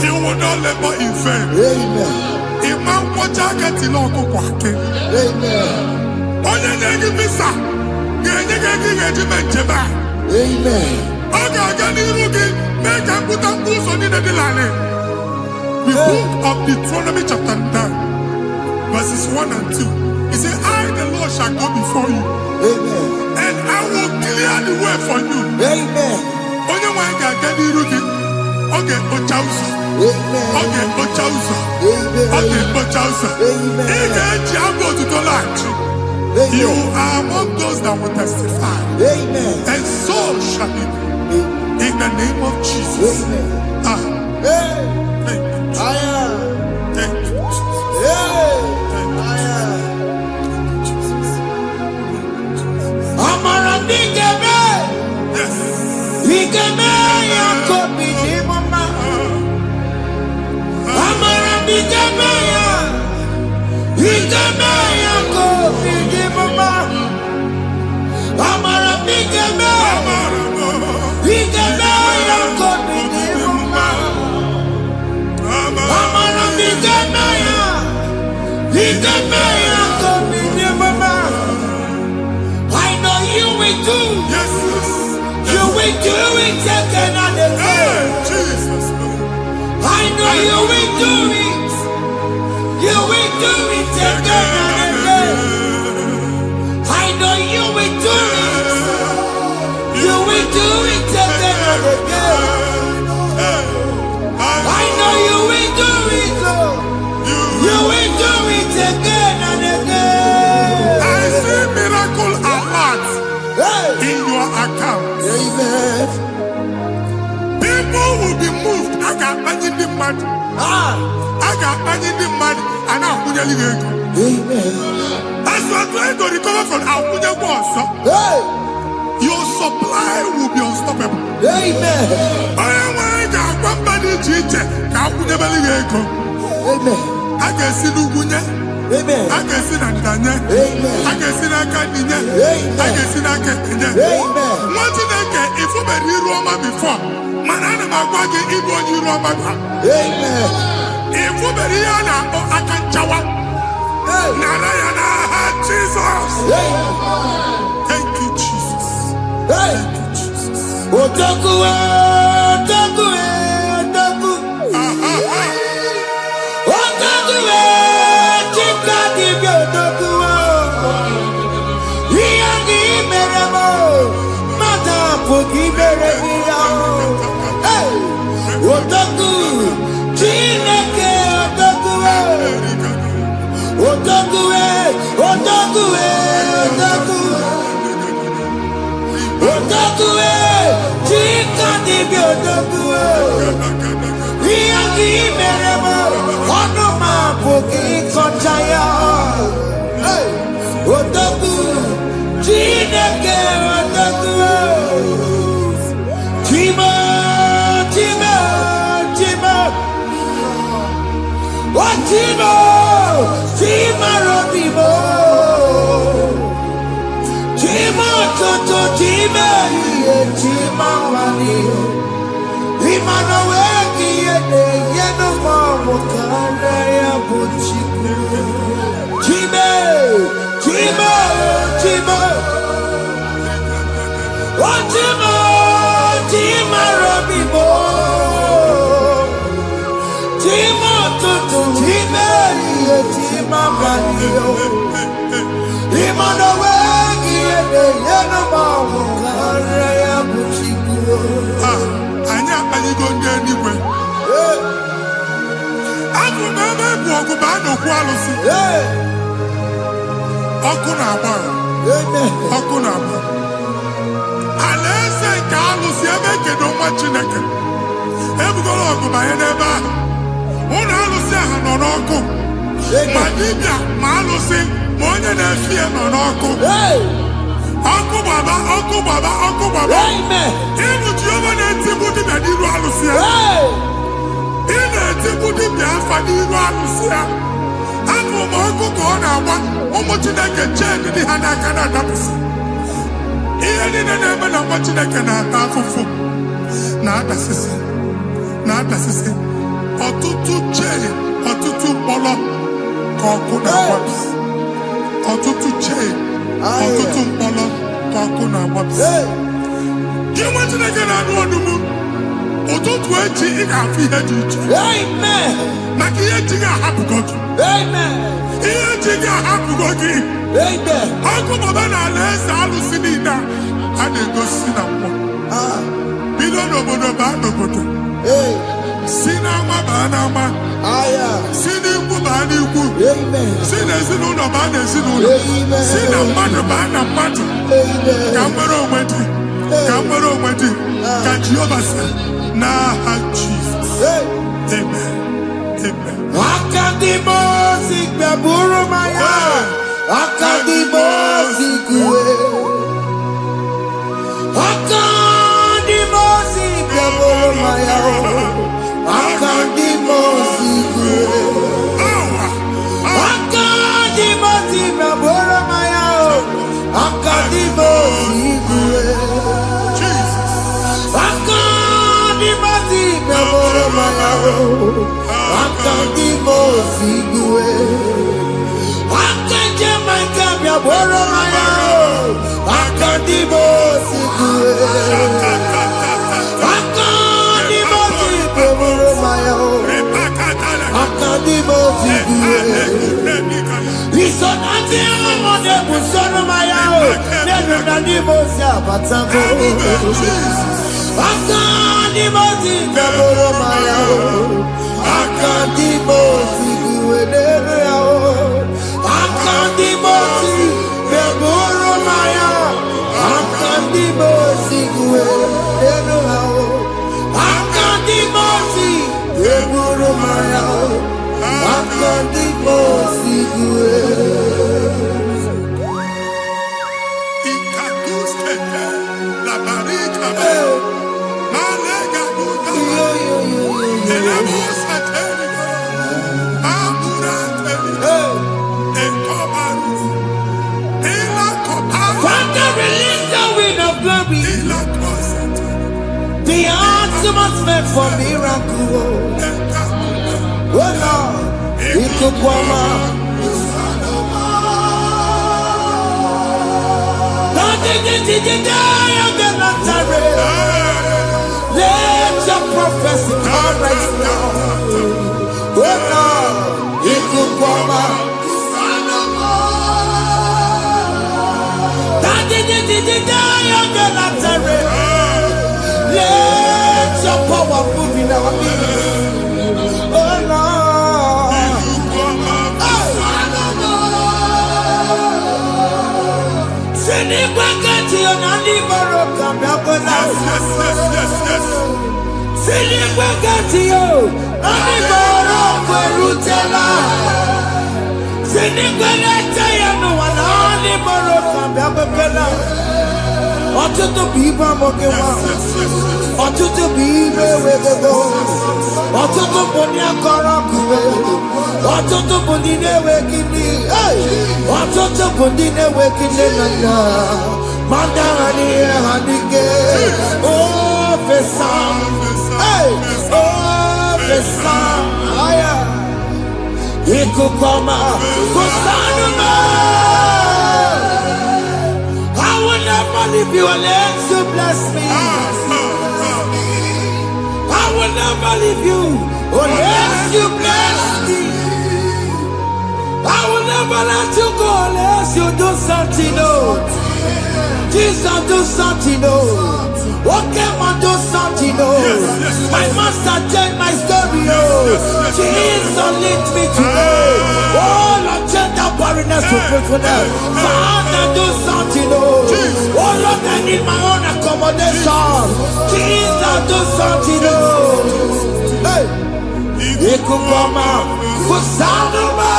You will not labor in vain. Imam Wajagati Loko Kwake. Onye negi visa. Genye regiment jeba. Oga gani rugi. Meka kuta kuso ni de dilane. The book of Deuteronomy chapter 9, verses 1 and 2. He said, I, the Lord, shall go before you. And I will clear the way for you. Onye wanga gani rugi. Okay, Ochausa. Okay, Ochausa. Okay, Ochausa. You are among those that will testify. And so shall it be. In the name of Jesus. Thank you, Jesus. Thank you, Jesus. Amara bigeme. Yes. Bigeme ya kobi ni mama. Amara bigeme ya. Bigeme ya kobi ni mama. Amara bigeme. Bigeme ya kobi ni mama. Amara bigeme ya. Bigeme ya kobi ni mama. I know you will do. Yes. You will do it again and again. Jesus. I know you will do it. You will do it again and again. I know you will do it. You will do it again and again. I know you will do it, Lord. You will do it again and again. I see miracle alert in your account. Amen. People will be moved. I got money the mad. I got money the mad. And I'm going to leave. Amen. As you are trying to recover from Abuja boss, your supply will be unstoppable. Amen. I got one body teacher. Abuja believe. Amen. I can see Lugunya. Amen. I can see Nandanya. Amen. I can see Nakaninya. Amen. I can see Nakaninya. Amen. One thing I can, if you were in Roma before, Manana Magwagi, Igbo, you Roma. Amen. If you were here, I can chawa. Narayana, Jesus. Thank you, Jesus. Thank you, Jesus. Otaku. Imano wegi ene yeno mawu kare ya buchikuo. Anya aligo ndenigwe. Abu meme buogu ba no kwalusi. Oku na agba. Oku na agba. Alese ka alusi ebe kedo nwa Chineke. Ebugolo ogu ba ye n'ebe ahụ. Ụlọ alụsị ahụ nọ n'ọkụ. Ma dibịa ma alụsị ma onye na-efi ya nọ n'ọkụ. Ọkụ gbaba, ọkụ gbaba, ọkụ gbaba. Ịbụ Jehova na-etigbu dibịa n'iru alụsị ya. Ị na-etigbu dibịa afa n'iru alụsị ya. Afọ ma ọkụ ka ọ na-agba ụmụ Chineke chee dị ha n'aka na-adapụsị. Ihe niile na-eme na nwa Chineke na-ata afụfụ na-adasịsị. Ọtụtụ chee, ọtụtụ mkpọrọ ka ọkụ na-agbapụsị. Ọtụtụ chee, ọtụtụ mkpọrọ ka ọkụ na-agbapụsị. Gị nwa Chineke na-anụ ọdụm, ụtụtụ echi ị ga-afụ ihe dị iche. Maka ihe ji ga-ahapụgo gị. Ihe ji ga-ahapụgo gị. Ọkụ baba n'ala eze alụsị niile a na-egosi na mmụọ. Bido n'obodo baa n'obodo. Si n'ama baa n'ama. Si n'ikwu baa n'ikwu. Si n'ezinụlọ baa n'ezinụlọ. Si na mmadụ baa na mmadụ. Ka nwere onwe dị. Ka nwere onwe dị. Ka Jehova sị n'aha Jizọs. Amen. Amen. Akadimosi gbaburu maya. Akadimosi kuwe. Akadimosi gbaburu maya. Akadimosi kuwe. Akadimosi gbaburu maya. Akadimosi kuwe. Akadimosi gbaburu maya. Akadimosi kuwe. Akadimosi gbaburu maya. Akadimosi kuwe. Akadimosi kuwe. Isonati amode busono maya o. Nenu nadimosi abatango. Akadimosi gbaburu maya o. Akadimosi kuwe nenu ya o. Akadimosi gbaburu maya. Akadimosi kuwe nenu ya o. Akadimosi gbaburu maya o. Akadimosi kuwe. Ikaduskete la barika. Malega buta. Elemosa telika. Amura telika. Ekobaru. Ila kobaru. Father, release the wind of glory. Ila kosete. The atmosphere for miracle. Oh Lord, Ikukwama. Let your prophecy come right now. Oh Lord, Ikukwama. Let your power move in our midst. Oh Lord. Sinigwagati onani baroka biakola. Sinigwagati yo ani baroka rutela. Sinigwagati yanu wanani baroka biakola. Ọtụtụ bụ ibe amụghị nwa. Ọtụtụ bụ ibe ewegego. Ọtụtụ bụ ndị akọrọ kụwe. Ọtụtụ bụ ndị na-enweghị nne. Ọtụtụ bụ ndị na-enweghị nne na nna. Ma ndị agha n'ihe ha n'ike. Ofesa. Ofesa. Ikuku ọma. Kusanụ m. I will never leave you unless you bless me. I will never leave you unless you bless me. I will never never let you go unless you do something, oh. Jesus, do something, oh. Okay, man, do something, oh. My master changed my story, oh. Jesus, lift me today. Oh, Lord, change that barrenness to fruitfulness. Father, do something, oh. Oh, Lord, I need my own accommodation. Jesus, do something, oh. Hey. Ikukoma, kusanuma.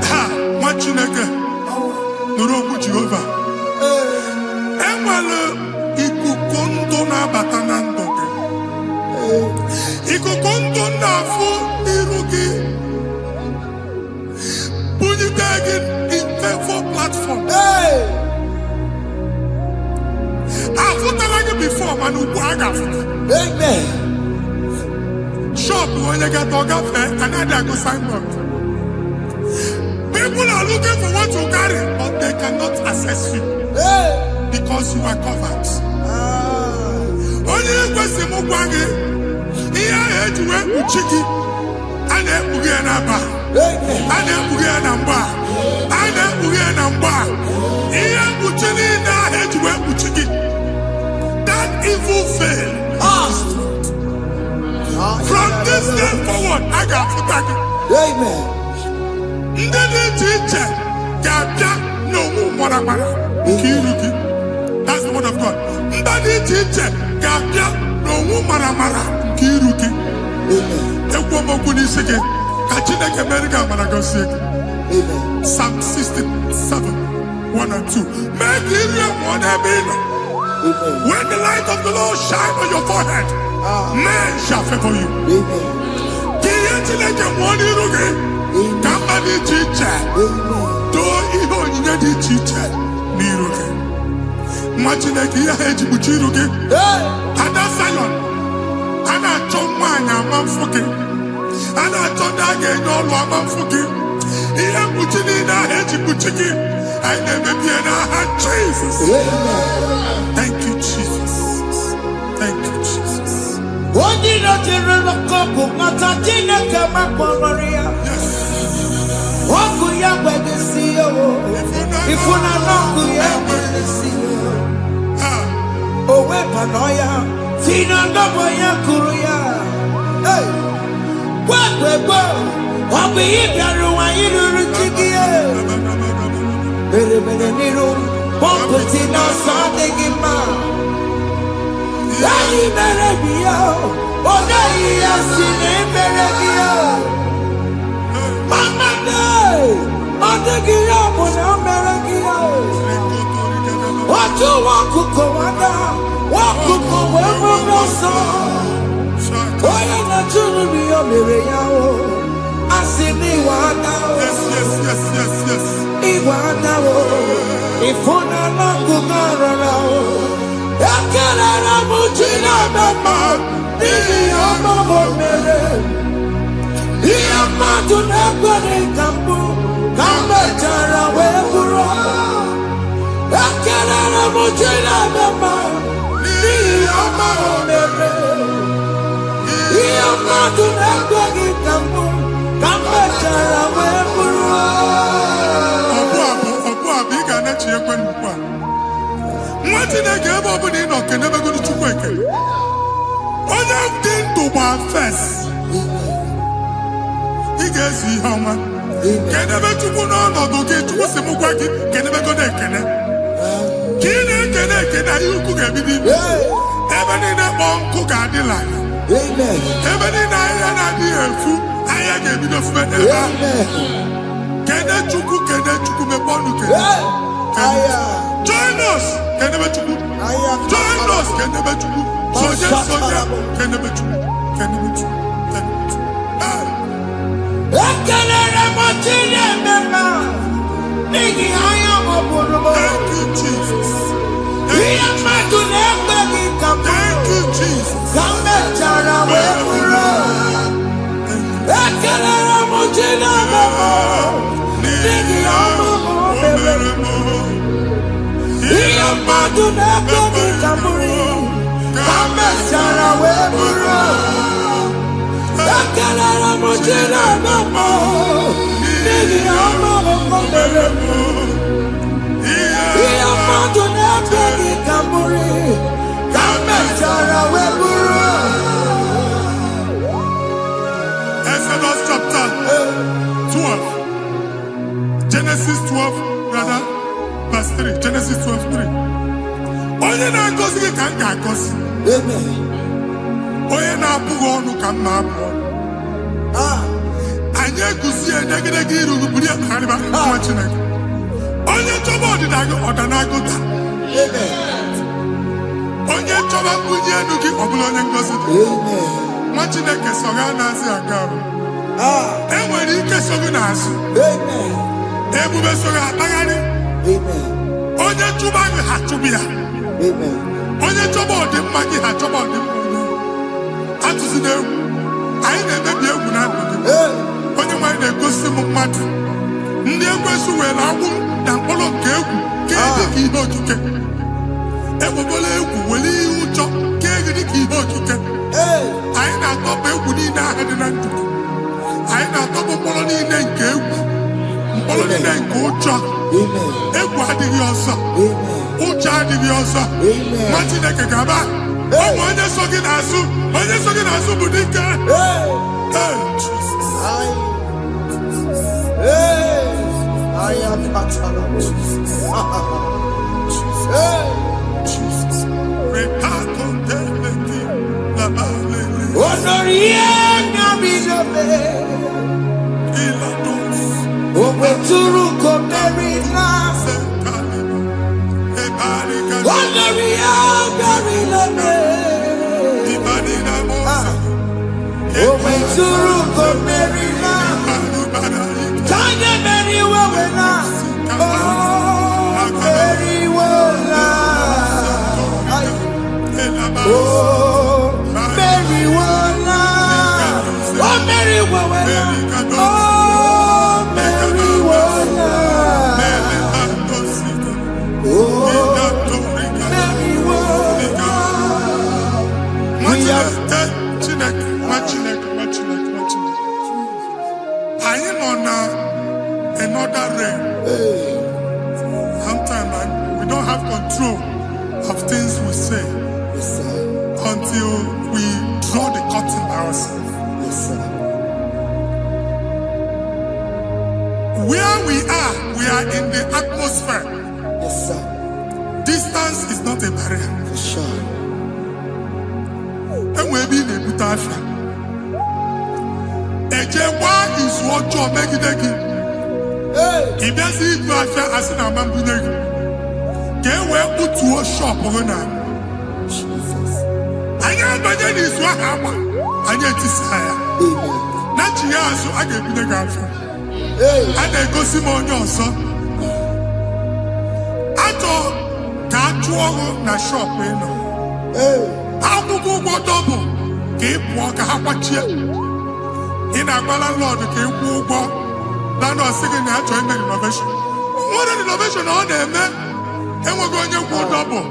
Ha, Machineke, Nurobu Jehovah. Enwale ikuku ndụ na-abata na ndụ gị. Ikuku ndụ na-afụ iru gị. Bunyite gị in favor platform. Afụtala gị before mana ugbu a ga-afụta. Amen. Shop when you get to another go signboard. People are looking for what you carry, but they cannot access you because you are covered. Only question mugwangi, iya ejuwe uchiki, ane uge namba, ane uge namba, ane uge namba, iya uchini na ejuwe uchiki. That evil veil. From this day forward, I got to back it. Amen. That's the word of God. Psalm 67, 1 and 2. When the light of the Lord shine on your forehead, men shall favor you. Jesus. Thank you, Jesus. Thank you, Jesus. Join us. Come Exodus chapter 12. Genesis 12, rather, verse 3. Genesis 12, 3. Onye na-agọzi gị ka m ga-agọzi. Onye na-abụghị ọnụ ka m na-abụ ọnụ. Anyị egusi edegedege iru buru ya karịba nwa Chineke. Onye chọba ọdịda gị ọdanagoda. Onye chọba mbunye elu gị ọ bụla onye ngọzi dị. Nwa Chineke so gị anaghịzi aga arụ. Enwere ike so gị n'azụ. Ebube so gị akpagharị. Onye chụba gị ha chụbi ya. Onye chọba ọdịmma gị ha chọba ọdịmma onye. Atụzina egwu. Anyị na-emebi egwu na ndụ gị. Onye nwanyị na-egosi m mmadụ. Ndị ekwensu were agwụ na mkpụrụ nke egwu kee dị ka ihe okike. Egbebola egwu were ihe ụjọ kee gị dị ka ihe okike. Anyị na-atọpụ egwu niile ahụ dị na ndụ. Anyị na-atọpụ mkpụrụ niile nke egwu. Mkpụrụ niile nke ụjọ. Egwu adịghị ọzọ. Ụjọ adịghị ọzọ. Nwa Chineke ga-aba. Ọ bụ onye so gị n'azụ. Onye so gị n'azụ bụ dike. I am Jesus. Jesus. Another realm. Sometimes we don't have control of things we say until we draw the curtain by ourselves. Where we are in the atmosphere. Distance is not a barrier. And maybe in a butafia. Ejekwa is what you're making. If there's a butafia as in a mambuneg, can we put to a shop over now? I am better is what happened. I get this higher. Not years, so I get the girlfriend. And they go see more young son. I thought that you na shop, you know. How to go double? Keep walk a half a chair. In a landlord, keep walk. Now, no second, I join the innovation. What an innovation on them, man. And we're going to go double.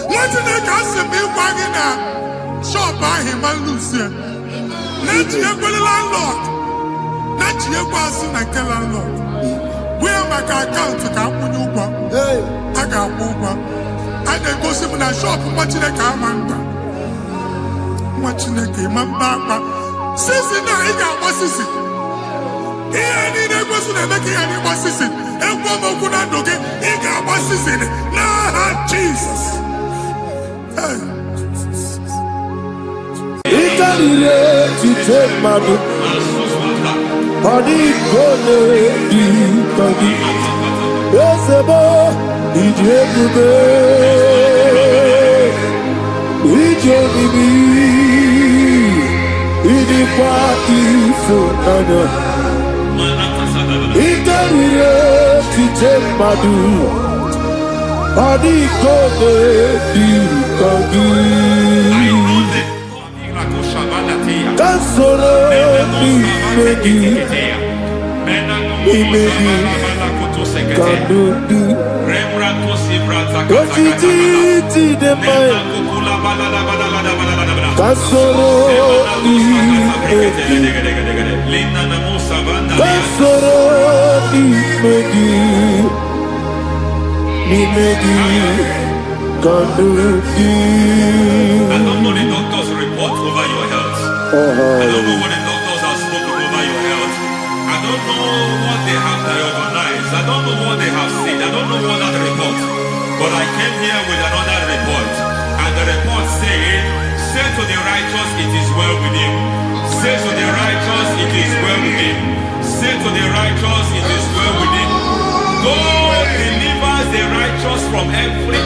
What's in the castle? Me wagging a shop by him and Lucia. Let you go to landlord. Let you go soon and tell landlord. We are my account to come with you. I got over. And they go see me in a shop watching the camera. Watching the game, Mamba. Sissy, now he got what sissy. Here, need a person making any what sissy. And woman could not do it. He got what sissy. Nah, Jesus. To take my book, body gonna be body. Yes, a boy, it's everywhere. It's everywhere. It's a party for another. It's to take my book, body gonna be body. Solo Kasoro Nimegi Kanduki. I don't know the doctor's report over your health. I don't know what the doctors have spoken over your health. I don't know what they have diagnosed. I don't know what they have said. I don't know what that report. But I came here with another report. And the report said, say to the righteous, it is well with him. Say to the righteous, it is well with him. Say to the righteous, it is well with him. God delivers the righteous from every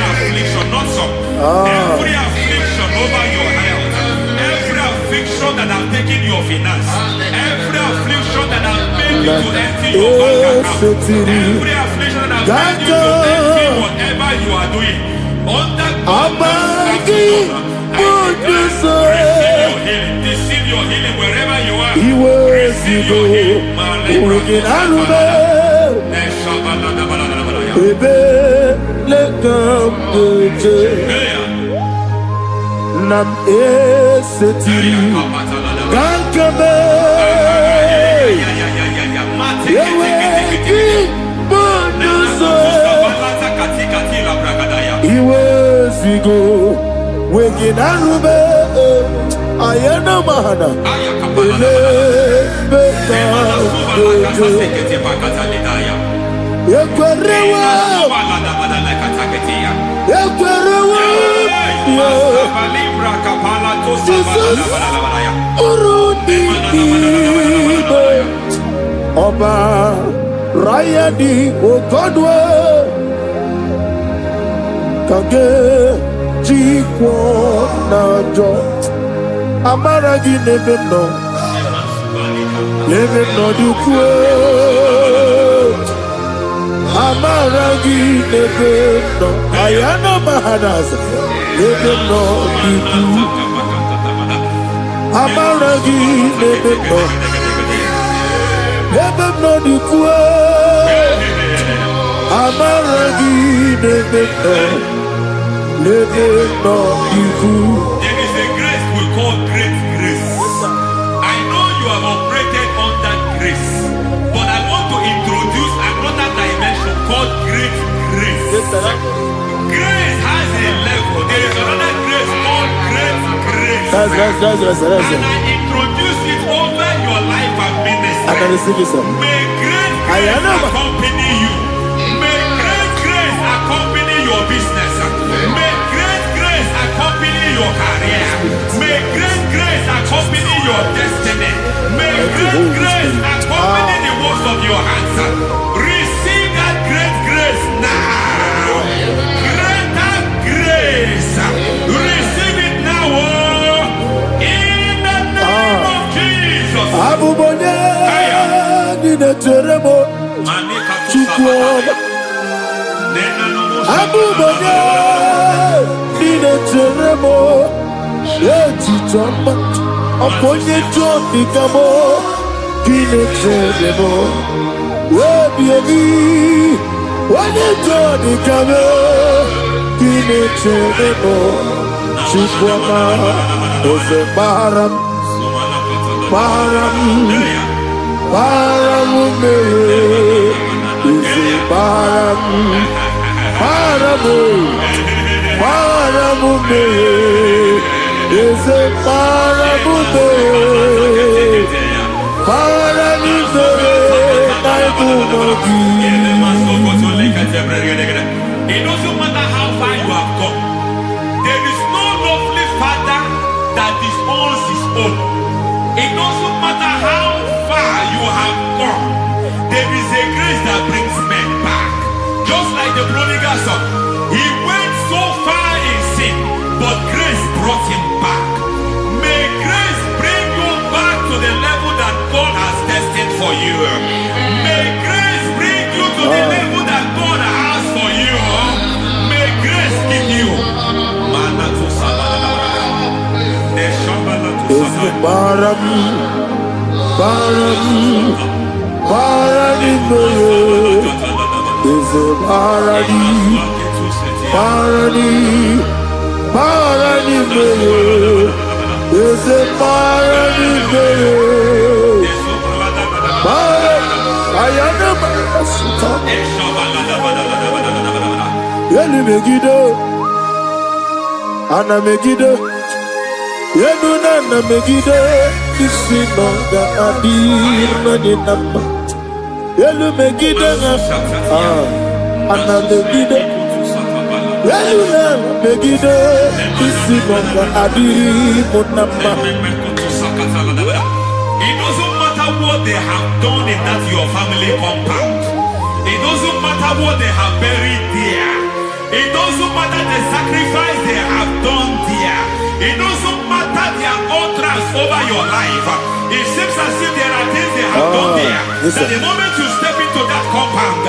affliction, not some. Every affliction over your health, every affliction that has taken your finance, every affliction that has made you to empty your bank account, every affliction that has made you to empty whatever you are doing, under God's receive your healing wherever you are. Receive your healing. Nam esetiri Gankame Yeweki Bonuso Iwezigo Weginarube Ayana Mahana Ele Beka Yekwerewa Yekwerewa Jesus Urundibe Oba Rayadi Ogodwe Kage Jikwo Najo Amaragi Nebeno Nebeno Dukwe Amaragi Nebeno Ayana Mahanas Nebeno Dukwe Amaragi Nebeno Nebeno Dukwe Amaragi Nebeno Nebeno Dukwe. There is a grace we call great grace. I know you have operated on that grace, but I want to introduce another dimension called great grace. Grace has a level. There is another grace called great grace. That's and I introduce it over your life and ministry. May great grace accompany you. May great grace accompany your business. May great grace accompany your career. May great grace accompany your destiny. May great grace accompany the works of your hands. Receive that great grace now. Greater grace. Receive it now. In the name of Jesus. Abubone Nina Teremo Chukwoba Abubone Nina Teremo Yeti Chamba Aponye Chombi Kamo Kine Teremo Webi Wane Chombi Kamo Kine Teremo Chukwoba Ose Baram Baram Paramume Ise Paramume Paramume Ise Paramume Paramume Naibumogi. It doesn't matter how far you have come. There is no lovely father that disowns his own. It doesn't matter how far you have gone. There is a grace that brings men back. Just like the prodigal son. He went so far in sin, but grace brought him back. May grace bring you back to the level that God has destined for you. May grace bring you to the level that God has for you. May grace give you. Baram Paradi Is a Paradi Parani is a Yelu Megido, Anna Megido, Yeluna Megido, Isinonga Adi Maninama, Yelu Megido, Anna Megido, Yeluna Megido, Isinonga Adi Munama. It doesn't matter what they have done in that your family compound. It doesn't matter what they have buried there. It doesn't matter the sacrifice they have done there. It doesn't matter their utterance over your life. It seems as if there are things they have done there. That the moment you step into that compound,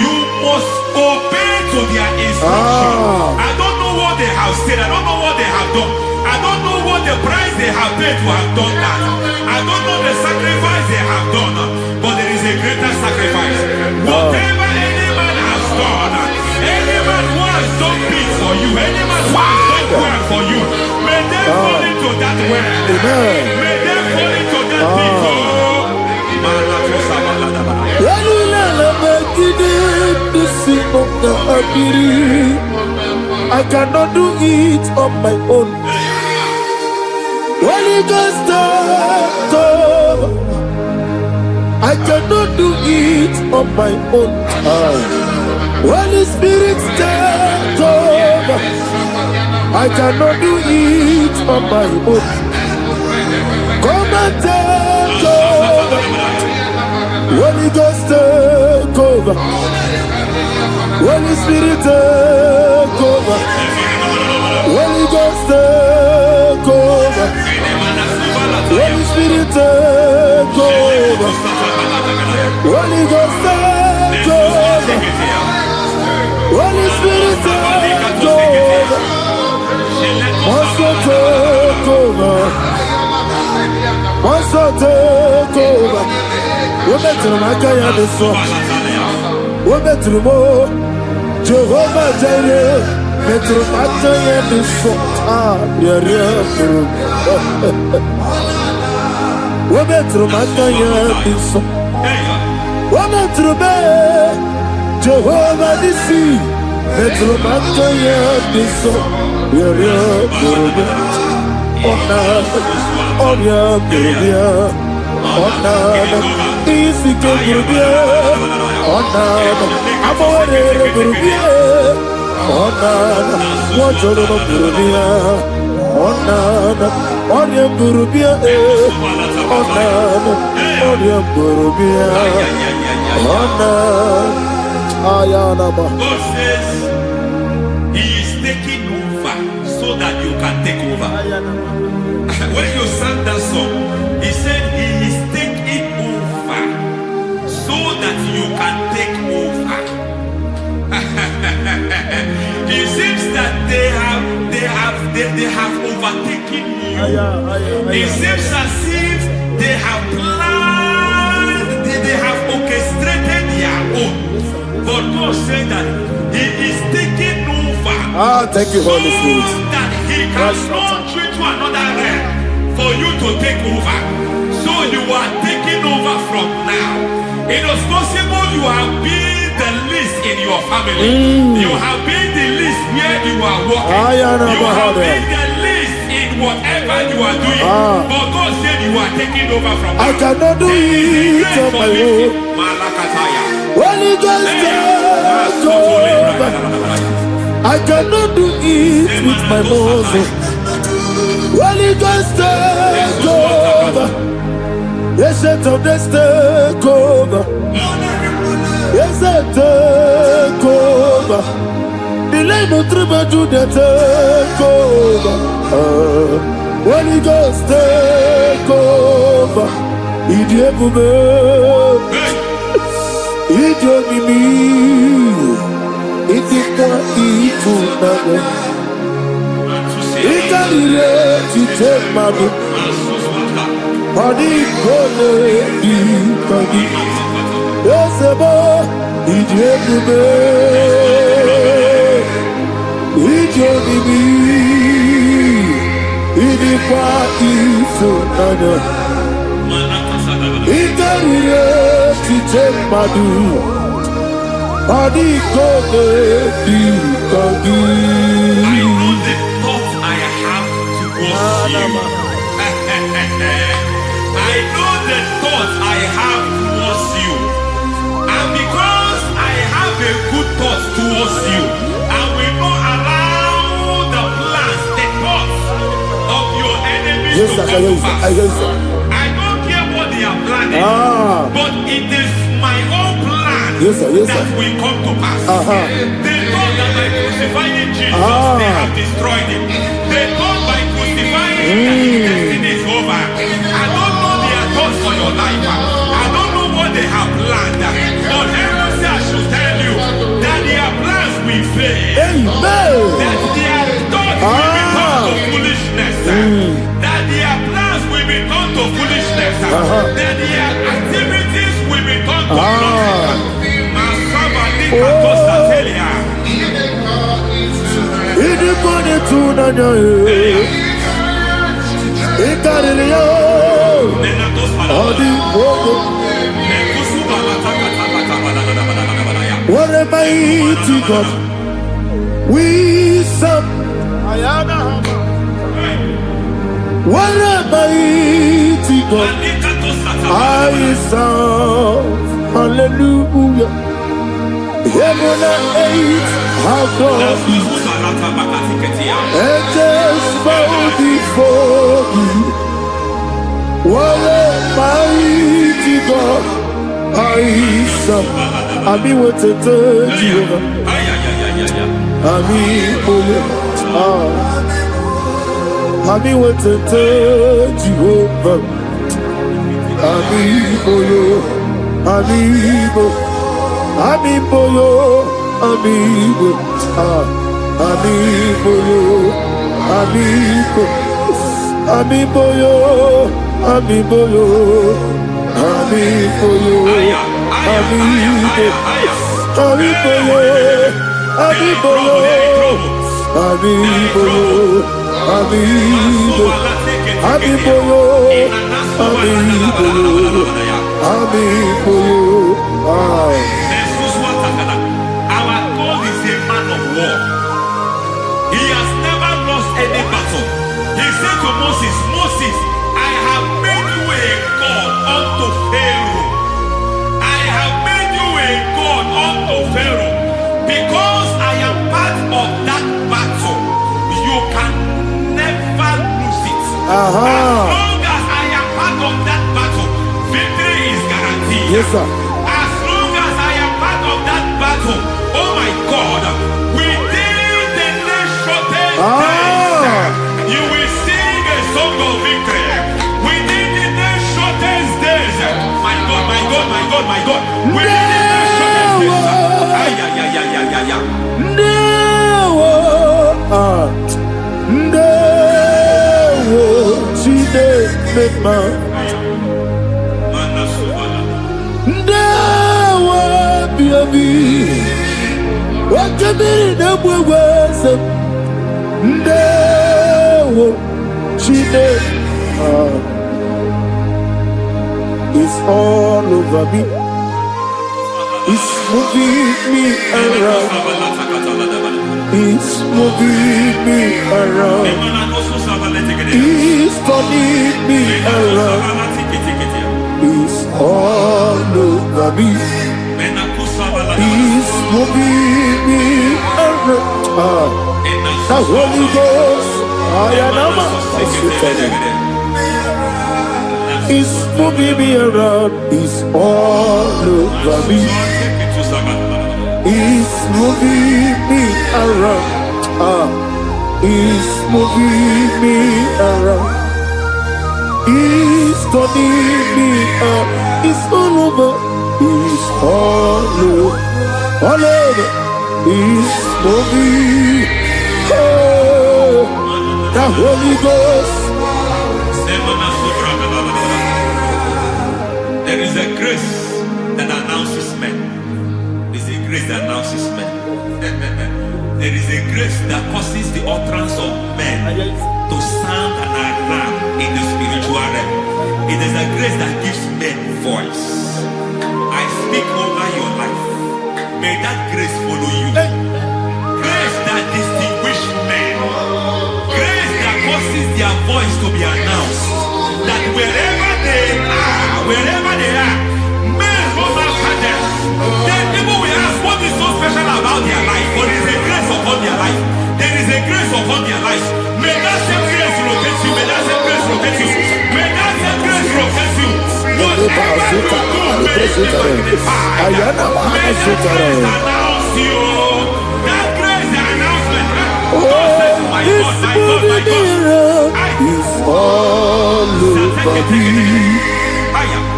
you must obey to their instruction. I don't know what they have said. I don't know what they have done. I don't know what the price they have paid to have done that. I don't know the sacrifice they have done. But there is a greater sacrifice. Whatever any man has done, any man who has done big for you, any man who has done well for you, may they fall into that well. May they fall into that pit. I cannot do it on my own. Holy Ghost, I cannot do it on my own. Holy Spirit, take over. I cannot do it on my own. Come and take over. Holy Ghost, take over. Holy Spirit, take over. Holy Ghost, take over. Holy Spirit, take over. Holy Ghost, take over. Holy Spirit, take over. Master, take over. Master, take over. We're better than I can do so. We're better than more. Jehovah Jireh, better than I can do so. We're better than I can do so. We're better than Jehovah Nissi, better than I can do so. Easy to Gurubia, Onana, Amore Gurubia, Onana, Wajolo Gurubia, Onana, Onion Gurubia, Onana, Onion Gurubia, Onana, Ayanaba. God says He is taking over so that you can take over. When you sang that song, He said He is taking over so that you can take over. It seems that they have overtaken you. It seems as if they have planned, they have orchestrated their own. But God said that He is taking over. Thank you, Holy Spirit. So that He can launch you to another realm for you to take over. So you are taking over from now. It is possible you have been the least in your family. You have been the least where you are working. You have been the least in whatever you are doing. But God said you are taking over from now. I cannot do it on my own. Holy Ghost, take over. I cannot do it with my muscle. Holy Ghost, take over. Yes, take over. Yes, take over. Delay no trouble to the take over. Holy Ghost, take over. Idikwa ifunanya Ikarire chiche madu Adikode dikagi I know the thoughts I have towards you. And because I have a good thought towards you, I will not allow the plans, the thoughts of your enemies to come to pass. I don't care what they are planning, but it is my own plan that will come to pass. They thought that by crucifying Jesus, they have destroyed him. They thought by crucifying that his destiny is over. I don't know their thoughts for your life. I don't know what they have planned. But heaven says I should tell you that their plans will fail. That their thoughts will be turned to foolishness. That their plans will be turned to foolishness. That their activities will be turned to nonsense. What a mighty God we serve. What a mighty God I serve. Hallelujah. Heaven and earth have done it. Angels bow before you. What a mighty God I serve. Ami wetete Jehovah. Ami boyo. Ami wetete Jehovah. Ami boyo. Ami boyo. Ami boyo. Ami boyo. Ami boyo. Ami boyo. Ami boyo. Ami boyo. Ami boyo. Our God is a man of war. He has never lost any battle. He said to Moses, Moses, I have made you a God unto Pharaoh. I have made you a God unto Pharaoh. Because I am part of that battle, you can never lose it. As long as I am part of that battle, victory is guaranteed. Yes, sir. As long as I am part of that battle, oh my God, within the next shortest days, you will sing a song of victory. Within the next shortest days, my God, my God, my God, my God. Within the next shortest days, It's all over me. It's moving me around. It's moving me around. It's turning me around. It's all over me. It's moving me around. The Holy Ghost, it's moving me around. It's all over me. It's moving me around. It's moving me around. It's turning me up. It's all over. It's all over. All over. It's moving. Oh, the Holy Ghost. There is a grace that announces men. There is a grace that announces men. There is a grace that causes the utterance of men to sound an their voice to be announced. That wherever they are, men from after them, then people will ask what is so special about their life. But there is a grace upon their life. There is a grace upon their life. May that same grace locate you. May that same grace locate you. May that same grace locate you. Whatever you do, may it be magnified. May that grace announce you. That grace, the announcement. God says, my God, my God, my God. It's all over me.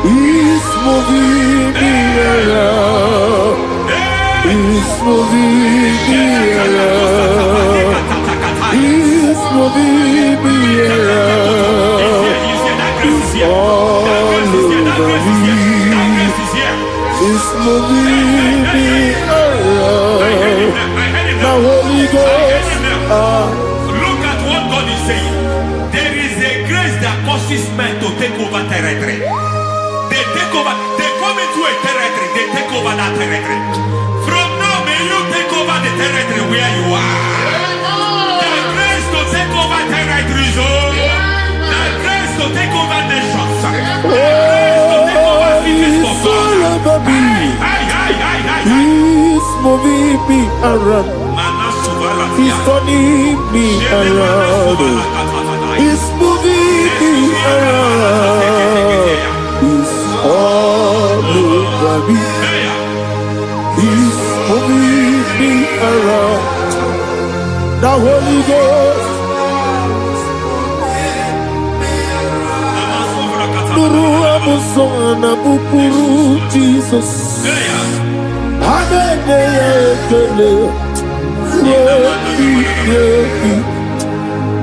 It's moving me around. It's moving me around. It's moving me around. It's all over me. It's moving me around. Now Holy Ghost. Look at what God is saying. There is a grace that causes men to take over territory. They take over, they come into a territory, they take over that territory. From now, may you take over the territory where you are. The grace to take over territories, the grace to take over nations. The grace to take over cities for God. He's moving me around. He's turning me around. He's moving me around. He's all over me. He's moving me around. The Holy Ghost. Nuru amusona bukuru Jesus. Amene ekele.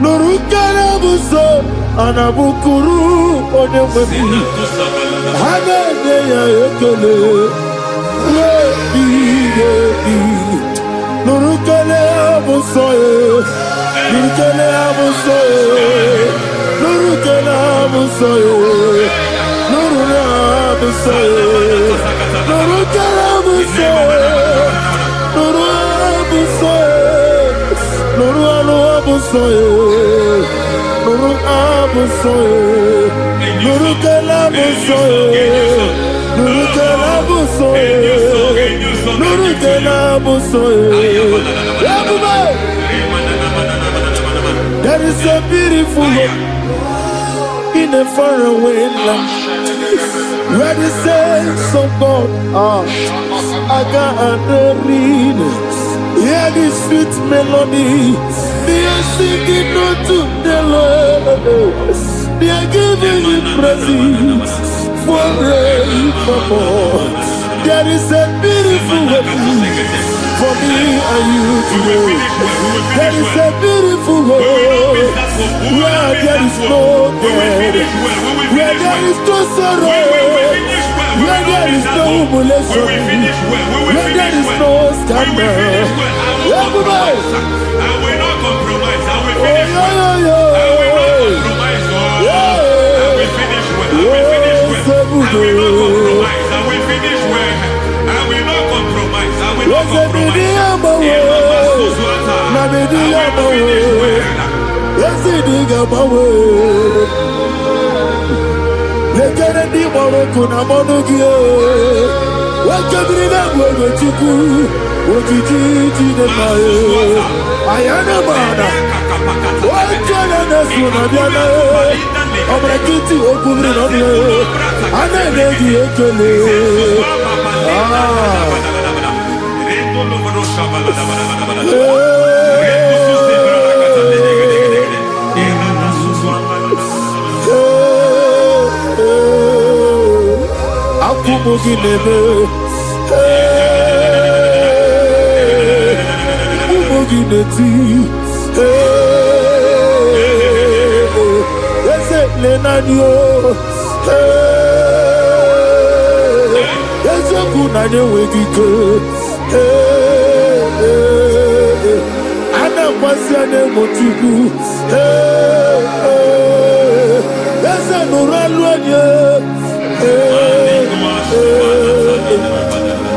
Nurukana buso anabukuru onyemeni Hagene ya ekele Nurukana buso Nurukana buso Nurukana buso Nurukana buso Nurukana buso Nuru abusoye, Nuru abusoye, Nuru kelabusoye, Nuru kelabusoye, Nuru kelabusoye. There is a beautiful hope in a faraway land where the saints of God are. I got the reading. Hear the sweet melody. They are singing unto the Lord. They are giving you praise forevermore. There is a beautiful way for me and you today. There is a beautiful way where there is no death, where there is no sorrow, where there is no humiliation, where there is no scandal. I will not compromise. I will finish well. I will not compromise. I will finish well. I will finish well. I will not compromise. I will finish well. I will not compromise. I will not compromise.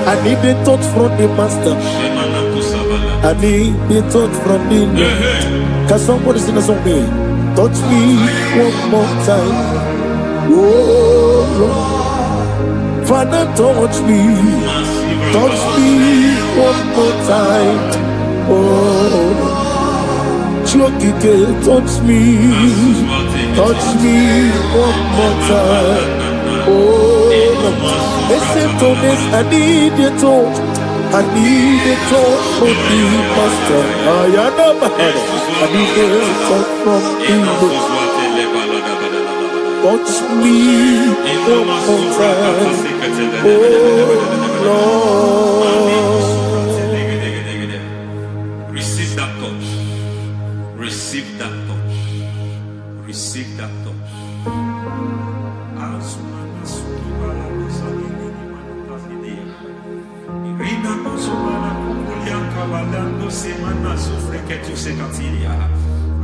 I need the touch from the master. I need the touch from the Lord. Can somebody sing a song? Touch me one more time. Oh Lord. Father, touch me. Touch me one more time. Oh, Chokike, touch me. Touch me one more time. Oh, listen to this. I need your touch. I need a touch from the master. I need a touch from you. Touch me one more time. Oh Lord. Receive that touch. Receive that touch. Receive that touch.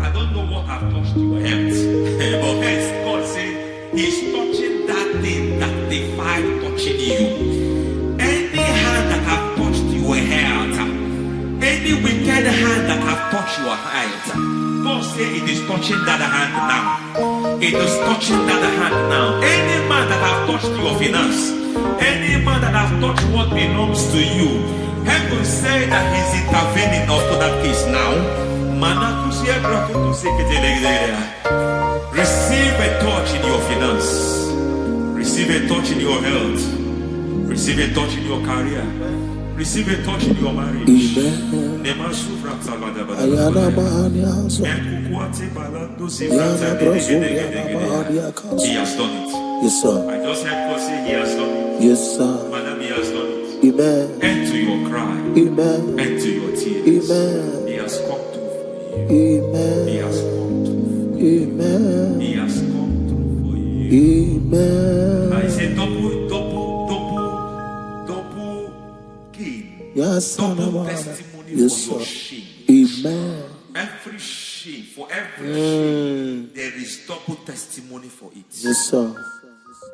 I don't know what I've touched your health, but hence God said He's touching that thing that defied touching you. Any hand that have touched your health, any wicked hand that have touched your health, God said it is touching that hand now. It is touching that hand now. Any man that have touched your finance, any man that have touched what belongs to you, heaven say that He's intervening after that case now. Receive a touch in your finance. Receive a touch in your health. Receive a touch in your career. Receive a touch in your marriage. Amen. He has done it. Yes, sir. I just heard God say He has done it. Yes, sir. Madam, He has done it. Amen. End to your cry. Amen. End to your tears. Amen. He has come through for you. Amen. He has come through for you. Amen. He has come through for you. Amen. I say double gain. Yes, Double sir. testimony Yes, for your sir. shame. Amen. Every shame, for every shame, there is double testimony for it. Yes, sir.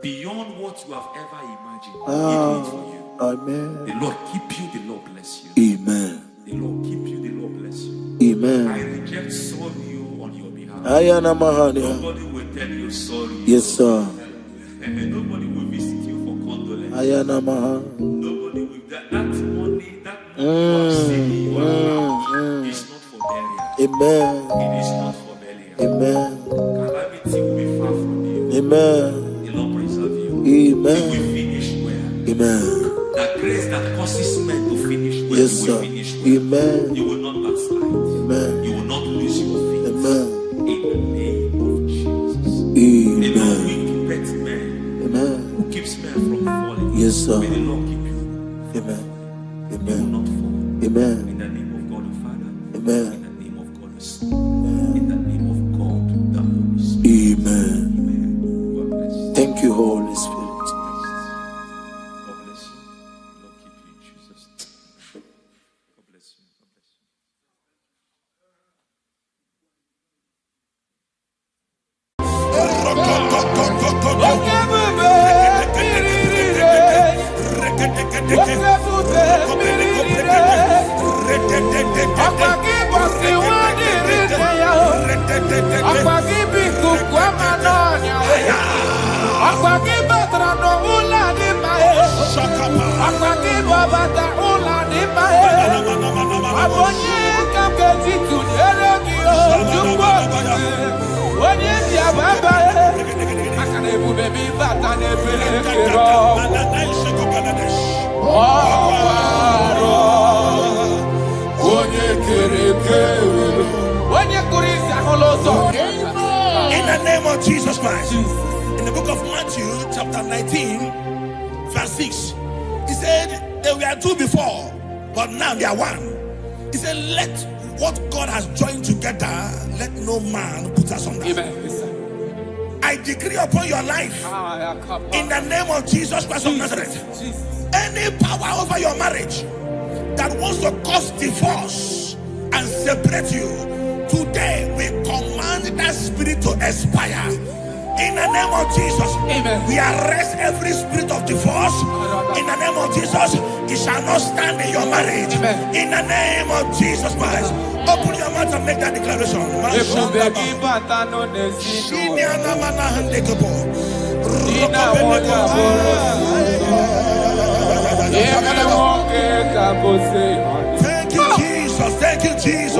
Beyond what you have ever imagined, He do it for you. Amen. The Lord keep you, the Lord bless you. Amen. The Lord keep you, the Lord bless you. I Amen. reject sorrow on your behalf. Ayana Mahania. Nobody will tell you sorry. Yes, sir. And nobody will visit you for condolence. Ayana Mahania. Nobody will that money you have saved you have is not for burial. Amen. It is not for burial. Amen. Calamity will be far from you. Amen. The Lord preserve you. Amen. You will finish well. Amen. That grace that causes men to finish well, Yes, you will sir. finish well. Amen. You will not backslide. Amen. You will not lose your faith. Amen. In the name of Jesus. The Lord Amen. will keep men Amen. who keeps men from falling. Yes, sir. May the Lord keep you. Amen. You will Amen. not fall. Amen. In the name of God the Father. Amen. In the name of God the Son. In the name of God the Holy Spirit. Amen. Amen. God bless you. Thank you, Holy Spirit. God bless you. Lord keep you in Jesus' name. God bless you. God bless you. In the name of Jesus Christ. In the book of Matthew, chapter 19, verse 6, he said, they were two before, but now they are one. He said, let what God has joined together, let no man put us on that. I decree upon your life, in the name of Jesus Christ of Nazareth, any power over your marriage that wants to cause divorce and separate you, today we command that spirit to expire. In the name of Jesus, amen. We arrest every spirit of divorce. In the name of Jesus, it shall not stand in your marriage. Amen. In the name of Jesus Christ, Open your mouth and make that declaration. Thank you, Jesus. Thank you, Jesus.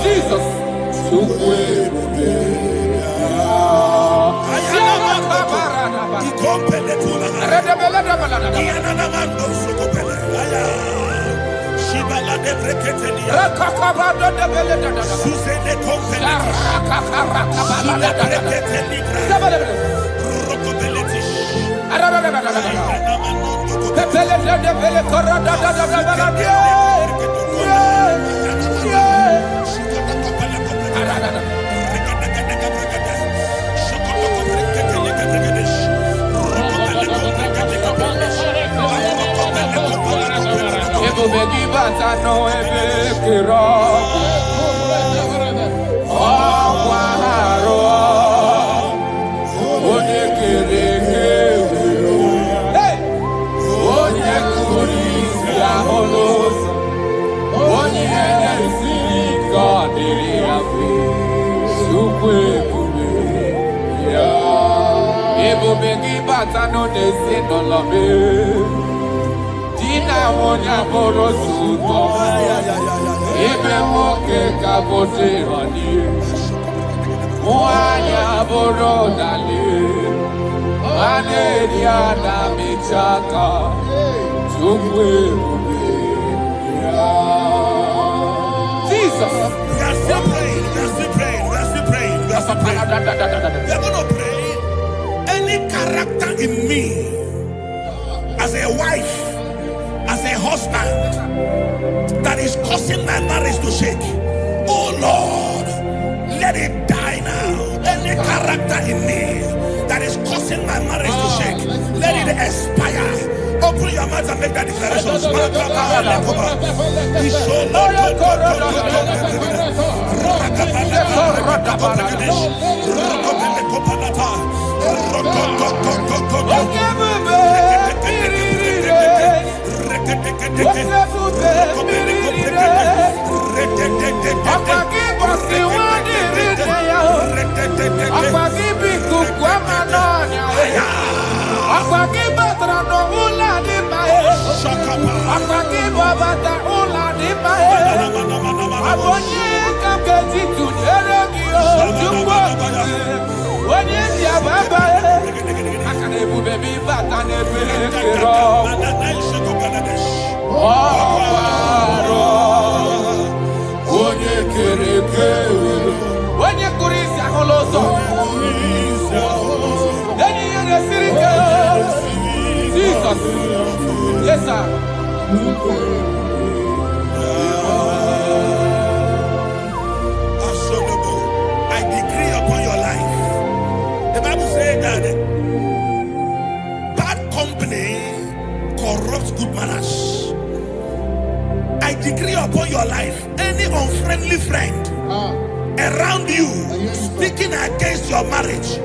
Jesus. Jesus. We are still praying. We are still praying. We are still praying. We are still praying. We are going to pray. Any character in me, as a wife, as a husband, that is causing my marriage to shake, oh Lord, let it die now. Any character in me that is causing my marriage to shake, let it expire. Open your mouth and make that declaration. Yes, sir. I decree upon your life. The Bible says that bad company corrupts good manners. I decree upon your life, any unfriendly friend around you speaking against your marriage,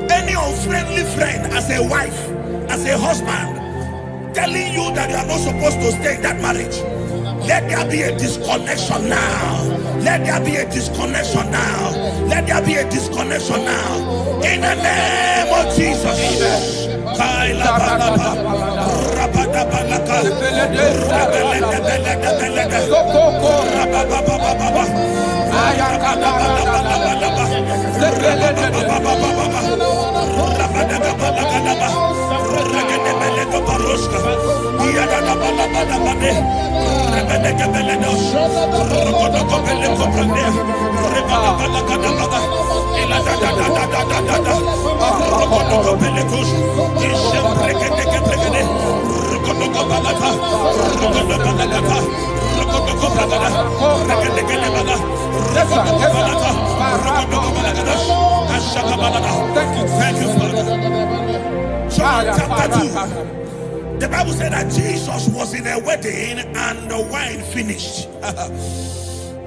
any unfriendly friend as a wife, as a husband, telling you that you are not supposed to stay in that marriage, let there be a disconnection now. Let there be a disconnection now. Let there be a disconnection now. In the name of Jesus. Thank you, Father. John chapter 2. The Bible said that Jesus was in a wedding and the wine finished.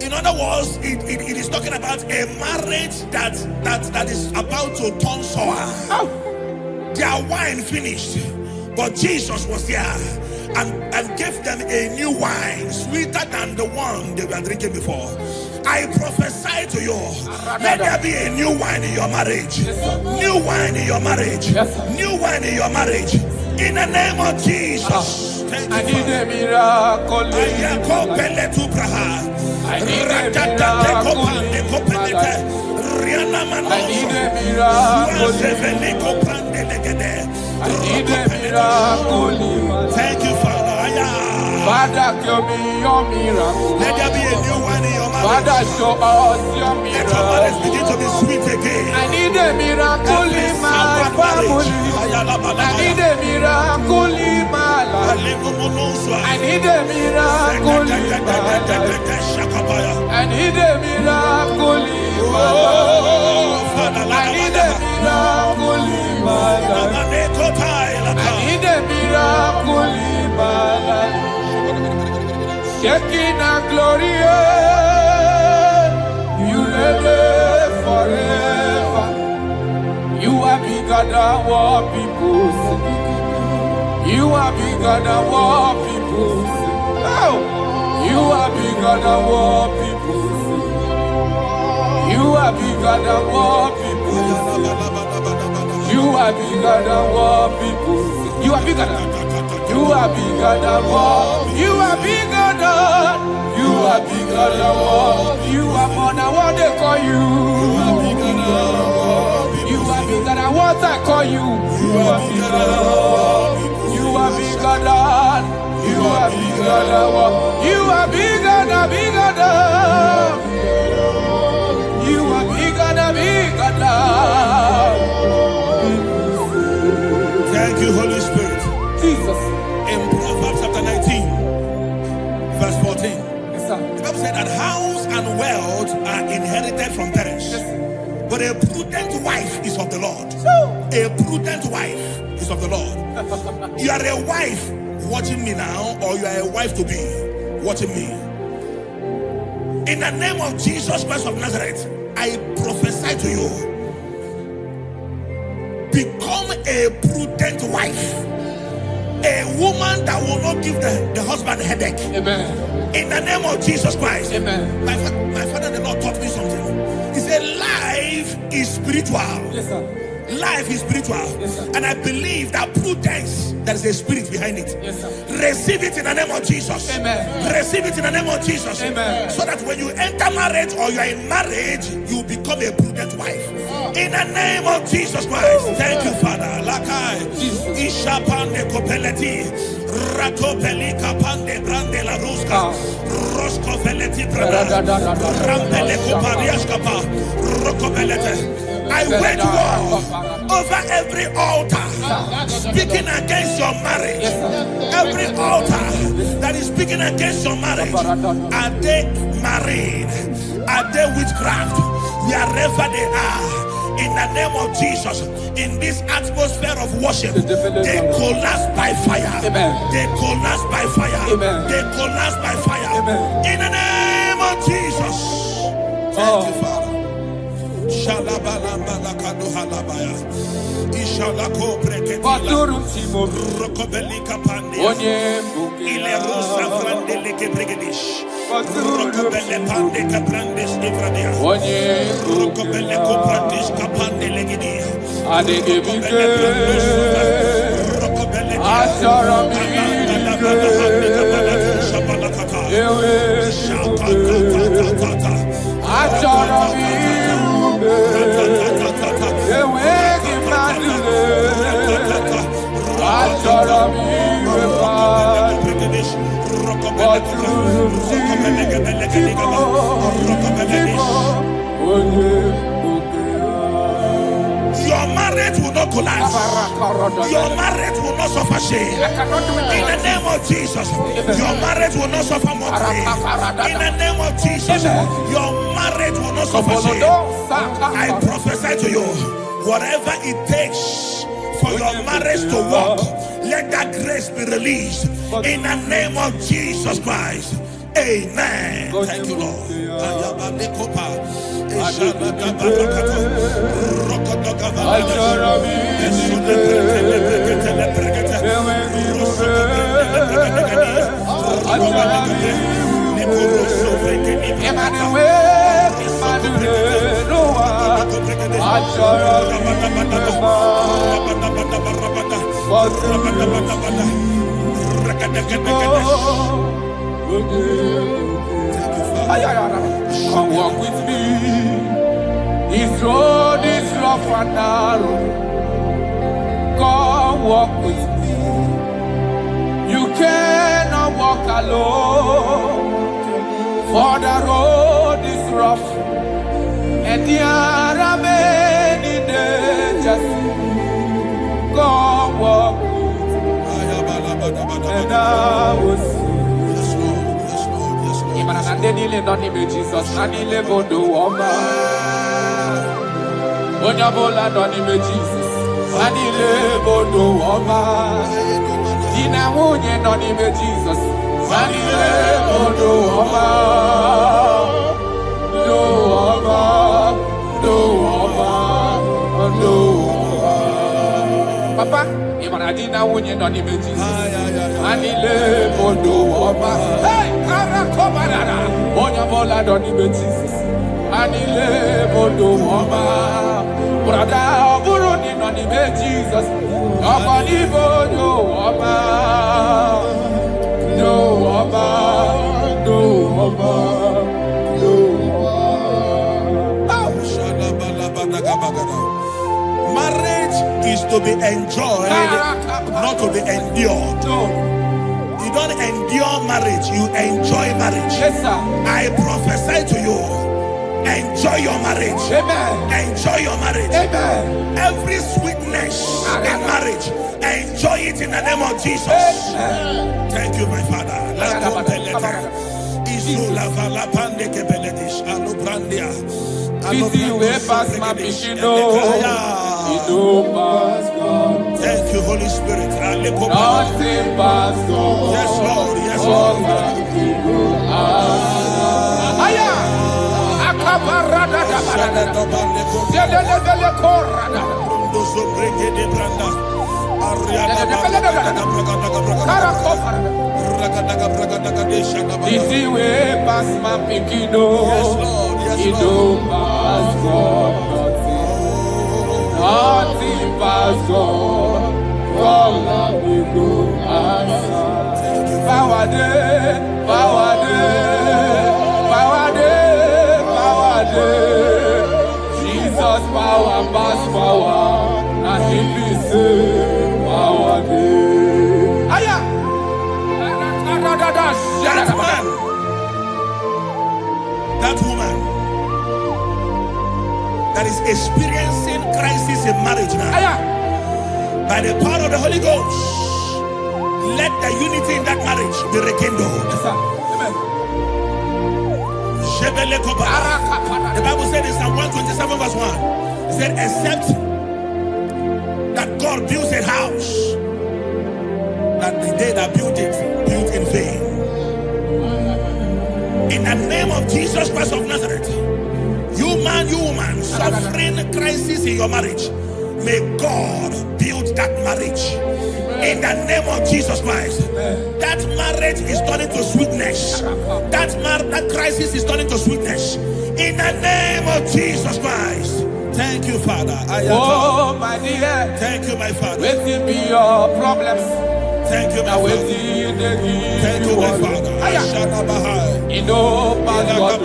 In other words, it is talking about a marriage that is about to turn sour. Their wine finished. But Jesus was there and gave them a new wine, sweeter than the one they were drinking before. I prophesy to you, let there be a new wine in your marriage. New wine in your marriage. New wine in your marriage. In the name of Jesus. I need a miracle. I need a miracle. Thank you, Father. Father, give me your miracle. Let there be a new wine in your marriage. Father, show us your Let miracle. your marriage begin to be sweet again. I need a miracle in my family. I need a miracle in my life. I need a miracle in my life. I need a miracle in my life. I need a miracle in my life. I need a miracle in my life. Shaking our glory, you live forever. You are bigger than what people say. You are bigger than what people say. Oh, you are bigger than what people say. You are bigger than what people say. You are bigger than what people say. You are bigger than. You are bigger than what. You are bigger than. You are bigger than what. You are more than what they call you. You are bigger than what. You are bigger than what I call you. You are bigger than what. You are bigger than. You are bigger than what. You are bigger than bigger than. You are bigger than bigger than. Thank you, Holy Spirit. Jesus. In Proverbs chapter 19, verse 14, Yes, sir. the Bible said that house and wealth are inherited from parents. But a prudent wife is of the Lord. A prudent wife is of the Lord. You are a wife watching me now, or you are a wife to be watching me. In the name of Jesus Christ of Nazareth, I prophesy to you. Become a prudent wife. A woman that will not give the husband a headache. Amen. In the name of Jesus Christ. Amen. My father, the Lord taught me something. He said, life is spiritual. Yes, sir. Life is spiritual. Yes, sir. And I believe that prudence, there is a spirit behind it. Yes, sir. Receive it in the name of Jesus. Amen. Receive it in the name of Jesus. Amen. So that when you enter marriage or you are in marriage, you become a prudent wife. In the name of Jesus Christ. Thank you, Father. Lakai. Ishapande kopeleti. Ratopeli kapande brande la ruska. Rosko veleti prada. Rampele kopariaskapa. Rokopelete. I wage war over every altar speaking against your marriage. Every altar that is speaking against your marriage. Are they married? Are they witchcraft? Wherever they are, in the name of Jesus, in this atmosphere of worship, they collapse by fire. They collapse by fire. They collapse by fire. In the name of Jesus. Thank you, Father. Shalabalambala halabaya. Ishalako breketila. Rokobelika pandia. Ile rusa frandelike bregedish. Rokobele pande kaprandes ivradia. Rokobele koprandish kapande legidia. Rokobele Asharami. Your marriage will not collapse. Your marriage will not suffer shame. In the name of Jesus, your marriage will not suffer mockery. In the name of Jesus, your marriage will not suffer shame. I prophesy to you, whatever it takes for your marriage to work, let that grace be released. In the name of Jesus Christ. Amen. Thank you, Lord. Come walk with me. This road is rough and narrow. Come walk with me. You cannot walk alone. For the road is rough and there are many dangers. Come walk with me. And I will see. Nanile noni me Jesus, nanile bodo woma. Onyabola noni me Jesus, nanile bodo woma. Dina munye noni me Jesus, nanile bodo woma. Do woma, do woma, do woma. Papa, imana dina munye noni me Jesus, nanile bodo woma. Hey! Onyabola doni be Jesus, anile bodo woma. Brada oburu ni doni be Jesus, okoni bodo woma. Do woma, do woma, do woma. Marriage is to be enjoyed, not to be endured. You don't endure marriage, you enjoy marriage. Yes, sir. I prophesy to you, enjoy your marriage. Amen. Enjoy your marriage. Amen. Every sweetness in marriage, enjoy it in the name of Jesus. Amen. Thank you, my Father. Thank you, Holy Spirit. Nothing pass God. Yes, Lord. Yes, Lord. Easy way past my pikido. Yes, Lord. Yes, It don't pass God. Nothing pass God. All of me go answer. Power day, power day, power day, power day. Jesus power pass power, and He be say power day. Aya, That man, that woman that is experiencing crisis in marriage now. aya. By the power of the Holy Ghost, let the unity in that marriage be rekindled. Yes, sir. Amen. The Bible said in Psalm 127 verse 1, it said, except that God builds a house, that the day that built it, built in vain. In the name of Jesus Christ of Nazareth, you man, you woman, suffering crisis in your marriage, may God build that marriage. In the name of Jesus Christ, that marriage is turning to sweetness. That crisis is turning to sweetness. In the name of Jesus Christ. Thank you, Father. Oh, my dear. Thank you, my Father. Waiting be your problems. Thank you, my Now Father. waiting they give Thank you, my Father. You know, pass God.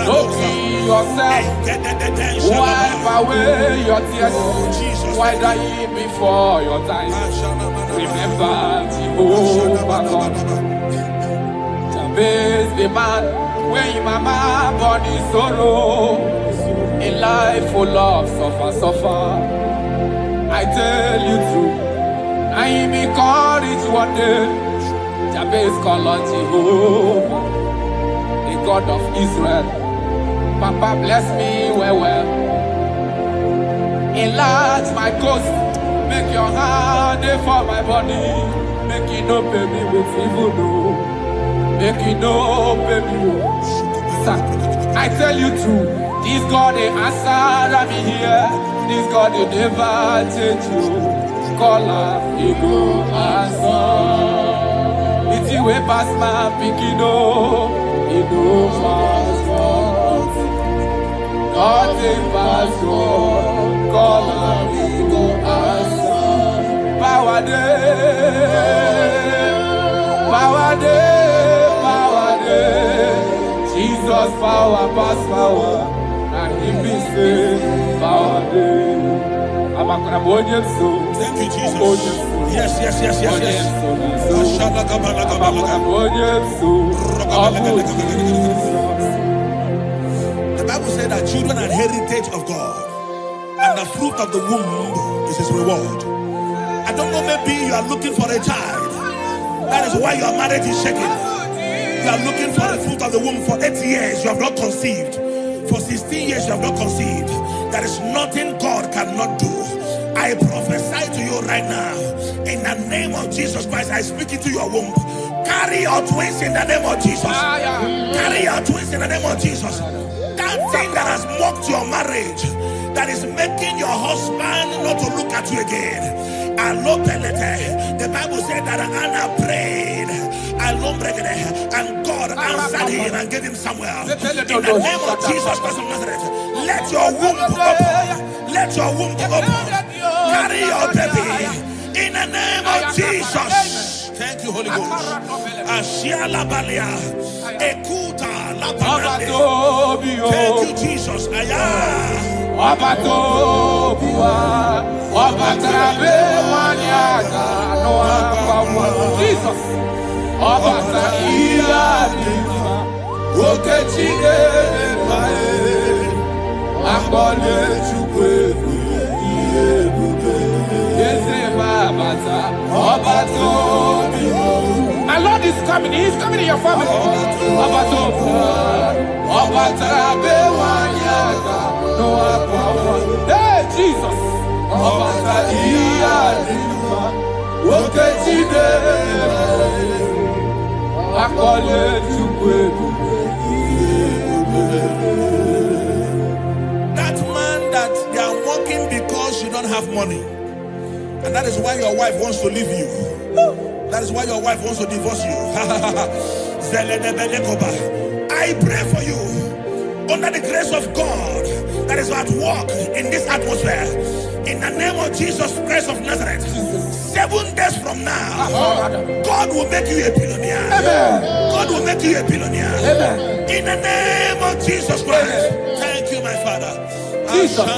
Don't kill yourself. Wipe away your tears. Why die before your time? Remember Jehovah God. Jabez the man, when your mama born in sorrow, a life full of suffer. I tell you true, I am encouraged one day. Jabez called on Jehovah, the God of Israel. Papa bless me well. Enlarge my coast, make your hand for my body, make it no pay me with evil. make it no baby. I tell you true, this God they answer me here. This God they never change you. Caller, he go answer. It's you way past my picking no, he go fast. God take pass go, caller, he go answer. Power day, power day, power day. Jesus power pass power, and he be say power day. Thank you, Jesus. Yes. The Bible said that children are heritage of God, and the fruit of the womb is his reward. I don't know, maybe you are looking for a child. That is why your marriage is shaking. You are looking for the fruit of the womb. For 8 years you have not conceived. For 16 years you have not conceived. There is nothing God cannot do. I prophesy to you right now, in the name of Jesus Christ. I speak into your womb. Carry your twins in the name of Jesus. Carry your twins in the name of Jesus. That thing that has mocked your marriage, that is making your husband not to look at you again. The Bible said that Anna prayed, and God answered him and gave him Samuel. In the name of Jesus Christ of Nazareth, let your womb be open. Let your womb be open. Carry your baby in the name of Jesus. Thank you, Holy Ghost. Ashiala Balia, Ekuta Labanade. Thank you, Jesus. Jesus. My Lord is coming. He is coming in your family. Hey, Jesus. That man that they are working because you don't have money, and that is why your wife wants to leave you. That is why your wife wants to divorce you. I pray for you, under the grace of God that is at work in this atmosphere, in the name of Jesus Christ of Nazareth. 7 days from now, God will make you a billionaire. God will make you a billionaire. In the name of Jesus Christ. Thank you, my Father. Jesus.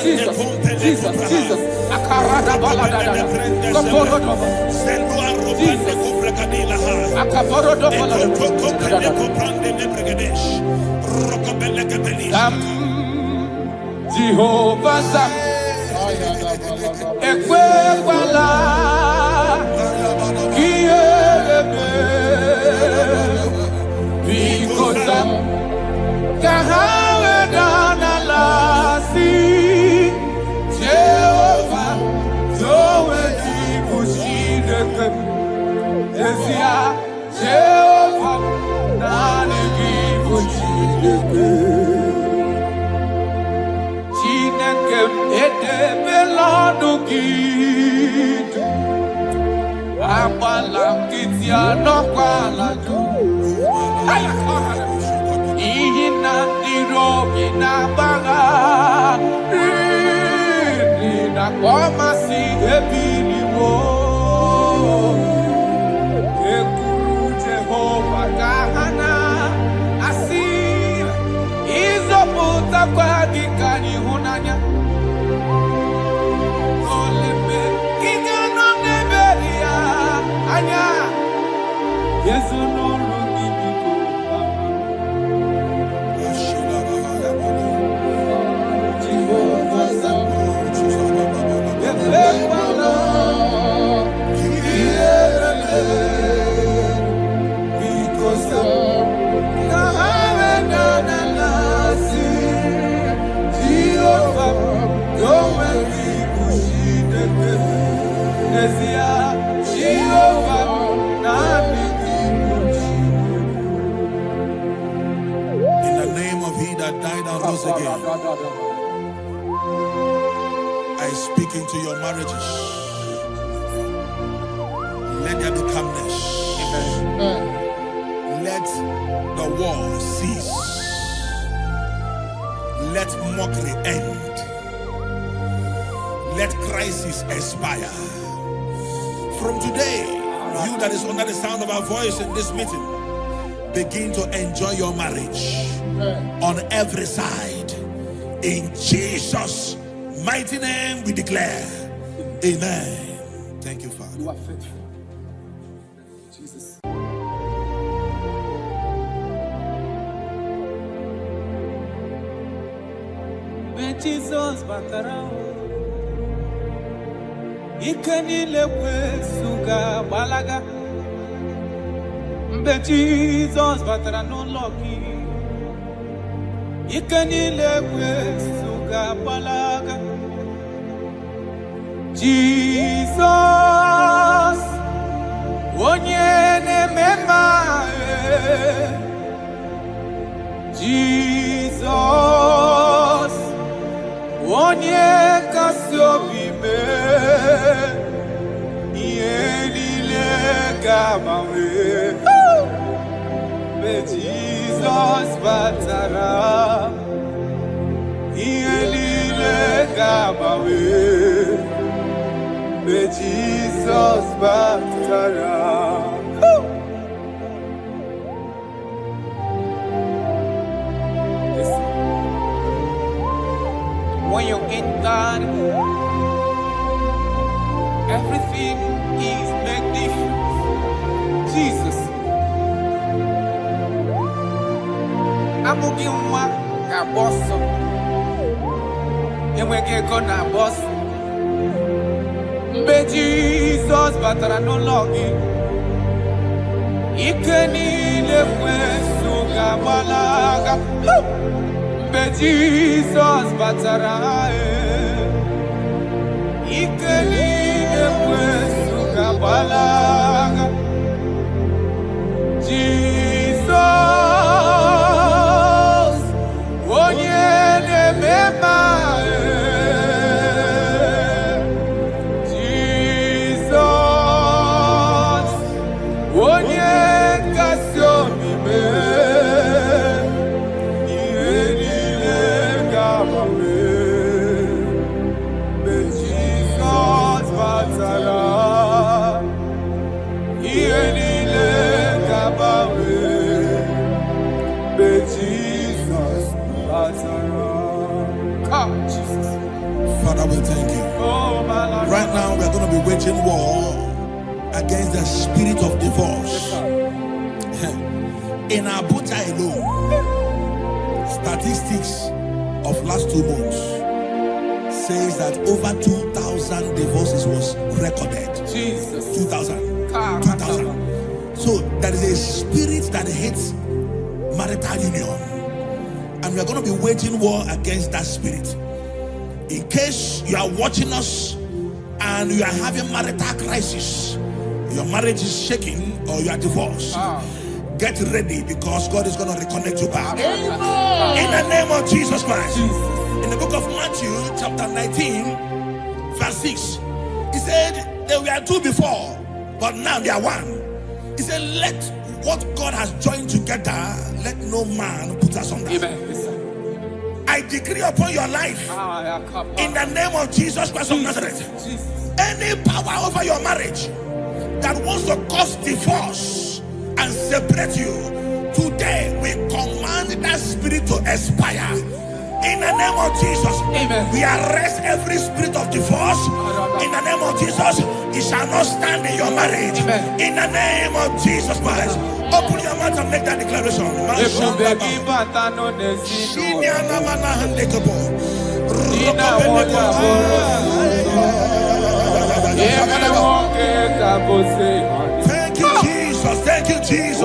Jehovah Ekwewala Kiebe Bikosa Kahawe Danalasi Jehovah Zoe Dikushideke Ezia Jehovah Nani Dikushideke that died and rose again. I speak into your marriages. Let there be calmness. Let the war cease. Let mockery end. Let crisis expire. From today, you that is under the sound of our voice in this meeting, begin to enjoy your marriage on every side. In Jesus' mighty name we declare, amen. Thank you, Father. You are faithful. Jesus. When Jesus batara, ikanile kwesuga balaga. When Jesus batara no lucky, ikanile kwesuga balaga. Jesus, onyene mema. Jesus, onye kasiobi me, yenile gamawe. Be Jesus batara, yenile gamawe. Be Jesus batara. When you're in God, everything is magnificent. Jesus. I'm going to boss. And we get gonna boss. Be Jesus, but I no longer. Ikenile kwesuga balaga. Be Jesus, but I ikenile kwesuga balaga. Jesus, onyene mema. Jesus, onye kasiomi me. Yenile gamawe. Be Jesus batara. Yenile gamawe. Be Jesus batara. Come, Jesus. Father, we thank you. Oh, my Lord. Right now, we are going to be waging war against the spirit of divorce. In Abuja alone, statistics of last 2 months says that over 2,000 divorces was recorded. Jesus. 2,000. 2,000. So there is a spirit that hates marital union. And we are going to be waging war against that spirit. In case you are watching us and you are having marital crisis, your marriage is shaking or you are divorced, get ready because God is going to reconnect you back. In the name of Jesus Christ. In the book of Matthew chapter 19 verse 6, he said there were 2 before, but now they are 1. He said, let what God has joined together, let no man put asunder. Amen. I decree upon your life, in the name of Jesus Christ of Nazareth, any power over your marriage that wants to cause divorce and separate you, today we command that spirit to expire. In the name of Jesus, Amen. We arrest every spirit of divorce. In the name of Jesus, it shall not stand in your marriage. Amen. In the name of Jesus Christ, open your mouth and make that declaration. Thank you, Jesus. Thank you, Jesus.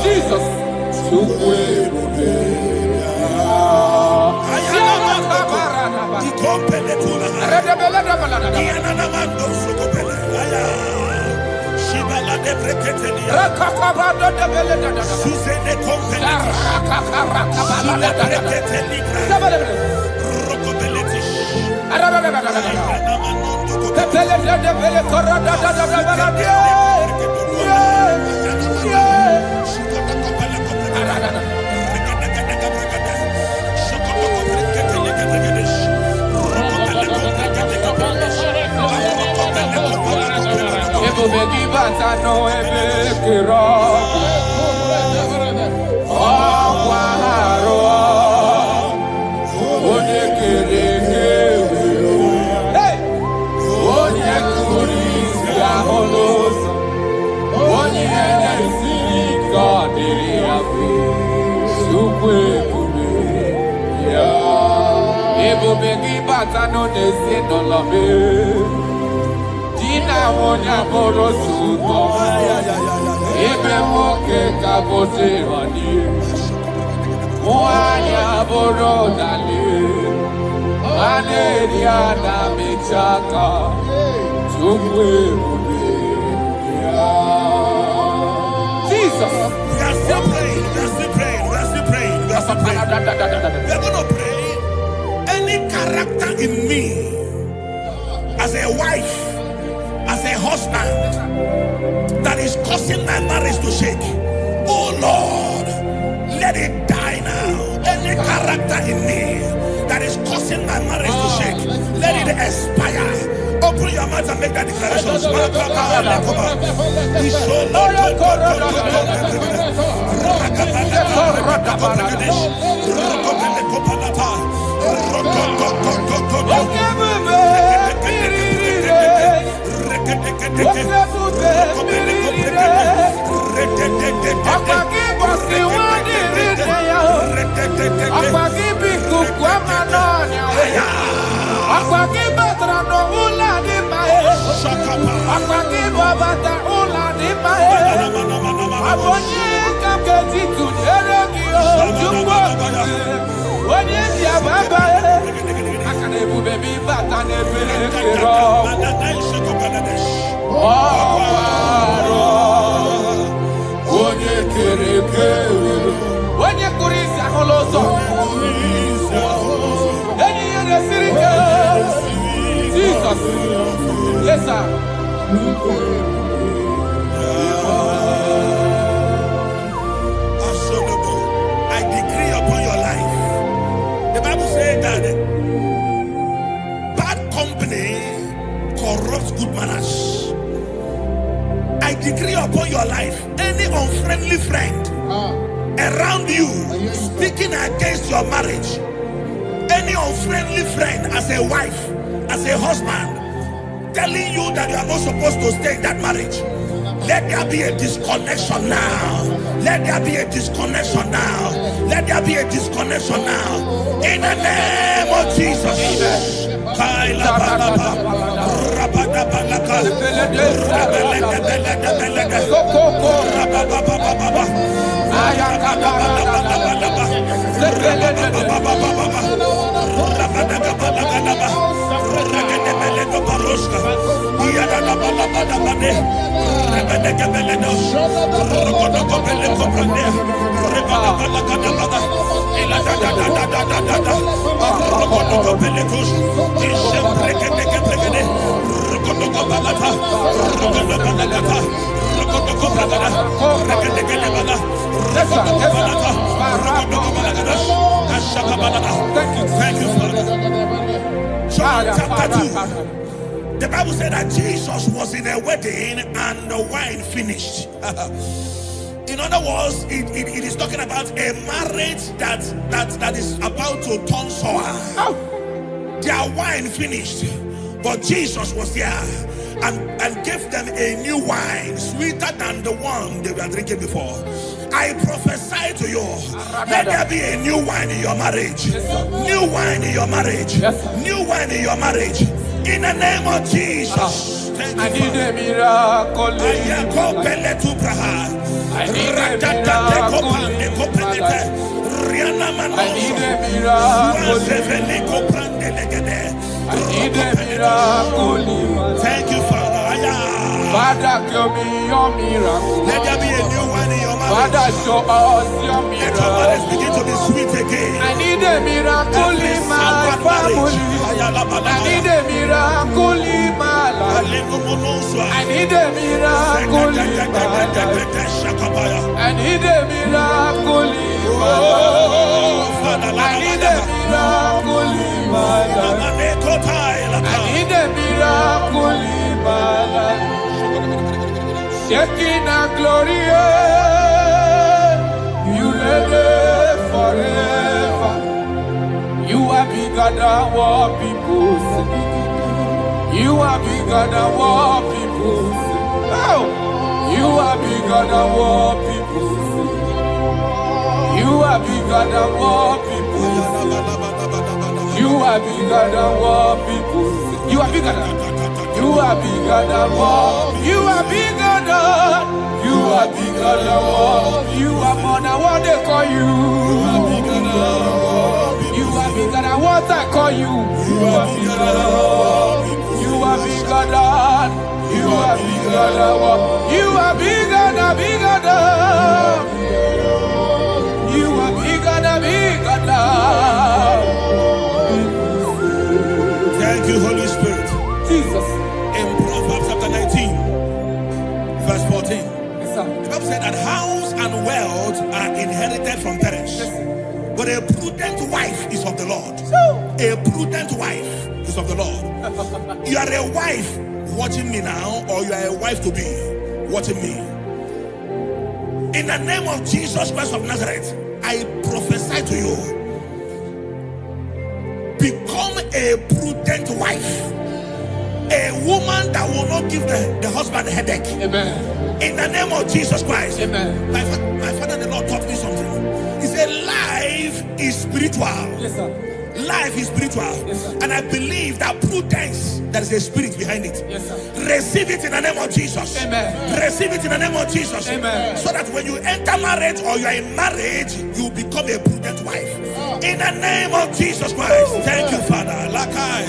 Jesus. Jesus. We are still praying. We are still praying. We are still praying. We are still praying. We are going to pray. Any character in me, as a wife, as a husband, that is causing my marriage to shake, oh Lord, let it die now. Any character in me that is causing my marriage to shake, let it expire. Open your mouth and make that declaration. Yes, sir. I decree upon your life. The Bible says that bad company corrupts good manners. I decree upon your life, any unfriendly friend around you speaking against your marriage, any unfriendly friend as a wife, as a husband, telling you that you are not supposed to stay in that marriage, let there be a disconnection now. Let there be a disconnection now. Let there be a disconnection now. In the name of Jesus. Thank you, Father. John chapter 2. The Bible said that Jesus was in a wedding and the wine finished. In other words, it is talking about a marriage that is about to turn sour. Their wine finished, but Jesus was there and gave them a new wine, sweeter than the one they were drinking before. I prophesy to you, let there be a new wine in your marriage. New wine in your marriage. New wine in your marriage. In the name of Jesus. I need a miracle. I need a miracle. Thank you, Father. Father, show me your miracle. Let there be a new one in your marriage. Father, show us your Let your marriage miracle. begin to be sweet again. I need a miracle in my family. I need a miracle in my life. I need a miracle in my life. I need a miracle in my life. I need a miracle in my life. I need a miracle in my life. Shaking a glory, you live forever. You are bigger than what people say. You are bigger than what people say. Oh, you are bigger than what people say. You are bigger than what people say. You are bigger than what people say. You are bigger than. You are bigger than what. You are bigger than. You are bigger than what. You are more than what they call you. You are bigger than what. You are bigger than what I call you. You are bigger than what. You are bigger than. You are bigger than what. You are bigger than bigger than. You are bigger than bigger than. Thank you, Holy Spirit. Jesus. In Proverbs chapter 19, verse 14, Yes, sir. the Bible said that house and wealth are inherited from parents, but a prudent wife is of the Lord. A prudent wife is of the Lord. You are a wife watching me now, or you are a wife to be watching me. In the name of Jesus Christ of Nazareth, I prophesy to you, become a prudent wife. A woman that will not give the husband a headache. Amen. In the name of Jesus Christ. Amen. My father, the Lord, taught me something. He said, life is spiritual. Yes, sir. Life is spiritual. Yes, sir. And I believe that prudence, there is a spirit behind it. Yes, sir. Receive it in the name of Jesus. Amen. Receive it in the name of Jesus. Amen. So that when you enter marriage or you are in marriage, you become a prudent wife. In the name of Jesus Christ. Thank you, Father. Lakai.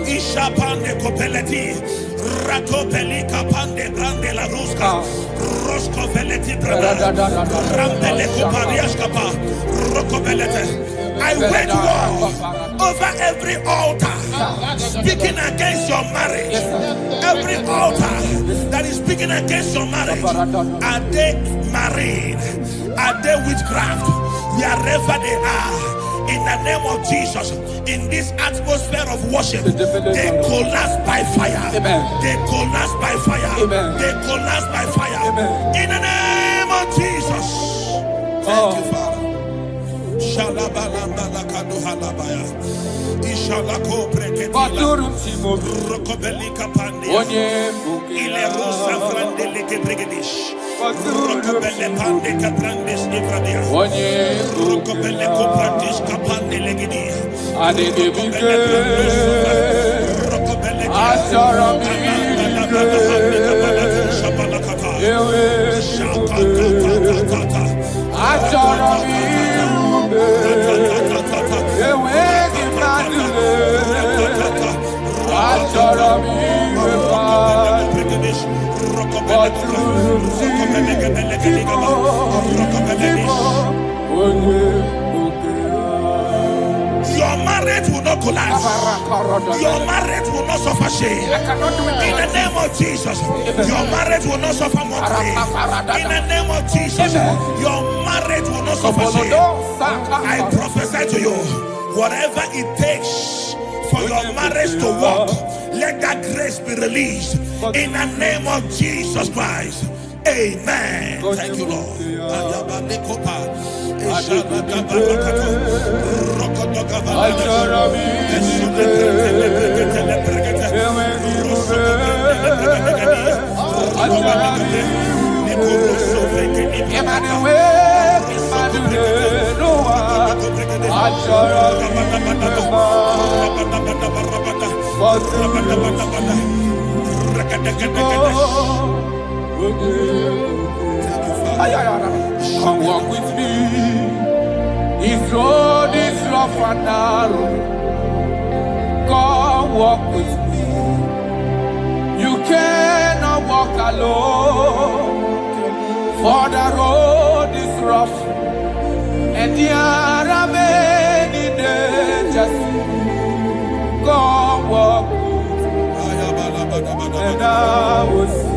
Ishapande kopeleti. Ratopeli kapande grande la ruska. Rosko veleti brada. Rampele koparias kapa. Rokobelete. I wage war over every altar speaking against your marriage. Every altar that is speaking against your marriage. Are they married? Are they witchcraft? Wherever they are, in the name of Jesus, in this atmosphere of worship, they collapse by fire. They collapse by fire. They collapse by fire. In the name of Jesus. Thank you, Father. Ishalako breketila Rokobelika pandia Ile rusa frandelike bregedish Rokobele pande kaprandis ifradia Rokobele koprandish kapande legidia Rokobele Rokobele Your marriage will not collapse. Your marriage will not suffer shame. In the name of Jesus, your marriage will not suffer mockery. In the name of Jesus, your marriage will not suffer shame. I prophesy to you, whatever it takes for your marriage to work, let that grace be released. In the name of Jesus Christ. Amen. Thank you, Lord. Come walk with me. This road is rough and narrow. Come walk with me. You cannot walk alone. For the road is rough, and there are many dangers. Come walk, and I will see.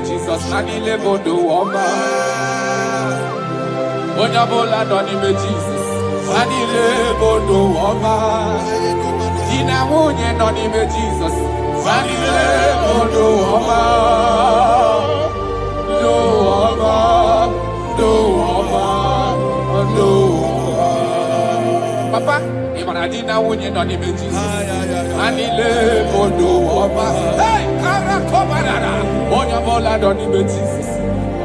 Jesus, Nanile Bodo Woma. Onyabola Donime Jesus, Nanile Bodo Woma. Ina Munye Donime Jesus, Nanile Bodo Woma. Do Woma, Do Woma, Do Woma. Papa, Imanadina Munye Donime Jesus, Nanile Bodo Woma. Hey, Karakobarara. Onyabola Donime Jesus,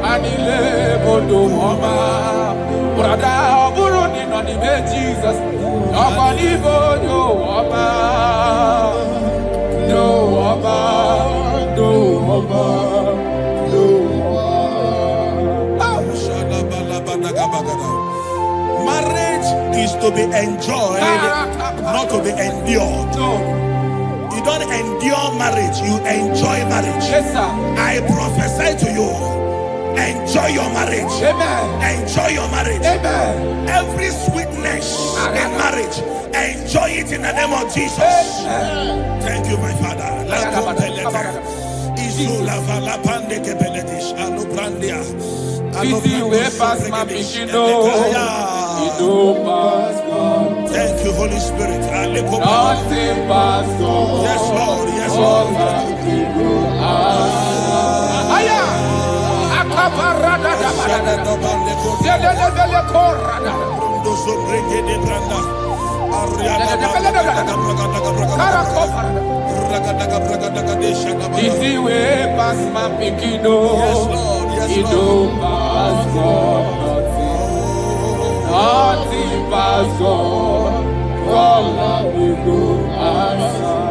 Anile Bodo Woma. Brother Oburoni Donime Jesus, Nobody Bodo Woma. Do Woma, Do Woma, Do Shadabalabadagabagada. Marriage is to be enjoyed, not to be endured. You don't endure marriage, you enjoy marriage. Yes, sir. I prophesy to you, enjoy your marriage. Amen. Enjoy your marriage. Amen. Every sweetness in marriage, enjoy it in the name of Jesus. Amen. Thank you, my Father. Thank you, Holy Spirit. Nothing but God. Yes, Lord. Yes, Lord. Easy way past my pikino. Yes, Lord. Yes, You Lord. don't pass God. Nothing pass God. All of you go answer.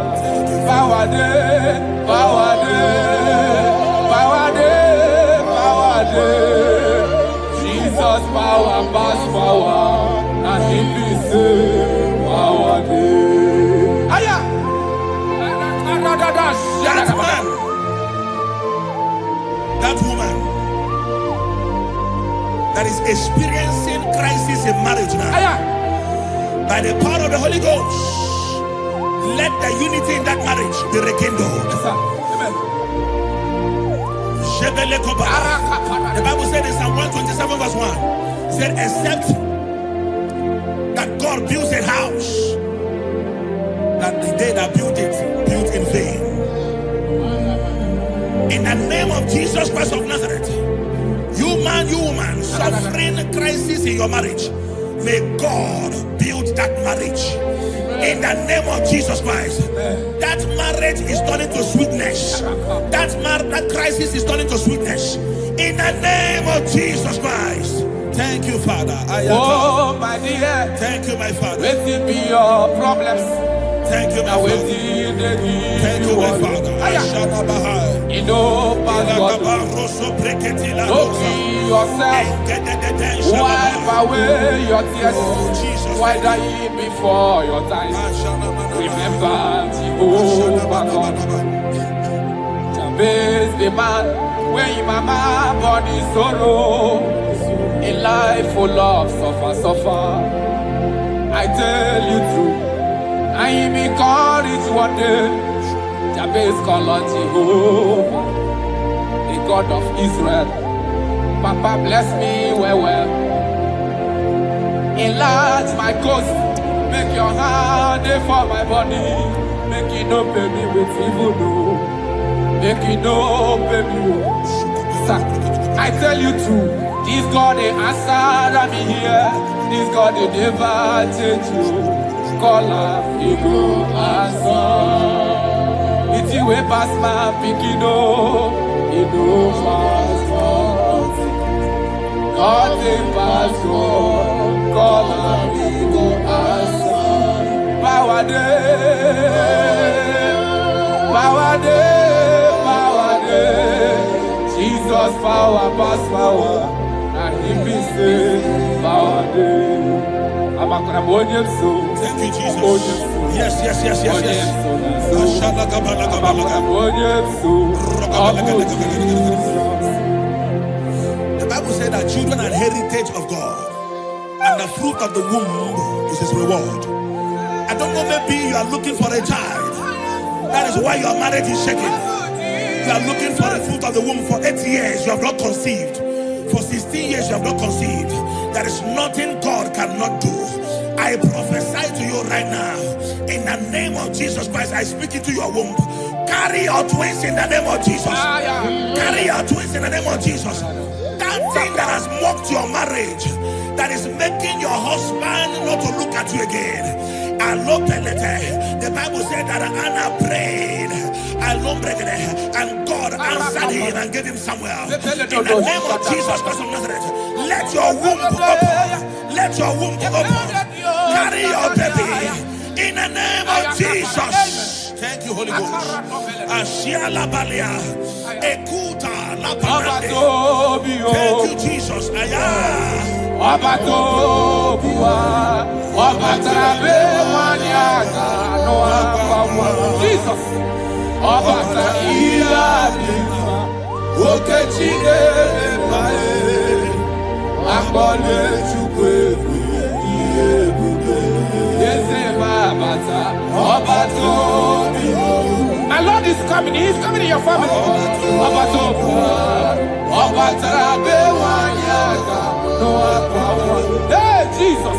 Power day, power day, power day, power day. Jesus power pass power, and He be say power day. Aya. That man, that woman that is experiencing crisis in marriage now, Aya. by the power of the Holy Ghost, let the unity in that marriage be rekindled. Yes, sir. Amen. The Bible said in Psalm 127 verse 1, it said, except that God builds a house, that the day that built it, built in vain. In the name of Jesus Christ of Nazareth, you man, you woman, suffering crisis in your marriage, may God build that marriage. In the name of Jesus Christ, that marriage is turning to sweetness. That crisis is turning to sweetness. In the name of Jesus Christ. Thank you, Father. Oh, my dear. Thank you, my Father. Let it be your problems. Thank you, my Now, Father. Thank you, my Father. You know, Pastor, don't be yourself. Wipe away your tears. Why die before your time? Remember, Jehovah God. Jabez the man, when your mama body sorrow, a life full of suffer. I tell you true, I am encouraged one day. Jabez call on Jehovah, the God of Israel. Papa bless me well. Enlarge my coast, make your hand for my body. Make it no pay me with evil, no. Make it no pay me. Sir, I tell you true, this God they answer me here. This God they never change you. Call him, he go answer. It's you way past my pikino, he no pass God. Nothing pass God. Call him, he go answer. Power day, power day, power day. Jesus power pass power, and he be say power day. Thank you, Jesus. Yes. The Bible said that children are heritage of God, and the fruit of the womb is his reward. I don't know, maybe you are looking for a child. That is why your marriage is shaking. You are looking for the fruit of the womb. For 8 years you have not conceived. For 16 years you have not conceived. There is nothing God cannot do. I prophesy to you right now, in the name of Jesus Christ. I speak into your womb. Carry your twins in the name of Jesus. Carry your twins in the name of Jesus. That thing that has mocked your marriage, that is making your husband not to look at you again. The Bible said that Anna prayed, and God answered him and gave him Samuel. In the name of Jesus Christ of Nazareth, let your womb open. Let your womb open. Carry your baby in the name of Jesus. Thank you, Holy Ghost. Ashiala Balia, Ekuta La Thank you, Jesus. Jesus. My Lord is coming. He is coming in your family. Hey, Jesus.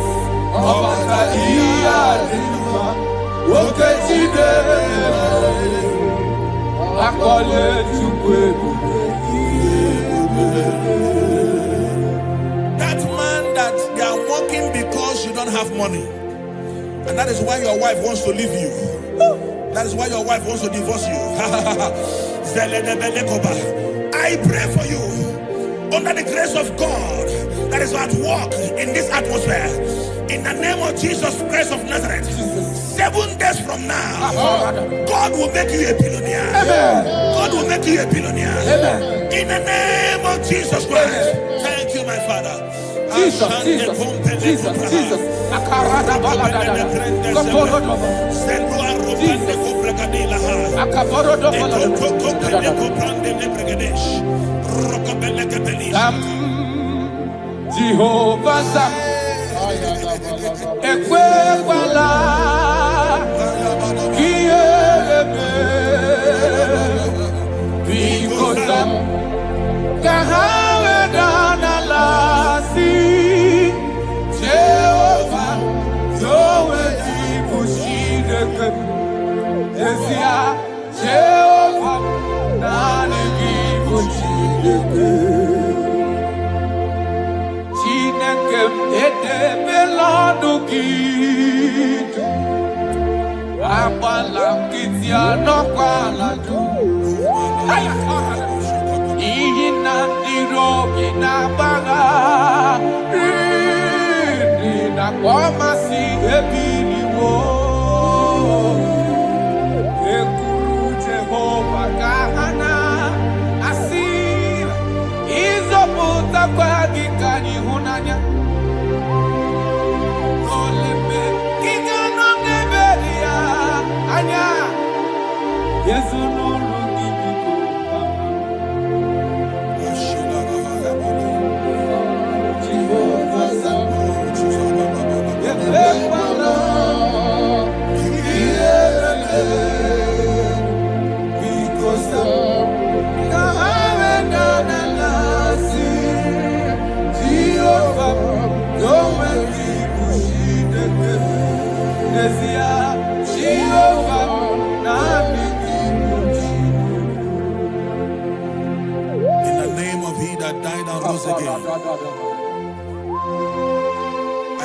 That man that they are working because you don't have money, and that is why your wife wants to leave you. That is why your wife wants to divorce you. I pray for you, under the grace of God that is at work in this atmosphere, in the name of Jesus Christ of Nazareth. 7 days from now, God will make you a billionaire. God will make you a billionaire. In the name of Jesus Christ. Thank you, my Father. Jesus. Jehovah Sam, Ekwebala, Kielebe, Bikosam, Kahawe Danalasi, Jehovah, Yowe Dibushideke, Esia, Jehovah, Nani Dibushideke.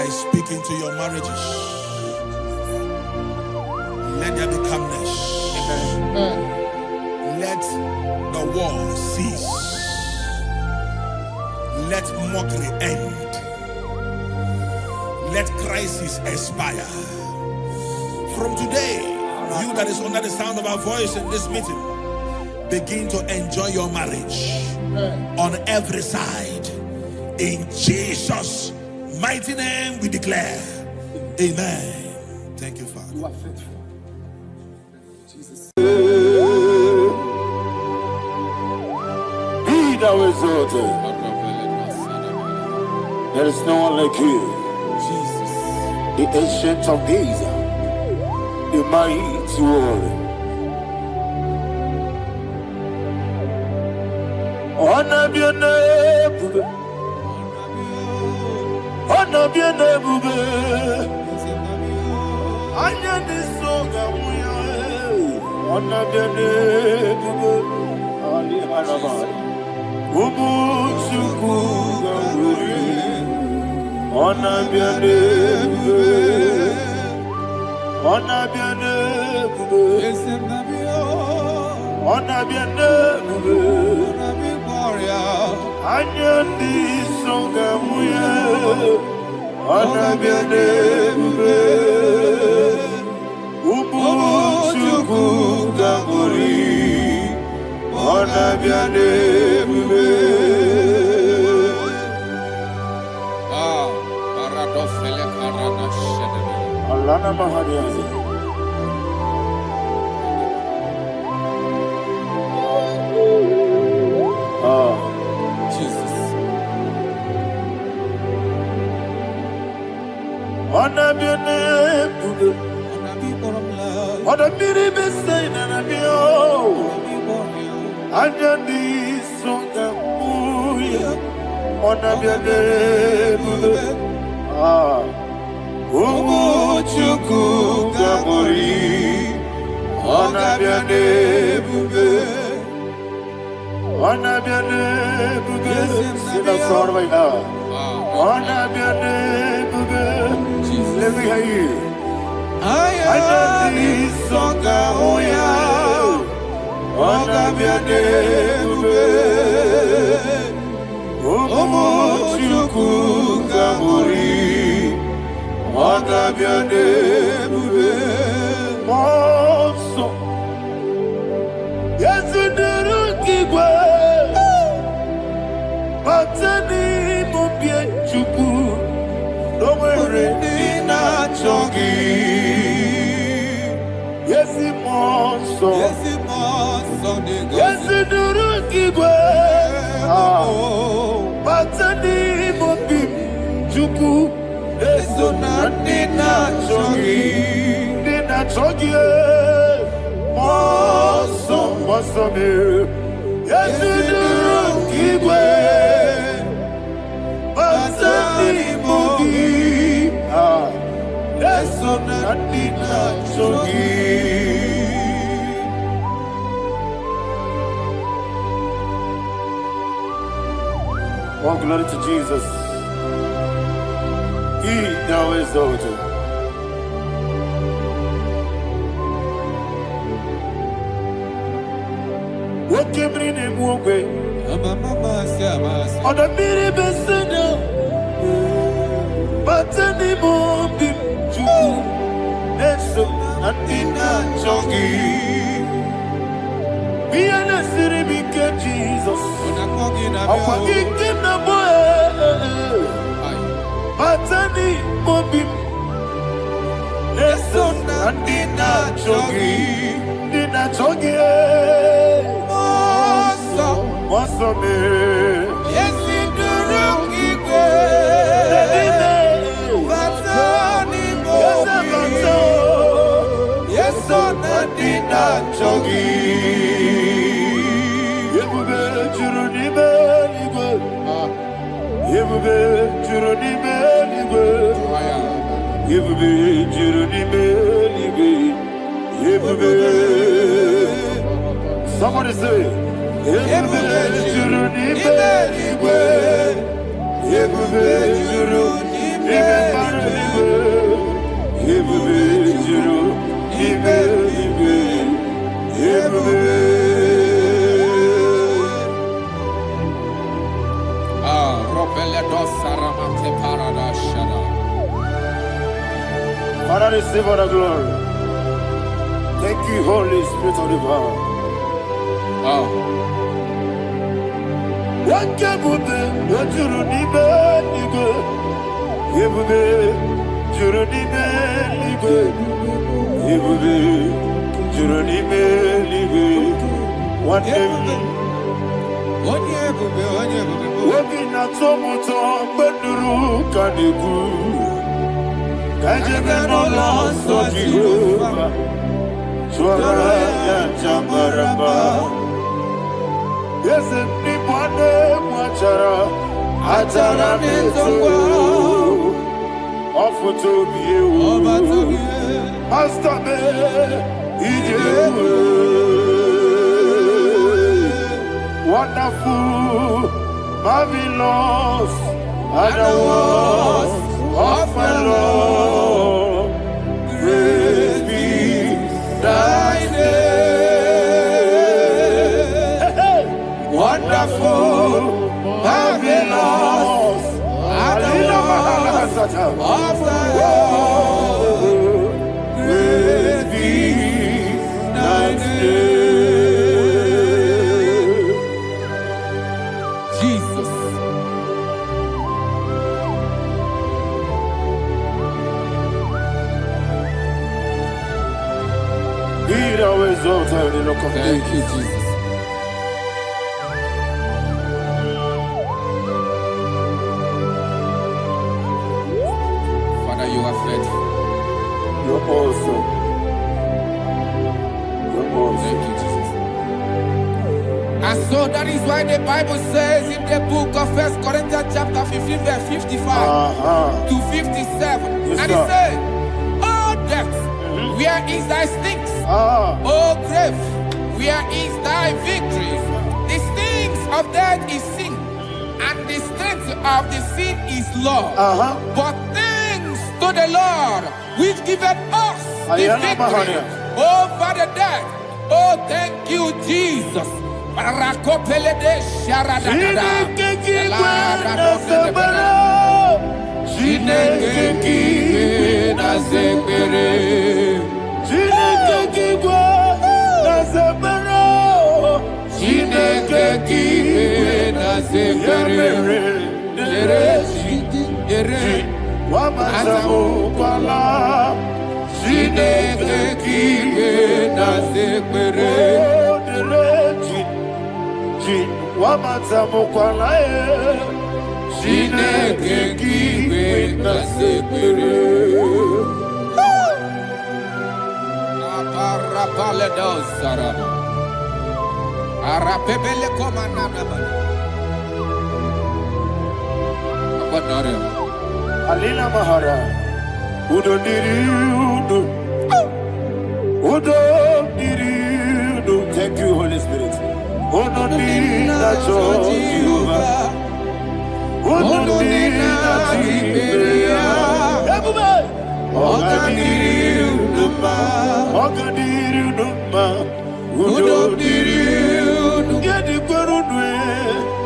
I speak into your marriages. Let there be calmness. Let the war cease. Let mockery end. Let crisis expire. From today, you that is under the sound of our voice in this meeting, begin to enjoy your marriage on every side. In Jesus' mighty name we declare. Amen. Thank you, Father. You are faithful. Jesus. Be thou exalted. There is no one like you. Jesus. The ancient of days, the mighty warrior. Honor be your name, honor be your name. Anya ni soga muya, honor be your name. Ali Arabari, Ubu Chukuga Muri, honor be your name, honor be your name, honor be your name. Anya ni soga muya, honor be your name. Ubu Chukuga Muri, honor be your name. Paradofele karana shedebe. Alana Mahariazi. Jesus. Honor be your name. Honor be the best thing and I be all. Anya ni soga muya, honor be your name. Umu Chukuga Muri, honor be your name. Honor be your name. Sing a song right now. Honor be your name. Let me hear you. Anya ni soga muya, honor be your name. Umu Chukuga Muri, honor be your name. Monso, yes in the Rukigwe, Batani Mubie Chuku, no worry Nina Chogi. Yes in Monso, yes in the Rukigwe, Batani Mubie Chuku. Eso na Nina Chogi, Nina Chogi, Moso me, Yesu Nurukigwe, Basani Mogi, Eso na Nina Chogi. Oh, glory to Jesus. He thou exalted. What came in him away? On the miri besena, but any more be true. Eso Nina Chogi. Be an city because Jesus. I'm forgetting the boy. Batani Mobim Leson and Nina Chogi Moso me Yes, in the Rukigwe, Batani Mobi, Yes, on Nina Chogi Yebube Juruni Beligwe Yebube Juruni Beligwe Yebube Juruni Beligwe Yebube. Somebody say Yebube Juruni Beligwe Yebube Juruni Beligwe Yebube Juruni Beligwe Yebube. Father, receive all the glory. Thank you, Holy Spirit of divine. What can we do? What you need, Juruni Melibe, Ibube, Juruni Melibe, one day. Wabina tomoto beduru kaniku Kajebe no so Jehovah Swara ya jambaraba Yese nipane mwachara Atara netongo Ofuto biyewu Astabe ijewu Wonderful, marvelous, are the words of my Lord. Praise be thy name. Wonderful, marvelous, are the words of my Lord. Praise be thy name. Thank you, Jesus. Father, you are faithful. You're awesome. You're awesome. Thank you, Jesus. And so that is why the Bible says in the book of 1 Corinthians chapter 15, verse 55 to 57. Yes, and it says, "Oh death, where is thy sting? Oh grave, where is thy victory? The stings of death is sin, and the strength of the sin is law. But thanks to the Lord, which giveth us the victory over the death." Oh, thank you, Jesus. Alina Mahara, Udo Diriudo, Udo Diriudo. Thank you, Holy Spirit. Udo Diriudo, Udo Diriudo,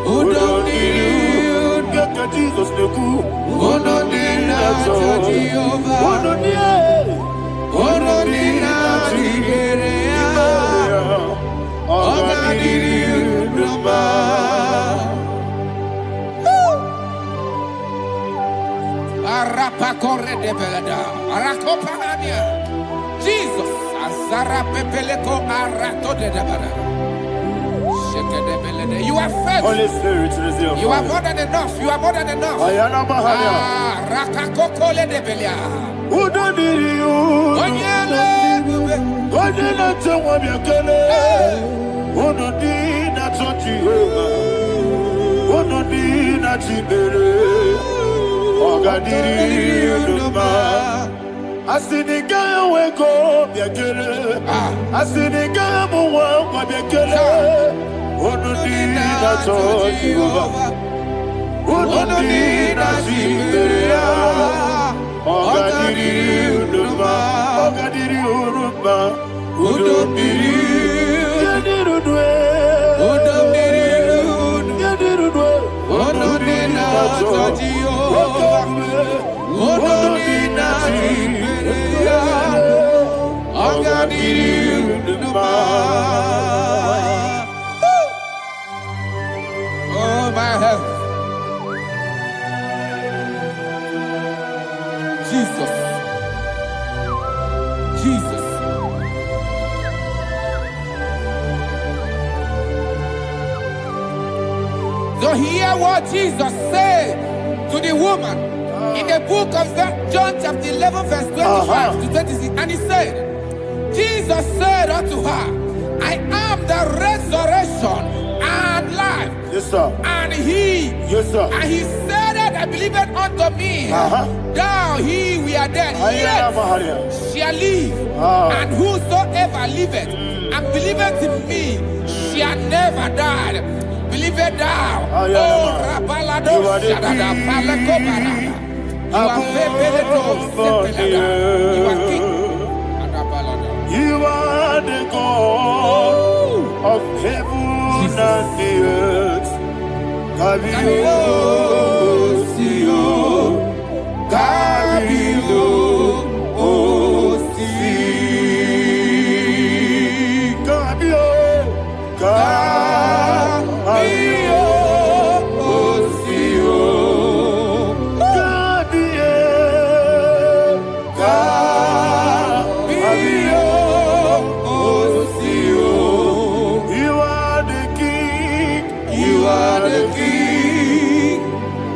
Udo Diriudo, Jesus the cool. Ono dina Jehovah. Ono dina Tiberia. Ono dina Arapa corre de belada. Arakopa ania. Jesus. Azara pepeleko arato de belada. You are faithful. Holy Spirit, you are more than enough. You are more than enough. Rakakokole de belia. Asinika weko biakele. Asinika muwa biakele. Onodina Jehovah. Onodina Tiberia. Ogadiri Uduma. Ogadiri Uduma. Udumiri. Yadirudwe. Udumiri. Yadirudwe. Onodina Jehovah. Onodina Tiberia. Ogadiri Uduma. My heaven. Jesus. So hear what Jesus said to the woman in the book of John chapter 11 verse 25 to 26. And he said, Jesus said unto her, I am the resurrection and life. Yes, sir. And he, Yes, sir. and he said that I believeth unto me, thou he we are dead, yet shall live. And whosoever liveth and believeth in me shall never die. Believe it thou. Oh, Rabalado Shadada, Palako Barada. You are Bebeledo, Sepelada. You are king. You are the God of heaven and the earth. Kabio, Sio, Kabio, Osi, Kabio, Kabio, Osio, Kabio, Kabio, Osio. You are the king. You are the king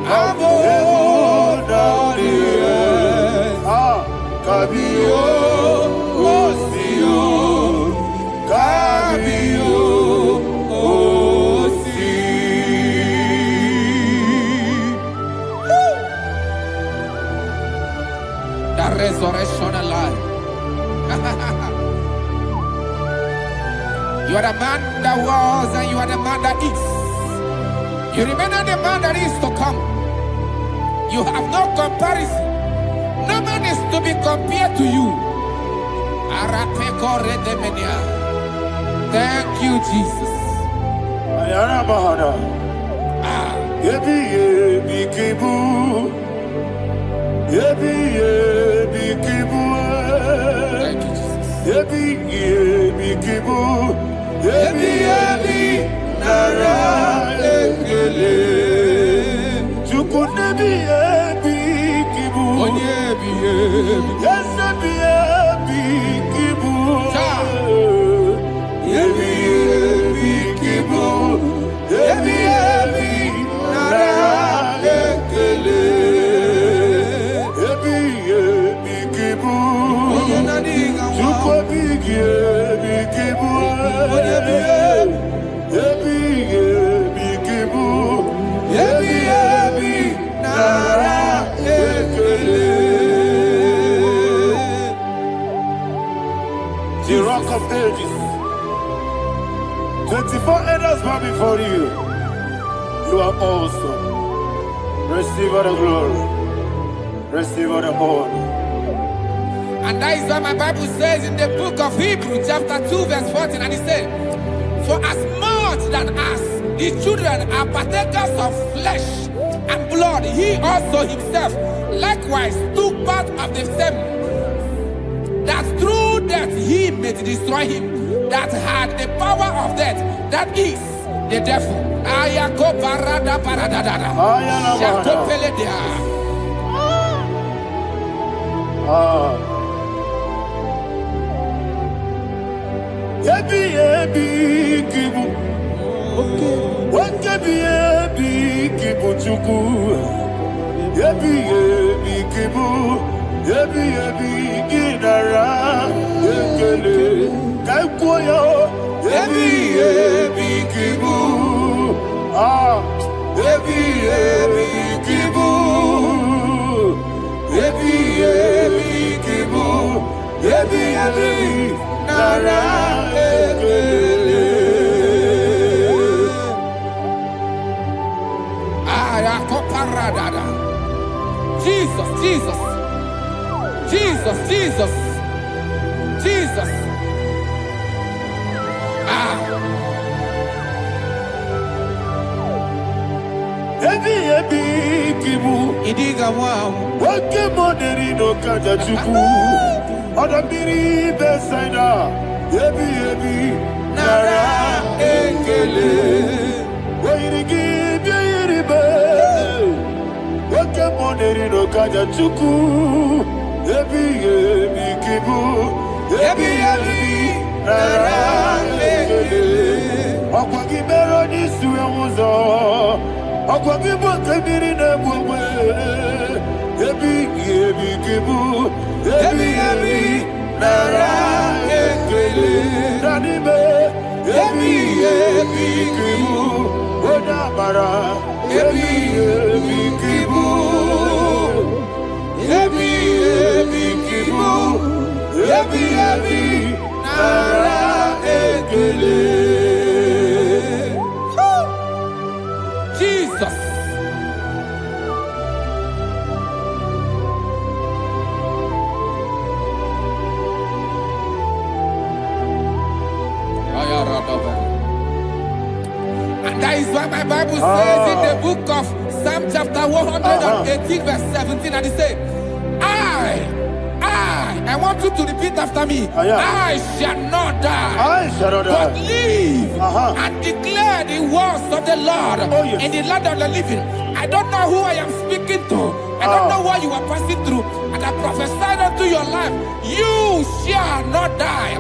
of heaven and the earth. Kabio, Osio, Kabio, Osi. The resurrection alive. You are the man that was and you are the man that is. You remember the man that is to come. You have no comparison. No man is to be compared to you. Thank you, Jesus. Ayana Mahana. Yebi yebi kibu. Yebi yebi kibu. Thank you, Jesus. Yebi yebi kibu. Yebi yebi nara ekele. Chukunebi yebi kibu. Onyebi yebi. Yes, yebi yebi kibu. Yebi yebi kibu. Yebi yebi nara ekele. Yebi yebi kibu. Chukwabi yebi kibu. Yebi yebi kibu. Yebi yebi nara ekele. The rock of ages. 24 elders bow before you. You are awesome. Receive all the glory. Receive all the honor. And that is what my Bible says in the book of Hebrews chapter 2 verse 14. And it said, for as much that as the children are partakers of flesh and blood, he also himself likewise took part of the same, that through death he may destroy him that had the power of death, that is the devil. Ayako barada baradadada. Shakopeledia. Yebi yebi kibu. Wakebi yebi kibu chuku. Yebi yebi kibu. Yebi yebi ginara ekele. Kaikoyo. Yebi yebi kibu. Yebi yebi kibu. Yebi yebi kibu. Yebi yebi nara ekele. Ayakoparadada. Jesus, Jesus, Jesus, Jesus, Jesus. Yebi yebi kibu. Idiga wow. Wake moderi no kaja chuku. Odambiri besaida. Yebi yebi nara ekele. Wairigi biiribe. Wake moderi no kaja chuku. Yebi yebi kibu. Yebi yebi nara ekele. Okwagi bero ni suwe muzo. Okwagi bote biri ne bwewe. Ebi kibu. Ebi nara ekele. Nanime. Ebi kibu. Oda bara. Ebi kibu. Ebi kibu. Ebi nara ekele. Jesus. And that is why my Bible says in the book of Psalm chapter 118 verse 17, and it says, I want you to repeat after me. I shall not die, but live and declare the words of the Lord in the land of the living. I don't know who I am speaking to. I don't know what you are passing through. And I prophesy unto your life, you shall not die.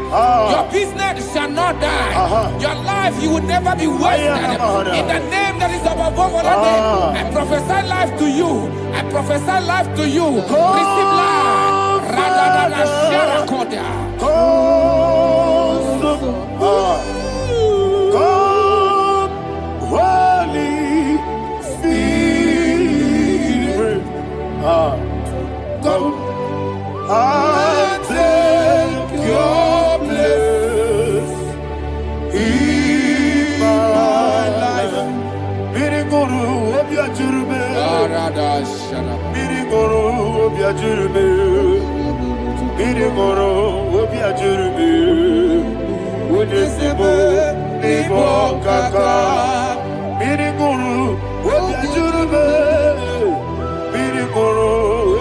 Your business shall not die. Your life, you will never be wasted. In the name that is above all other name, I prophesy life to you. I prophesy life to you. Receive life. Holy Spirit, come and take your place in my life. Miriguru obiajurube, miriguru obiajurube, miriguru obiajurube, udesibo ibo kaka, miriguru obiajurube, miriguru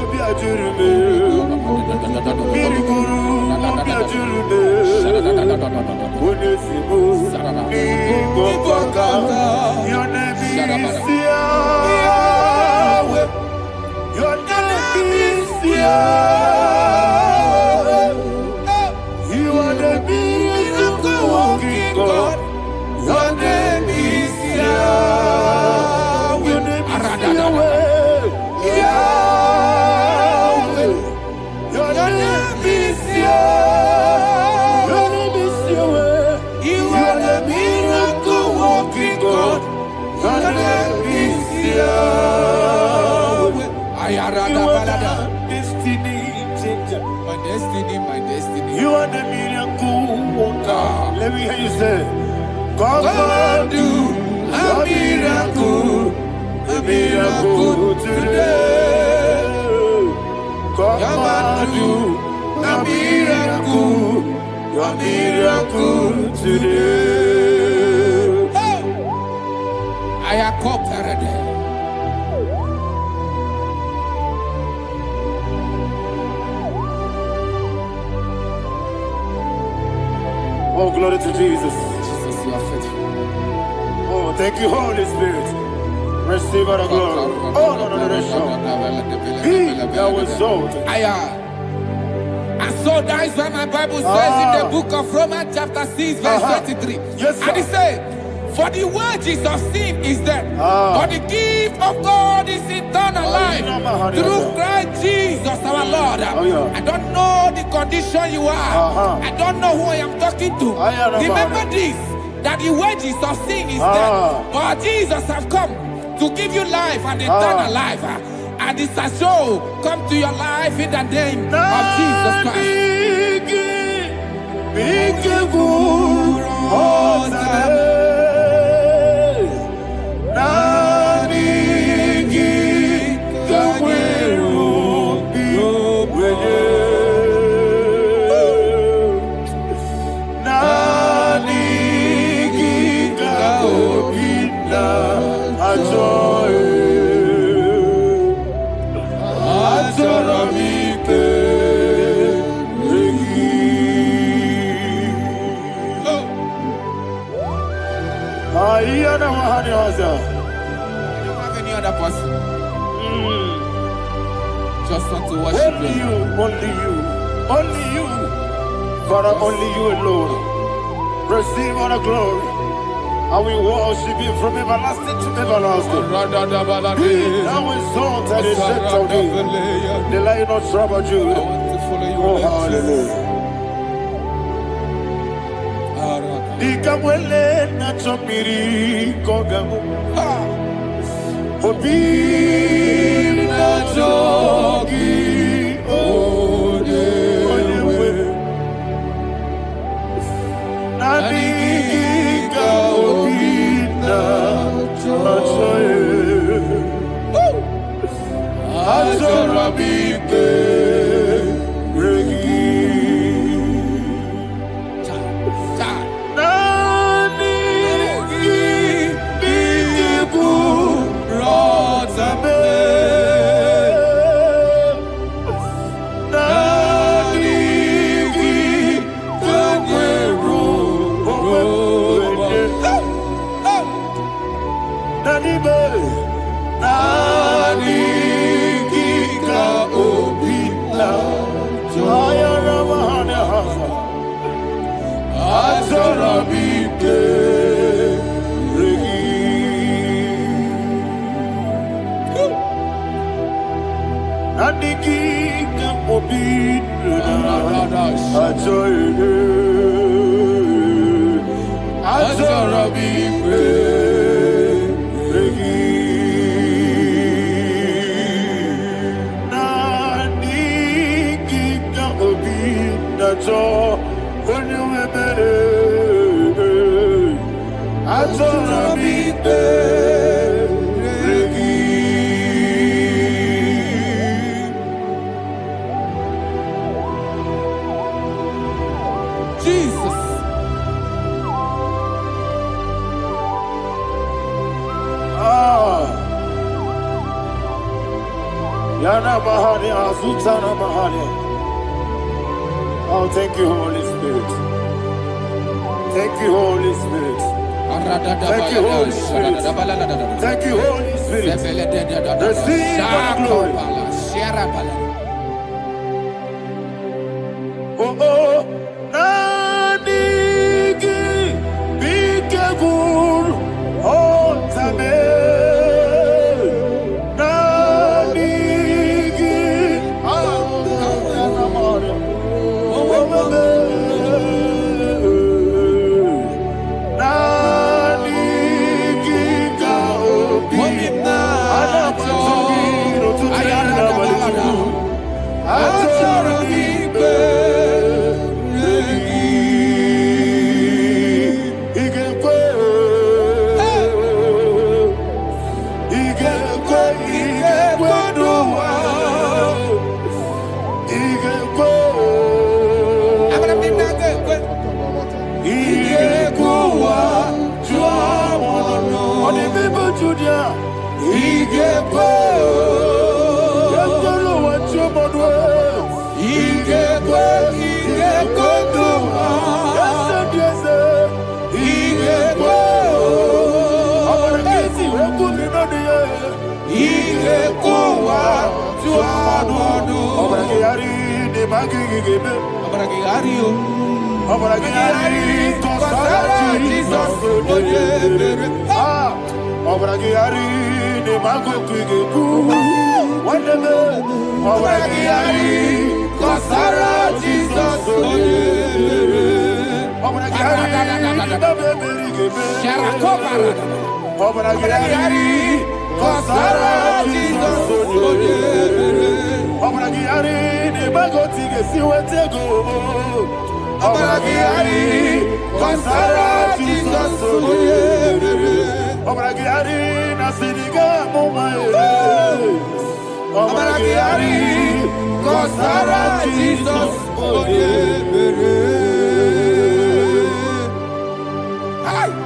obiajurube, miriguru obiajurube, udesibo ibo kaka. Your name is Yahweh. Your name is Yahweh. You are the miracle working God. Your name is Yahweh. Your name is Yahweh. Yahweh. Your name is Yahweh. Your name is Yahweh. You are the miracle working God. Your name is Yahweh. You are the destiny changer. My destiny. You are the miracle worker. Let me hear you say, come and do a miracle today. Come and do a miracle today. I am cooperative. Oh, glory to Jesus. Jesus, you are faithful. Oh, thank you, Holy Spirit. Receive our glory. Oh, no, Be thou exalted. And so that is why my Bible says in the book of Romans chapter 6 verse 23. Yes, sir. And it says, for the wages of sin is death, but the gift of God is eternal life through Christ Jesus our Lord. I don't know the condition you are. I don't know who I am talking to. Remember this, that the wages of sin is death, but Jesus has come to give you life and eternal life. And this has so come to your life in the name of Jesus Christ. I don't have any other person. Just want to worship only you. Only you. Father, only you alone. Receive all the glory. I will worship Him from everlasting to everlasting. Now exalt and exalt of Thee, the Lion of Tribe of Judah. Oh, hallelujah. Ikamwele na chomiri kogamu. Obi na jogi odewe. Nadiga obi na joye. Azorabike regi. Oh, thank you, Holy Spirit. Thank you, Holy Spirit. Thank you, Holy Spirit. Thank you, Holy Spirit. Receive the glory. Oh, oh, Nadigi, be careful, oh, Tame.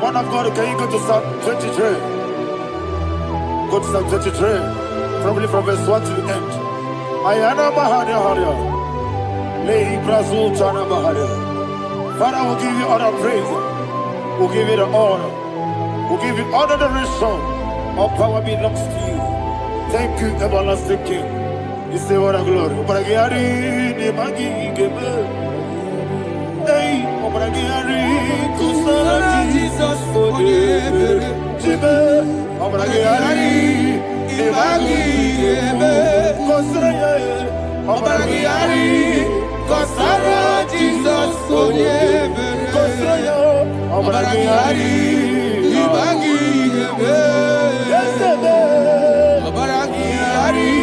Man of God, can you go to Psalm 23? Go to Psalm 23, probably from verse 1 to the end. Ayana Bahania Haria. Lay Brazil Chana Bahania. Father, we'll give you all the praise. We'll give you the honor. We'll give you all the adoration. All power belongs to you. Thank you, everlasting King. You say what a glory. Obragiari, the Magi, Hey, Obragiari, Kusara, Jesus, for you. Ibagiyebe, Obaragiyari, Kosara Jesus Onyebere, Obaragiyari, Ibagiyebe, Obaragiyari,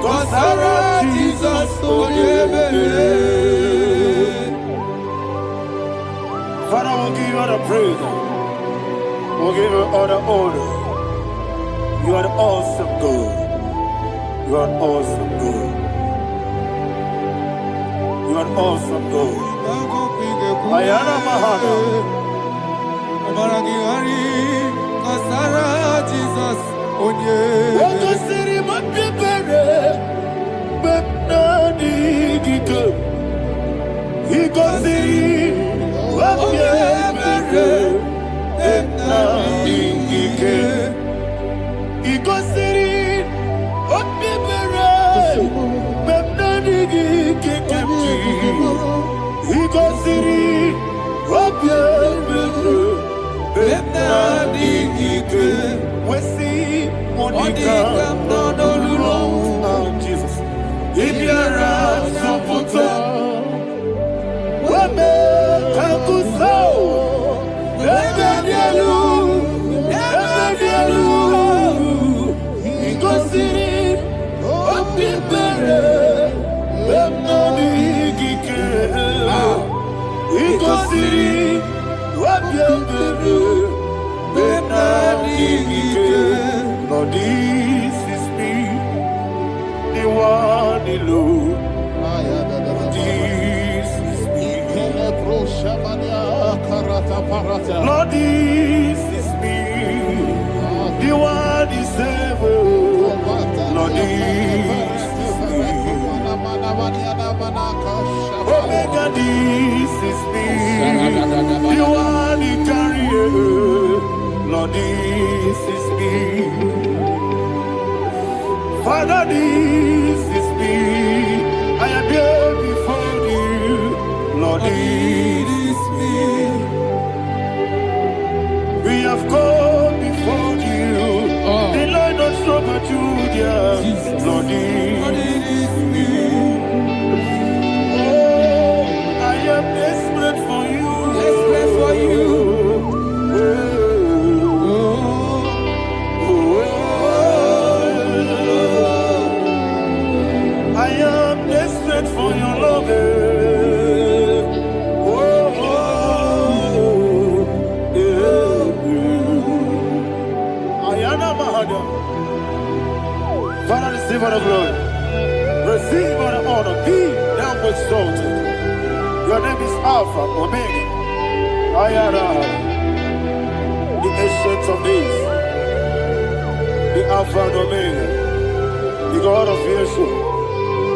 Kosara Jesus Onyebere. Father, we'll give you all the praise. We'll give you all the honor. You are awesome God. You are awesome God. You are awesome God. Ayana Mahana. Obaragiyari, Kosara Jesus Onye. Wako siri mapipere. Bepnani giko. Iko siri mapipere. Bepnani gike. Iko siri mapipere. Bepnani gike kemji. Iko siri mapipere. Bepnani gike. Wesi Monica. Oh, Jesus. Ibiara Sopoto. Wame Kakuso. Ebedielu. Ebedielu. Ikosiri. Opipere. Bemnami Gike. Ikosiri. Opipere. Bemnami Gike. Lord, this is me. The one alone. This is me. Lord, this is me. The one is ever. Lord, this is me. Omega, this is me. The one he carries. Lord, this is me. Father, this is me. I am here before you. Lord, this is me. We have come before you. The Lord of Super Judah. Lord, this is me. Oh, I am desperate for you. Desperate for you. I am desperate for your love. Ayana Mahada. Father, receive all the glory. Receive all the honor. Be thou exalted. Your name is Alpha, Omega. Ayana. The ancient of days. The Alpha and Omega. The God of Yeshua.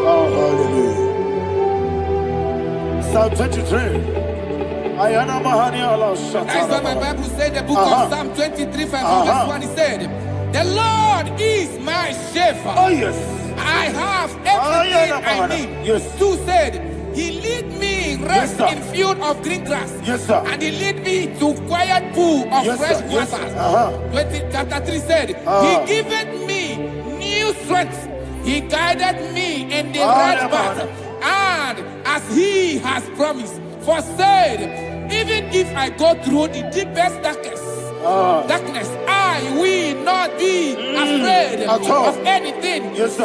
Oh, hallelujah. Psalm 23. Ayana Mahani Allah Shata. That's what my Bible said, the book of Psalm 23, verse 1, it said, the Lord is my shepherd. Oh, yes. I have everything I need. Yes. 2 said, he lead me rest Yes, in field of green grass. Yes, sir. And he lead me to quiet pool of Yes, fresh sir. Yes, waters. sir. Chapter 3 said, he giveth me new strength. He guided me in the right path. And as he has promised, for said, even if I go through the deepest darkness, I will not be afraid of anything. Yes, sir.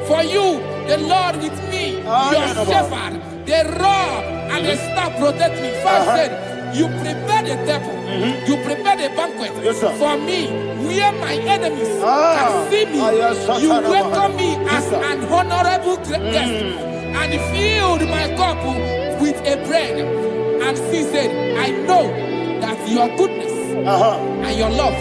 For you, the Lord with me, your shepherd, the rod and the staff protect me. First said, you prepare the table, you prepare the banquet for me, where my enemies can see me. You welcome me as an honorable guest, and filled my cup with a bread. And she said, I know that your goodness and your love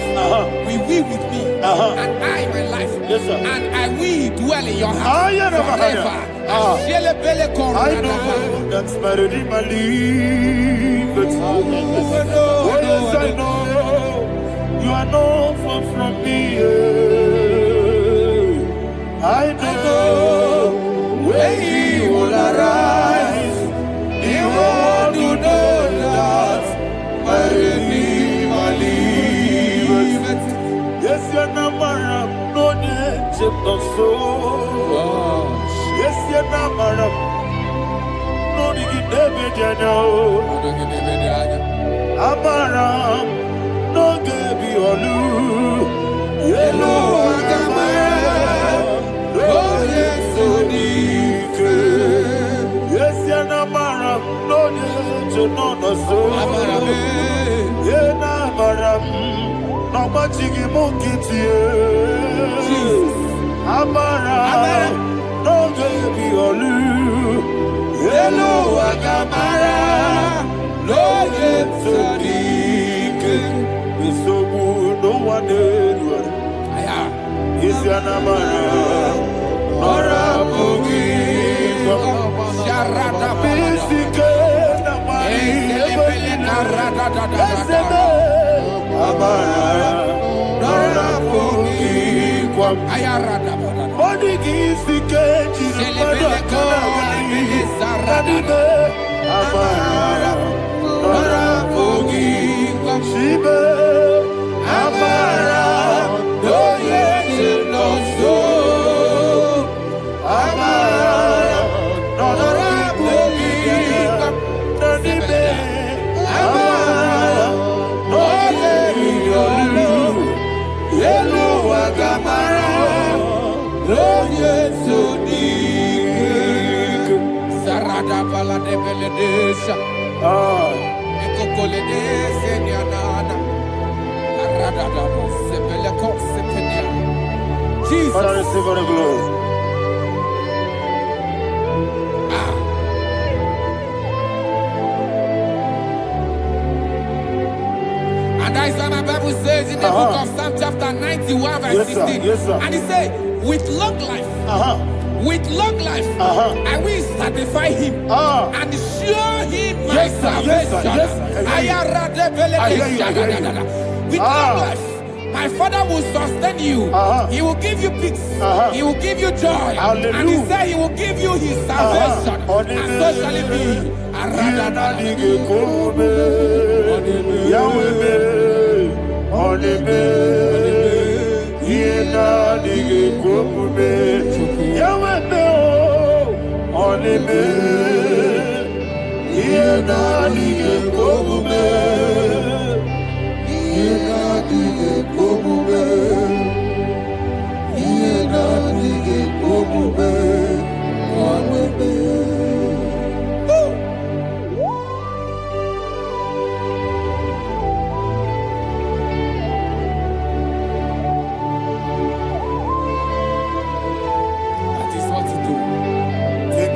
will be with me, and I, my life, and I will dwell in your house forever. I know that's better than my life. Oh, yes, I know you are not far from me. I know when he will arise, he will do that. My life. Yes, you're not my so. Yes, you're not maram. No, you get David, you know. Amaram, no, Gaby, Olu. Yellow, Agamara. Oh, yes, so deep. Yes, you're not maram. No, you know, no, so. Yeah, not maram. No, much you get you. Amara, no baby olu. Hello, Agamara, no yet so deep. It's so good, no one did. Is your Amara, or a boogie? Sharada, basic, Amara, or a boogie. Ayarada. Body is the cage, Amara, Nora Bogi, Shiba, Amara, no yet no so, Amara, Nora Bogi, Nadibe, Amara, no yet no Yellow Agamara. So deep. Sarada bala de beledesha. Ekokole de senyanana. Arada da sepele ko sepenya. Jesus. Father, receive all the glory. And that is why my Bible says in the book of Psalm chapter 91 verse 16. Yes, sir. And he said, with long life, I will satisfy him and show him my salvation. With long life, my Father will sustain you. He will give you peace. He will give you joy. Hallelujah. And he said he will give you his salvation. And so shall it be.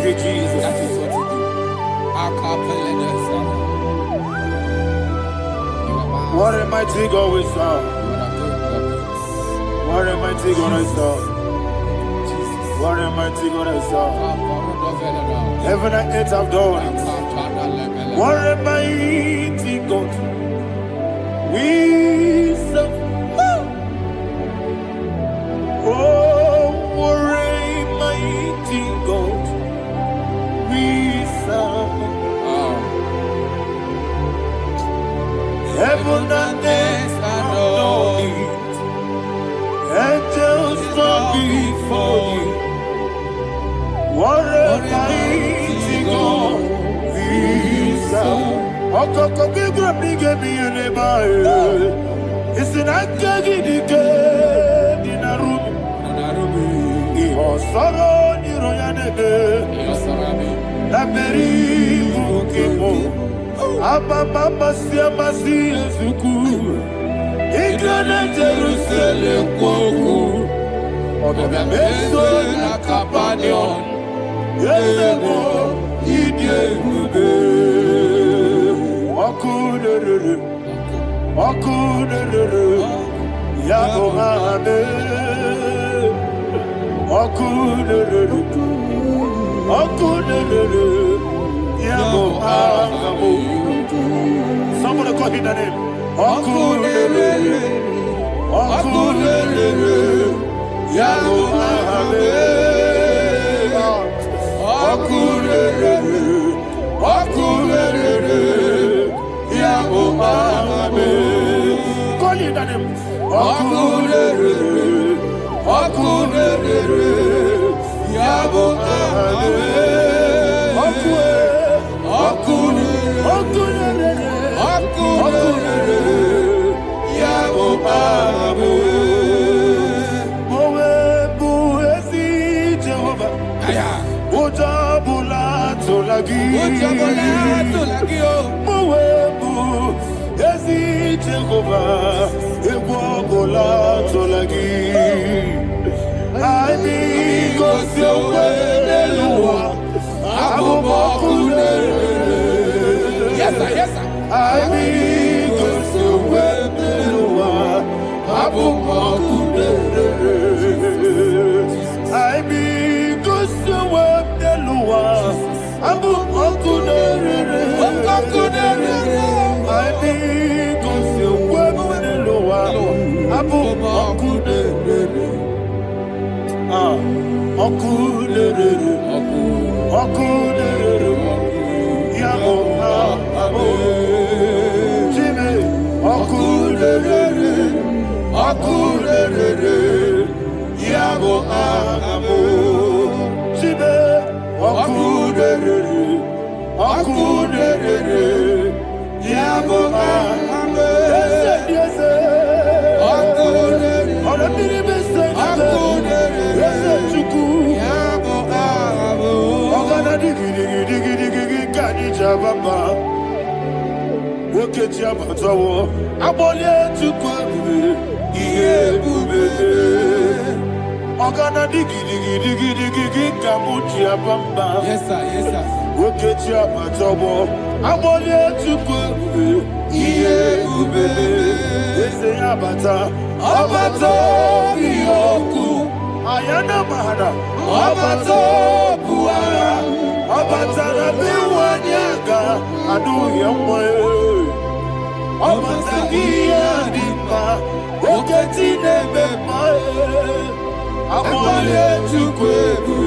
Jesus. That is what you do. What a mighty God we serve. What a mighty God I serve. What a mighty God I serve. Heaven and earth have done it. What a mighty God we serve. Oh, what a mighty God we serve. Heaven and earth adore it. Angels bow before you. What a mighty God we serve. Okoko kibra bige mi eleba. It's an akagi dike dinarubi. Iho soro ni royanebe. Laberi bukipo. Ababa siama si ezuku. Igrana Jerusalem kwoku. Oga meso na Capernaum. Yesebo idie gube. Wakuderere. Yako hame. Wakuderere. Yako hame. Somebody call him the name. Wakuderere. Yako hame. Wakuderere. Yako hame. Call him the name. Wakuderere. Okunere, Yabo Abe. Yes, sir, yes, sir. Yes, sir, yes, sir. Ayana mahana, abato buara, abatara biwanyaga, adu yamwe, abatagia dipa, oketi nebe mae, amole tukwebu,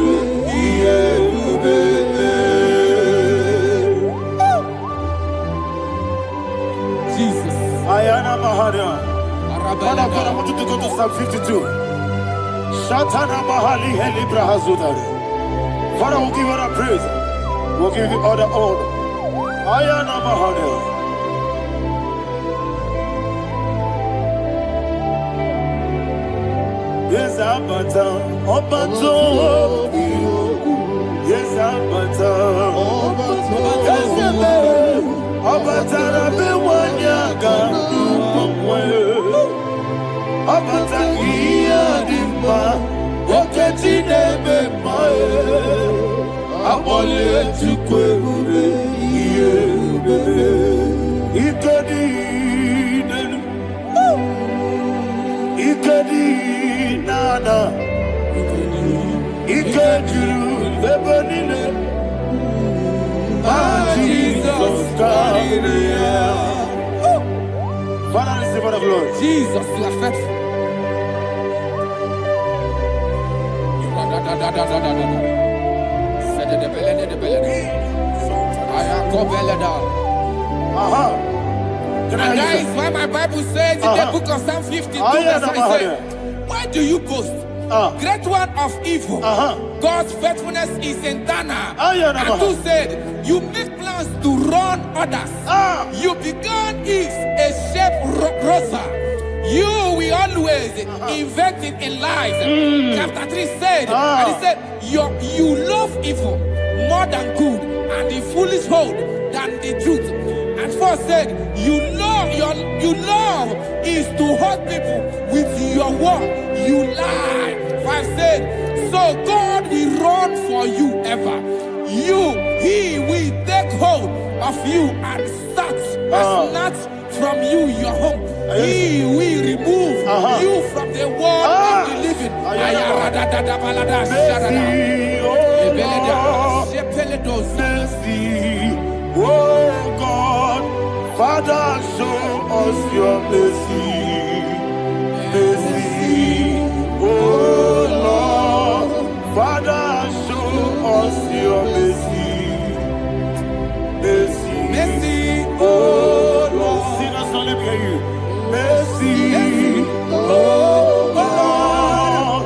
iye ubebe. Jesus. Ayana mahana. Father, I want you to go to Psalm 52. Shatana Mahali Heli Brahazudari. Father, we'll give you all the praise. We'll give you all the honor. Ayana Mahali. Yes, Abata. Obato. Yes, Abata. Yes, Abata. Rabe Wanyaga. Abata iya dimba, oketi nebe mae, abole tukwe ube iye ube, ikedi nana, ikediru lebanile, Jesus God. Father, receive all the glory. Jesus, you are faithful. And that is why my Bible says in the book of Psalm 52, verse 5, why do you boast? Great one of evil. God's faithfulness is eternal. And who said, you make plans to run others. You began is a shape rosa. You will always inventing in lies. Chapter 3 said, and he said, you love evil more than good, and the foolish hold than the truth. And 4 said, you love is to hurt people with your word. You lie. 5 said, so God will run for you ever. He will take hold of you and snatch from you your home. He will remove you from the world of the living. Oh God, Father, show us your mercy. Oh Lord, Father, show us your mercy. Oh Lord, sinners only hear you. Oh Lord,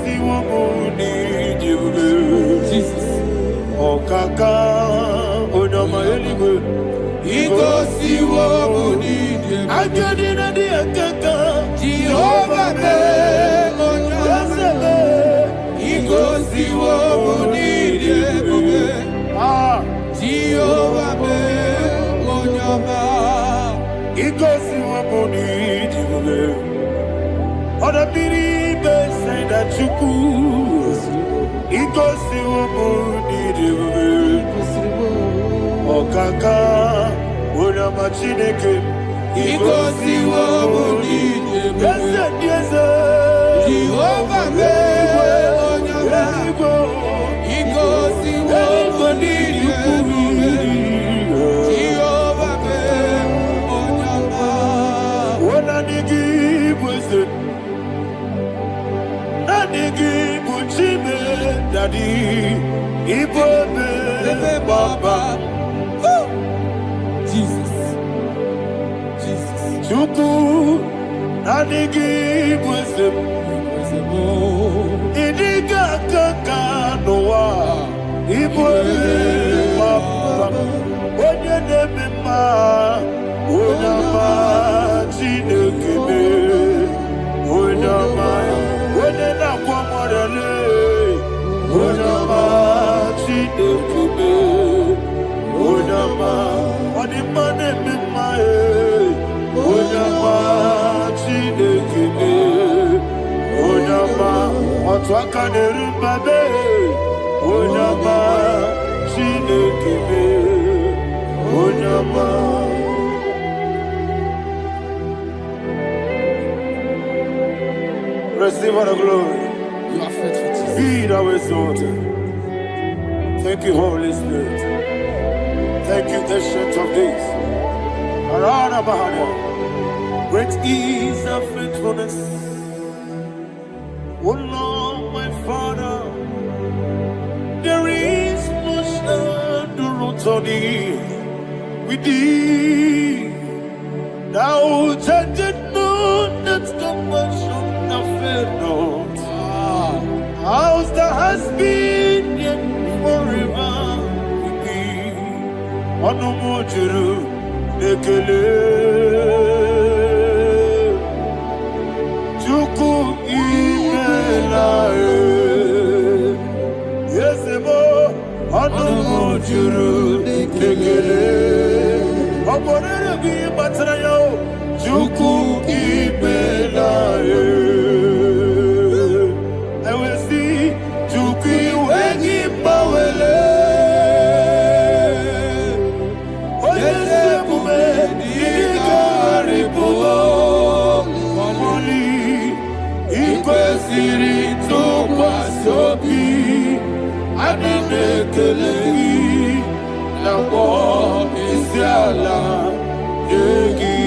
si wamuni jibube. Jesus. Okaka onama eligwe. Igosi wamuni jibube. Ajadina di akaka. Jehovah be onyame. Igosi wamuni jibube. Jehovah be onyame. Igosi wamuni jibube. Oda biri be say that you could. Igosi wamuni jibube. Okaka onama chineke. Igosi wamuni jibube. Yes, Jehovah be onyame. Igosi wamuni jibube. Jehovah be onyame. When I give wisdom, I give Uchime, Daddy, Ibobe, Baba, Jesus. Jesus. Chuku, I give wisdom, Idiga Kaka Noa, Ibobe, Baba, Onye Nebima, Onama, Chinekebe, Onama, Onena Kwamorele, Onama, Chinekebe, Onama, Onimane Mimae, Onama, Chinekebe, Onama, Otwakane Rumbabe, Onama, Chinekebe, Onama. Receive all the glory. You are faithful, Jesus. Be thou exalted. Thank you, Holy Spirit. Thank you, Ancient of Days. Arana Bahana. Great is thy faithfulness. O Lord, my Father, there is much endurance on thee. With thee, thou changest not that compassion of faith not. Ours that has been yet forever with thee. Onomojuru nekele. Chuku imelae. Yesebo onomojuru nekele. Oborere bi batrayo. Chuku imelae. I will see Chuku wegi bawele. Oyesebume digari bubo. Moli ikwesiri tukwasobi. Adinekeleyi nabo isiala yegi.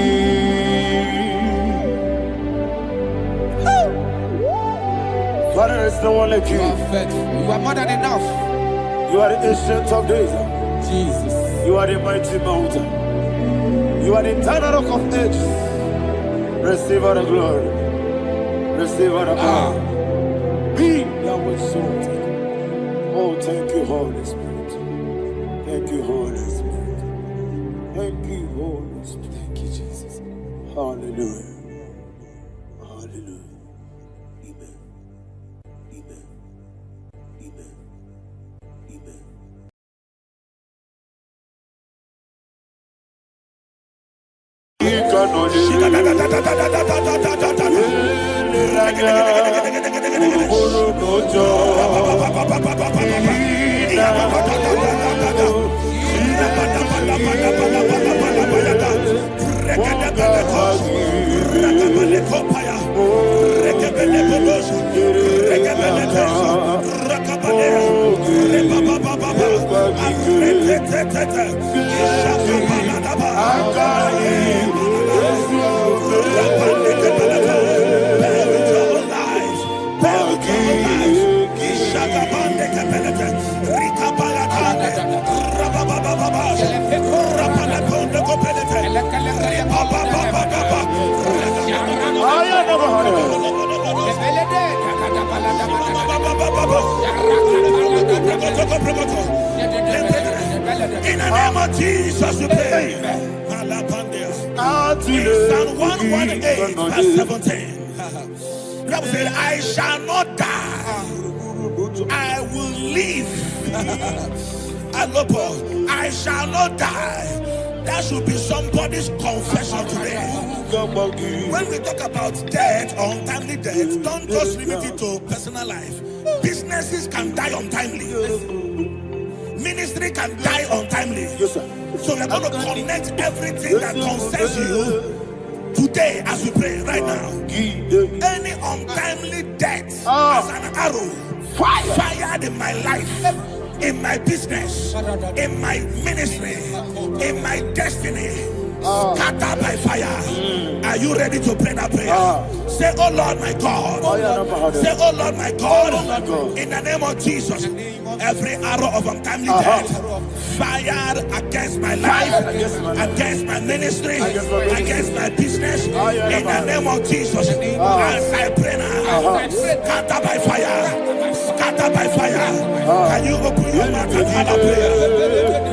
Father, there's no one like You you. are faithful. You are more than enough. You are the ancient of days. Jesus. You are the mighty mountain. You are the eternal rock of ages. Receive all the glory. Receive all the power. Be thou exalted. Oh, thank you, Holy Spirit. Thank you, Holy Spirit. Thank you, Holy Spirit. Thank you, Jesus. Hallelujah. Hallelujah. Amen. Amen. Amen. Amen. Jesus we pray. In Psalm 118 verse 17. The Bible said, I shall not die, I will live. I shall not die. That should be somebody's confession today. When we talk about death or untimely death, don't just limit it to personal life. Businesses can die untimely. Ministry can die untimely. Yes, sir. So we're going to connect everything that concerns you today as we pray right now. Any untimely death as an arrow fired in my life, in my business, in my ministry, in my destiny, scattered by fire. Are you ready to pray that prayer? Say, oh Lord my God. Say, oh Lord my God. In the name of Jesus, every arrow of untimely death fired against my life, against my ministry, against my business, in the name of Jesus, as I pray now, scattered by fire, scattered by fire. Can you open your mouth and have a prayer?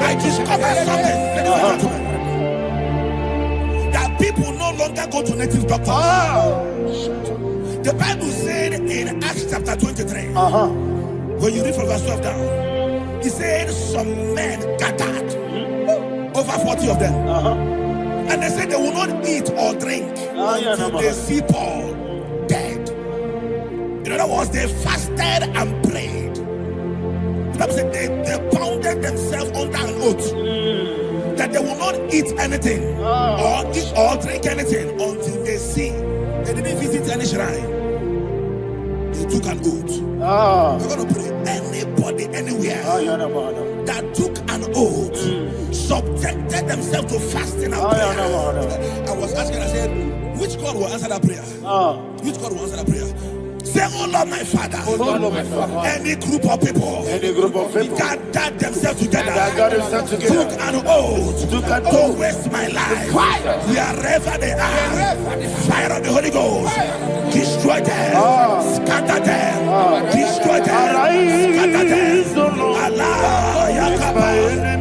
I discovered something, that people no longer go to native doctors. The Bible said in Acts chapter 23, when you read from verse 12 down, it said some men gathered, over 40 of them, and they said they will not eat or drink until they see Paul dead. In other words, they fasted and prayed. The Bible said they bounded themselves under an oath that they will not eat anything or drink anything until they see. They didn't visit any shrine. They took an oath. We're going to pray. Anybody, anywhere that took an oath, subjected themselves to fasting and prayer. I was asking, I said, which God will answer that prayer? Which God will answer that prayer? Say, oh Lord my Father, any group of people gathered themselves together, took an oath to waste my life, wherever they are, fire of the Holy Ghost, destroy them, scatter them, destroy them, scatter them. Allah Yakaba,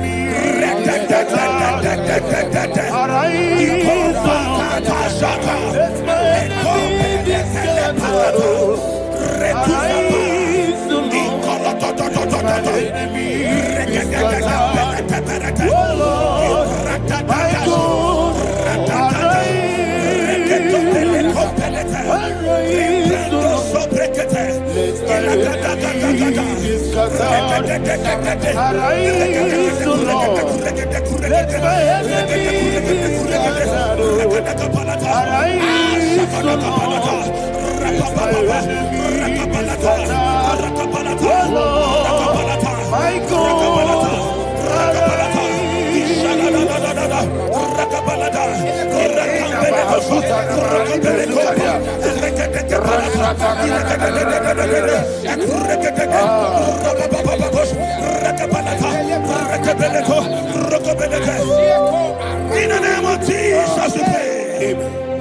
In the name of Jesus we pray.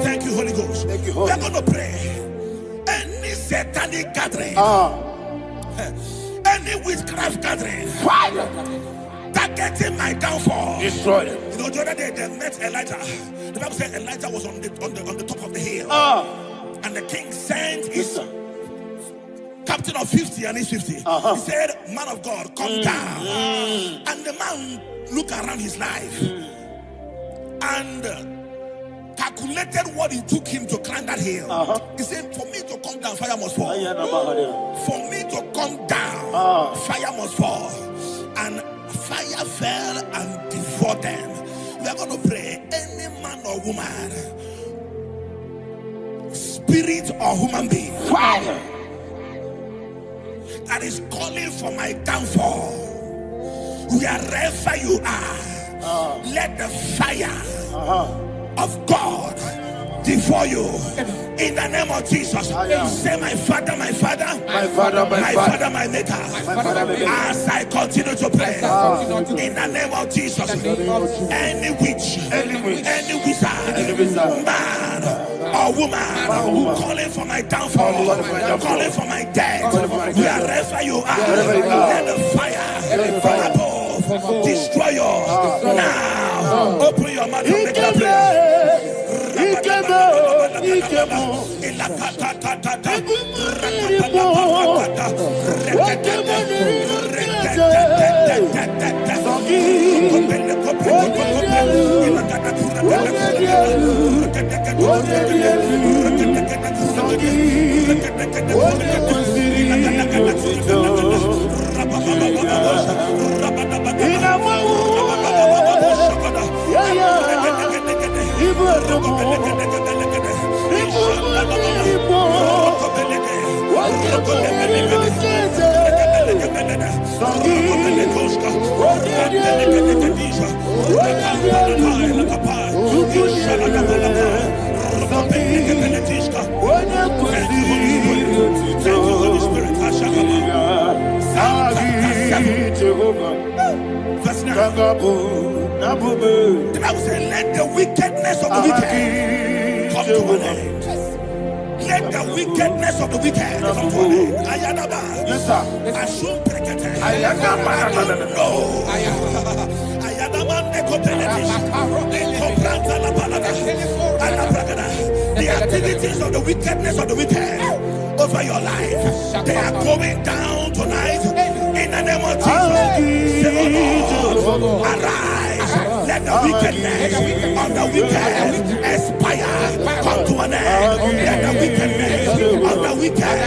Thank you, Holy Ghost. We're going to pray. Any satanic gathering, any witchcraft gathering, targeting my downfall, destroy them. You know, the other day they met Elijah. The Bible said Elijah was on the top of the hill, and the king sent his captain of 50 and his 50. He said, man of God, come down. And the man looked around his life and calculated what it took him to climb that hill. He said, for me to come down, fire must fall. For me to come down, fire must fall. and fire fell and devoured them. We are going to pray. Any man or woman, spirit or human being, Fire. that is calling for my downfall, wherever you are, let the fire of God devour you in the name of Jesus. Say, my father, my father, My father, my father, my maker. father, my maker. As I continue to pray in the name of Jesus, any witch, any wizard, man or woman calling for my downfall, calling for my death, wherever you are, let the fire from above destroy you now. Open your mouth and make that prayer. The Bible says, let the wickedness of the wicked come to an end. Let the wickedness of the wicked come to an end. Ayadaba. Yes, sir. Assume prekete. Ayadaba. No. Ayadaba nekopeletis. Nekopranta la palada. Alabragada. The activities of the wickedness of the wicked over your life, they are going down tonight in the name of Jesus. Say, oh Lord, arise. Let the wickedness of the wicked expire, come to an end. Let the wickedness of the wicked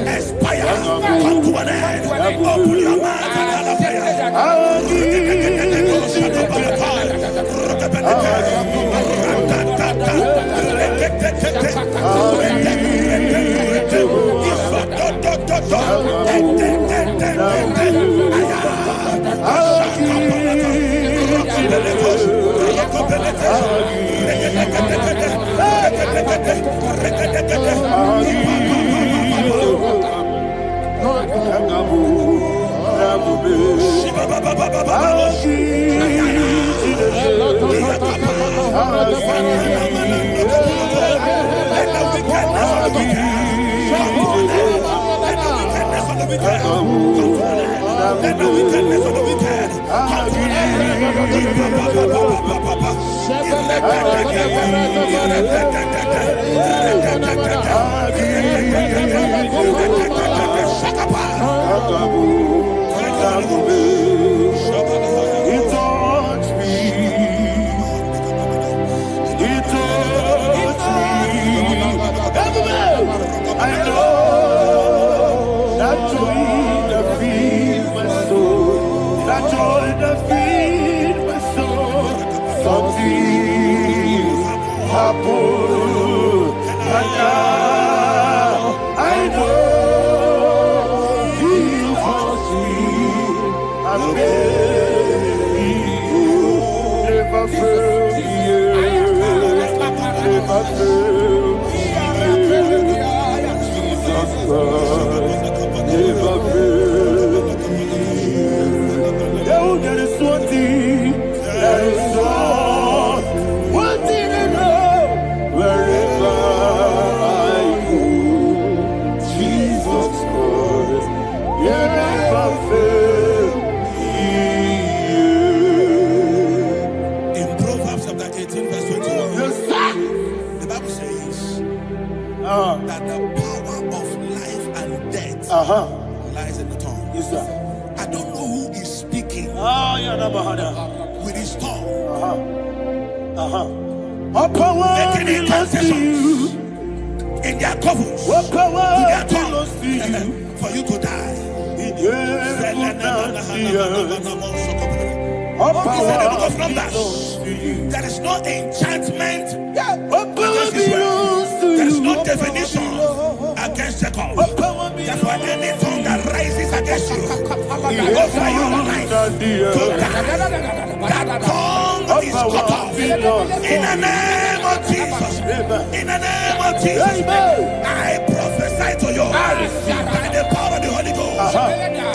expire, come to an end. Open your mouth and have a prayer. That the power of life and death lies in the tongue. Yes, sir. I don't know who is speaking with his tongue, making incantations in their covens, with their tongue, for you to die. There is no enchantment against Israel. There is no definition against Jacob. Therefore, any tongue that rises against you over your life, that tongue is cut off. In the name of Jesus. In the name of Jesus. I prophesy to you by the power of the Holy Ghost.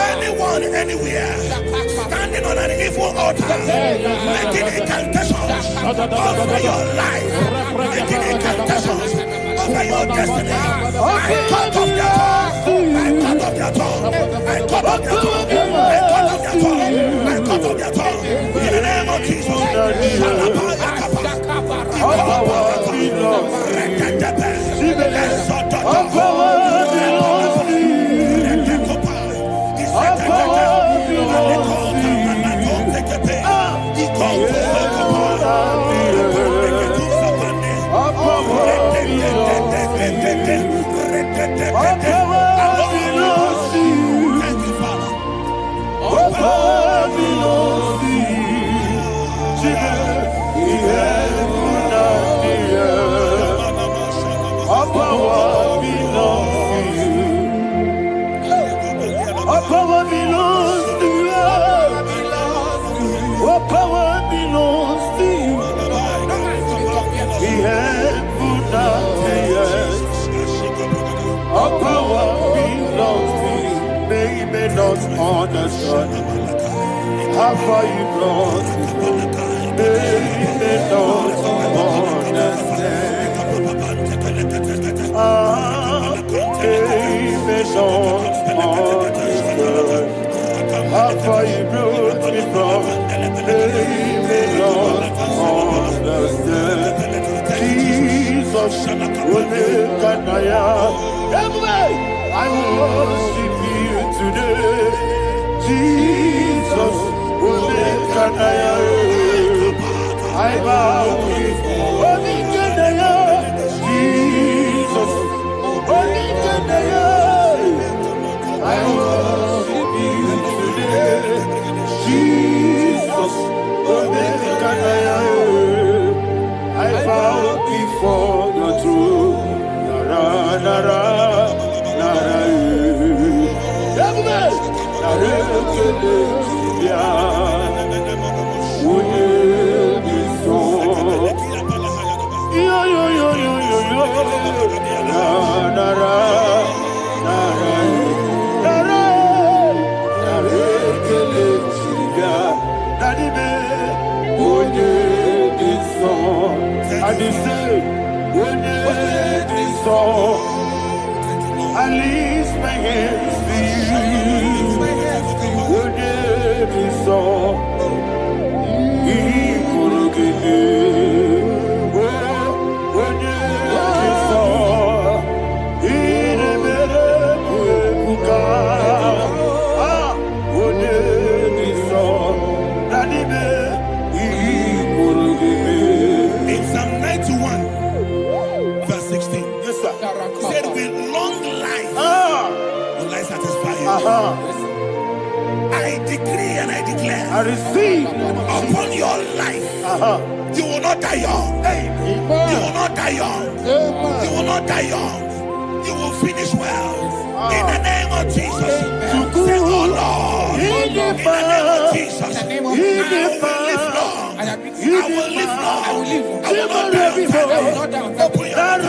Anyone, anywhere, standing on an evil altar, making incantations over your life, making incantations over your destiny, I cut off their tongue. I cut off their tongue. I cut off their tongue. I cut off their tongue. I cut off their tongue. In the name of Jesus. Understand how far you brought me. They don't understand. They don't understand how far you brought me from. They don't understand. Jesus, will make a naya. I worship you today. Jesus, will make a naya. I bow before Jesus, will make a naya. I worship you today. Jesus, will make a naya. I bow before the throne. Nara, nara. I lift my hands to you. Would you be so? He could give you. Would you be so? He never would you be so? Daddy, he could give you. In Psalm 91, verse 16. Yes, sir. Said with long life will I satisfy you. I decree and I declare, I receive upon your life, you will not die young. You will not die young. You will not die young. You will finish well. In the name of Jesus. Say, oh Lord, in the name of Jesus, I will live long. I will live long. I will not die young. Open your I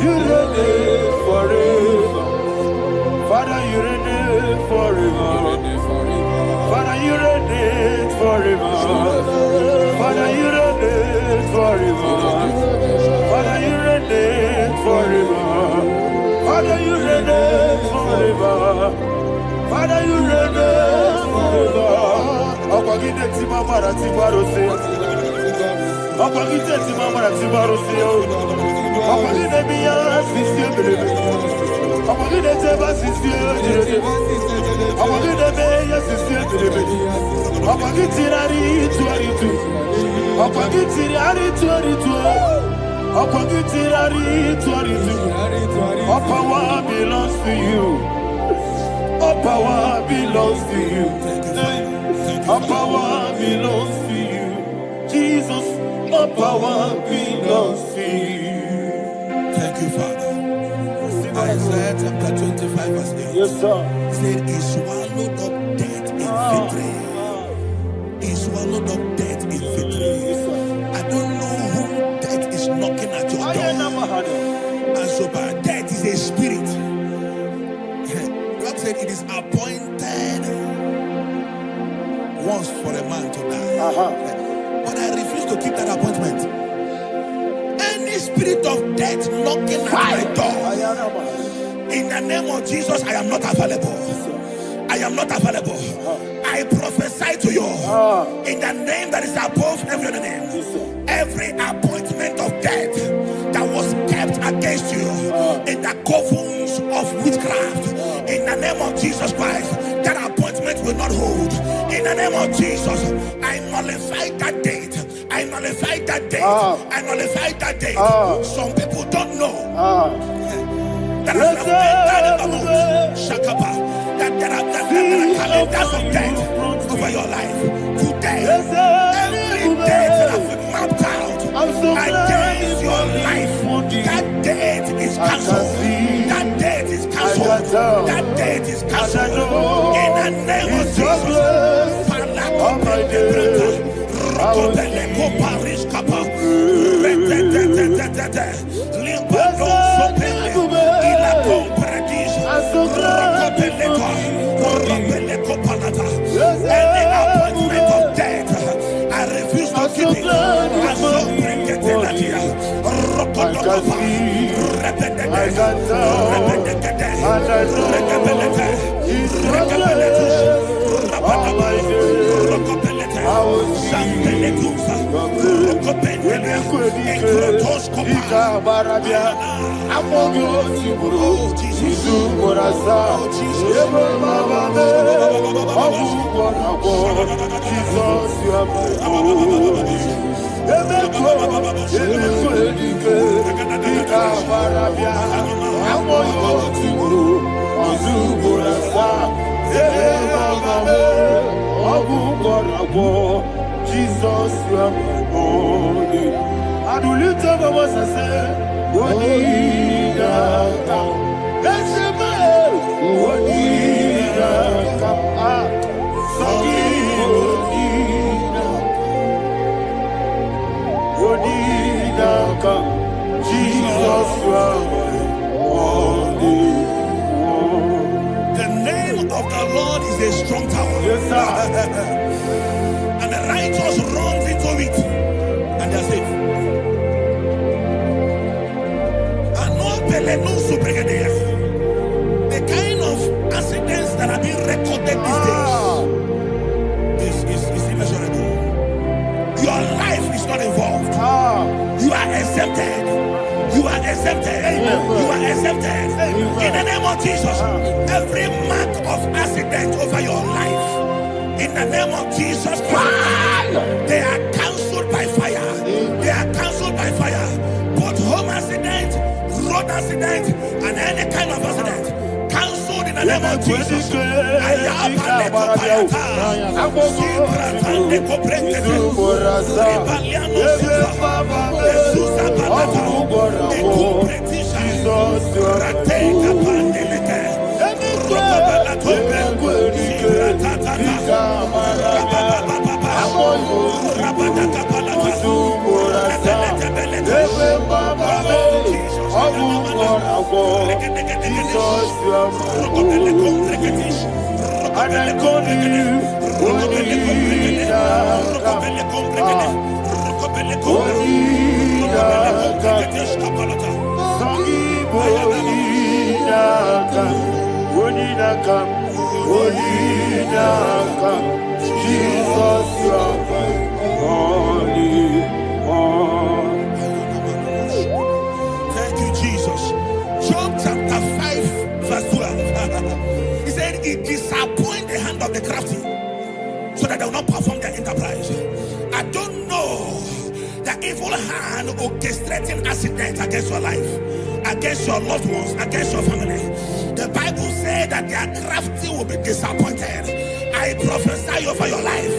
You reign forever. Father, you reign forever. Father, you reign forever. Father, you reign forever. Father, you reign forever. Father, you reign forever. Father, you reign forever. Ọ̀pọ̀gídé tí máa mara tí wá ló ṣe. Ọ̀pọ̀gídé tí máa mara tí wá ló ṣe. Ọ̀pọ̀gídé mi yá sísí ebèrè. Ọ̀pọ̀gídé tẹ́ bá sísí ebèrè. Ọ̀pọ̀gídé mi yá sísí ebèrè. Ọ̀pọ̀gídé rárí tú àrí tú. Ọ̀pọ̀gídé rárí tú àrí tú. Ọ̀pọ̀gídé rárí tú àrí tú. All power belongs to you. All power belongs to you. All power belongs to you. Jesus, all power belongs to you. Thank you, Father. Isaiah chapter 25 verse 8. Yes, sir. Said he swallowed up death in victory. He swallowed up death in victory. I don't know who death is knocking at your door. And so by death is a spirit. God said it is appointed once for a man to die. But I refuse to keep that appointment. Any spirit of death knocking at my door, in the name of Jesus, I am not available. I am not available. I prophesy to you in the name that is above every other name. Every appointment of death that was kept against you in the covens of witchcraft, in the name of Jesus Christ, that appointment will not hold. In the name of Jesus, I nullify that date. I nullify that date. I nullify that date. Some people don't know that there are calendars of death over your life. Today, every date that has been mapped out against your life, that date is cancelled. That date is cancelled. That date is cancelled. In the name of Jesus. Any appointment of death, I refuse to keep it. I so bring it in that year. Jesus, you are my only. I do lift up my voice and say, Wodida, let's say, Wodida, Wodida, Jesus, you are my only. The name of the Lord is a strong tower. Yes, sir. And the righteous runs into it and they are safe. The kind of accidents that are being recorded these days is immeasurable. Your life is not involved. You are exempted. You are exempted. You are exempted. In the name of Jesus, every mark of accident over your life, in the name of Jesus Christ, they are cancelled by fire. They are cancelled by fire. Both home accident, road accident, and any kind of accident, cancelled in the name of Jesus. for Jesus, you are my hope. And I call you Jesus, you are my only one. Thank you, Jesus. Job chapter 5, verse 12. He said, "It disappoints the hand of the crafty, so that they will not perform their enterprise." I don't know the evil hand orchestrating accidents against your life, against your loved ones, against your family. The Bible said that their crafty will be disappointed. I prophesy over your life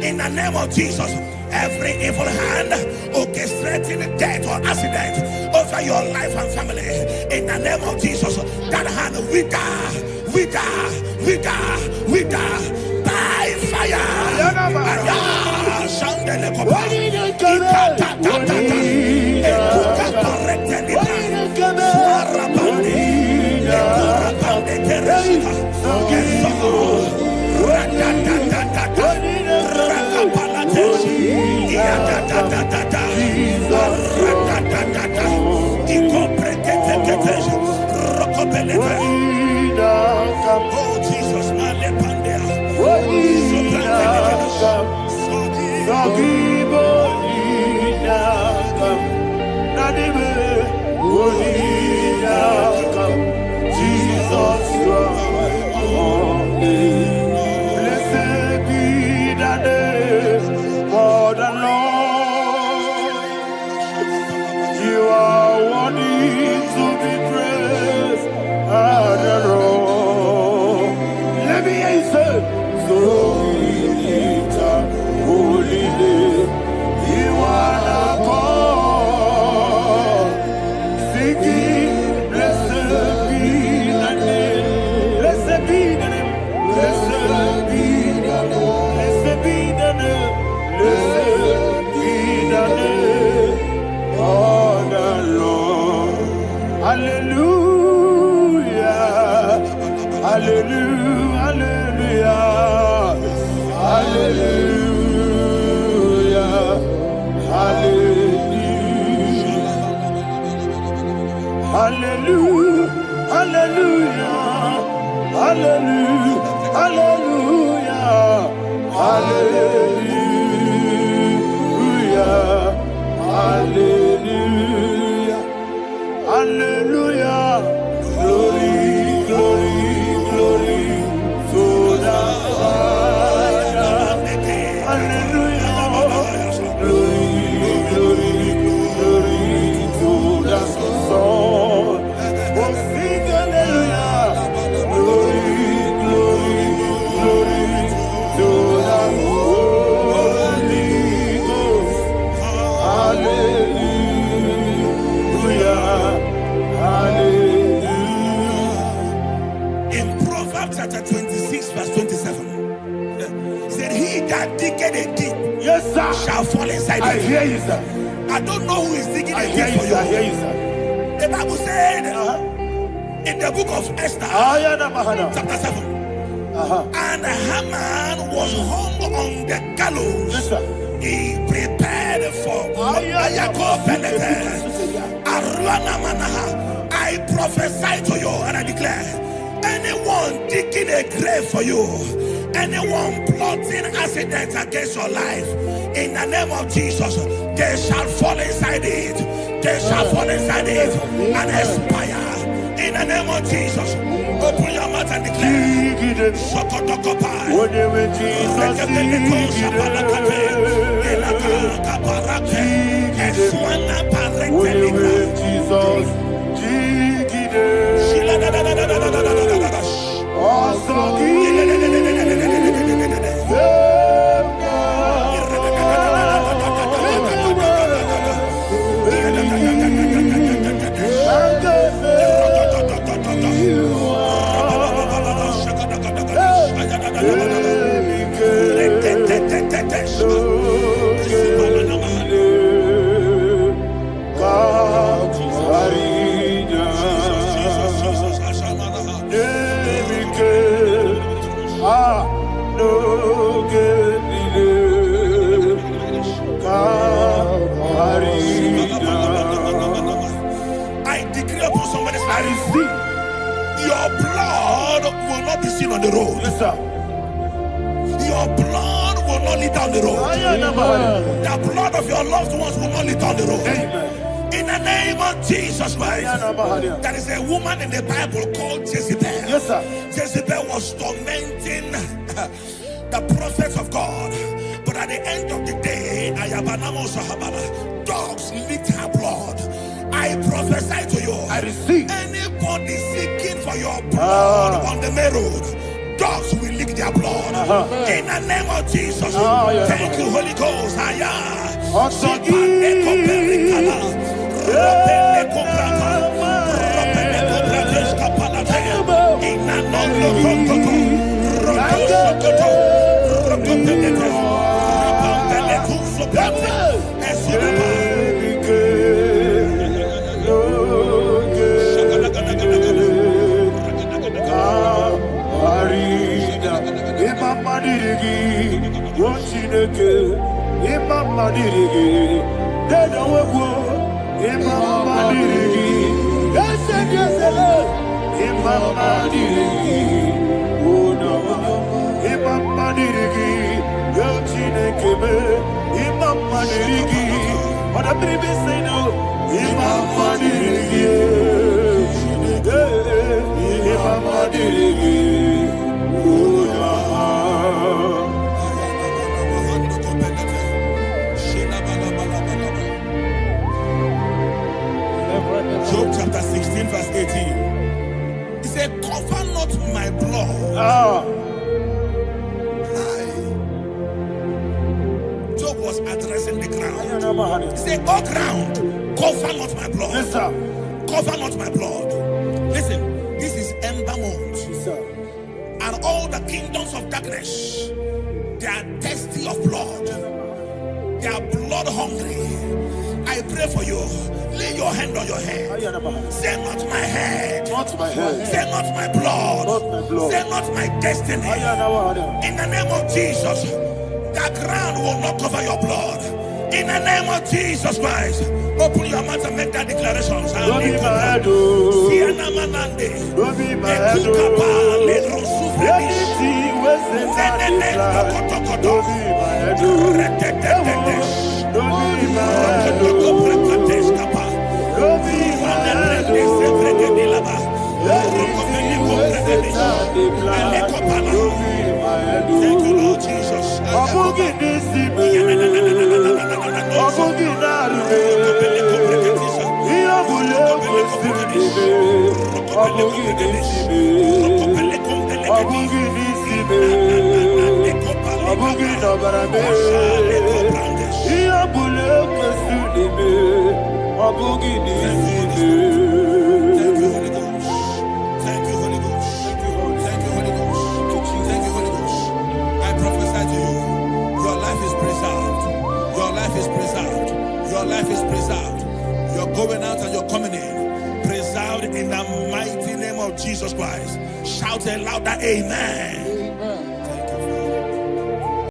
in the name of Jesus. Every evil hand orchestrating death or accident over your life and family, in the name of Jesus, that hand wither by fire. Oh Jesus, Jesus, you are only. Blessed be the name of the Lord. You are worthy to be praised and adored. Let me hear you say, so we lift up holy name. You are the God. Singing, blessed be the name. Blessed be the name. Blessed be the name. Blessed be the name. Blessed be the name of the Lord. Hallelujah. Hallelujah. Hallelujah. Hallelujah. Hallelujah. Hallelujah. Hallelujah. Hallelujah. Hallelujah. Hallelujah. Hallelujah. Glory, glory, glory to the Father. Hallelujah. Glory, glory, glory to the Son. Oh, sing hallelujah. Glory, glory, glory to the Holy Ghost. Hallelujah. Hallelujah. In Proverbs chapter 26, verse 27, said, "He that diggeth a deep, Yes, sir, shall fall inside I it." hear you, sir. I don't know who is digging I a hear deep you, for sir. I hear you. you, sir. The Bible said in the book of Esther, Ayana Mahana. chapter 7, and Haman was hung on the gallows. Yes, sir. He prepared for I prophesy to you and I declare, anyone digging a grave for you, anyone plotting accidents against your life, in the name of Jesus, they shall fall inside it. They shall fall inside it and expire. In the name of Jesus, open your mouth and declare. Shokotokopai. Whatever Jesus God. I receive. Your blood will not be seen on the road. Yes, sir. Your blood will not lead down the road. The blood of your loved ones will not lead down the road. Amen. In the name of Jesus Christ. There is a woman in the Bible called Jezebel. Yes, sir. Jezebel was tormenting the prophets of God. But at the end of the day, dogs licked her blood. I prophesy to you. I receive. Anybody seeking for your blood on the main road, dogs will lick their blood. In the name of Jesus. Thank you, Holy Ghost. Job chapter 16 verse 18. He said, cover not my blood. Job was addressing the ground. He said, oh ground, cover not my blood. Yes, sir. Cover not my blood. Listen, this is ember month. Yes, sir. And all the kingdoms of darkness, they are thirsty of blood. They are blood hungry. I pray for you. Lay your hand on your head. Say not my head. Not my head. Say not my blood. Not my blood. Say not my destiny. In the name of Jesus, the ground will not cover your blood. In the name of Jesus Christ, open your mouth and make that declaration. Don't be my head. Don't be my head. Anything was in that decline. Don't be my head. Don't be my head. Don't be my head. Thank you, Lord Jesus. Your life is preserved. You're going out and you're coming in. Preserved in the mighty name of Jesus Christ. Shout a louder amen.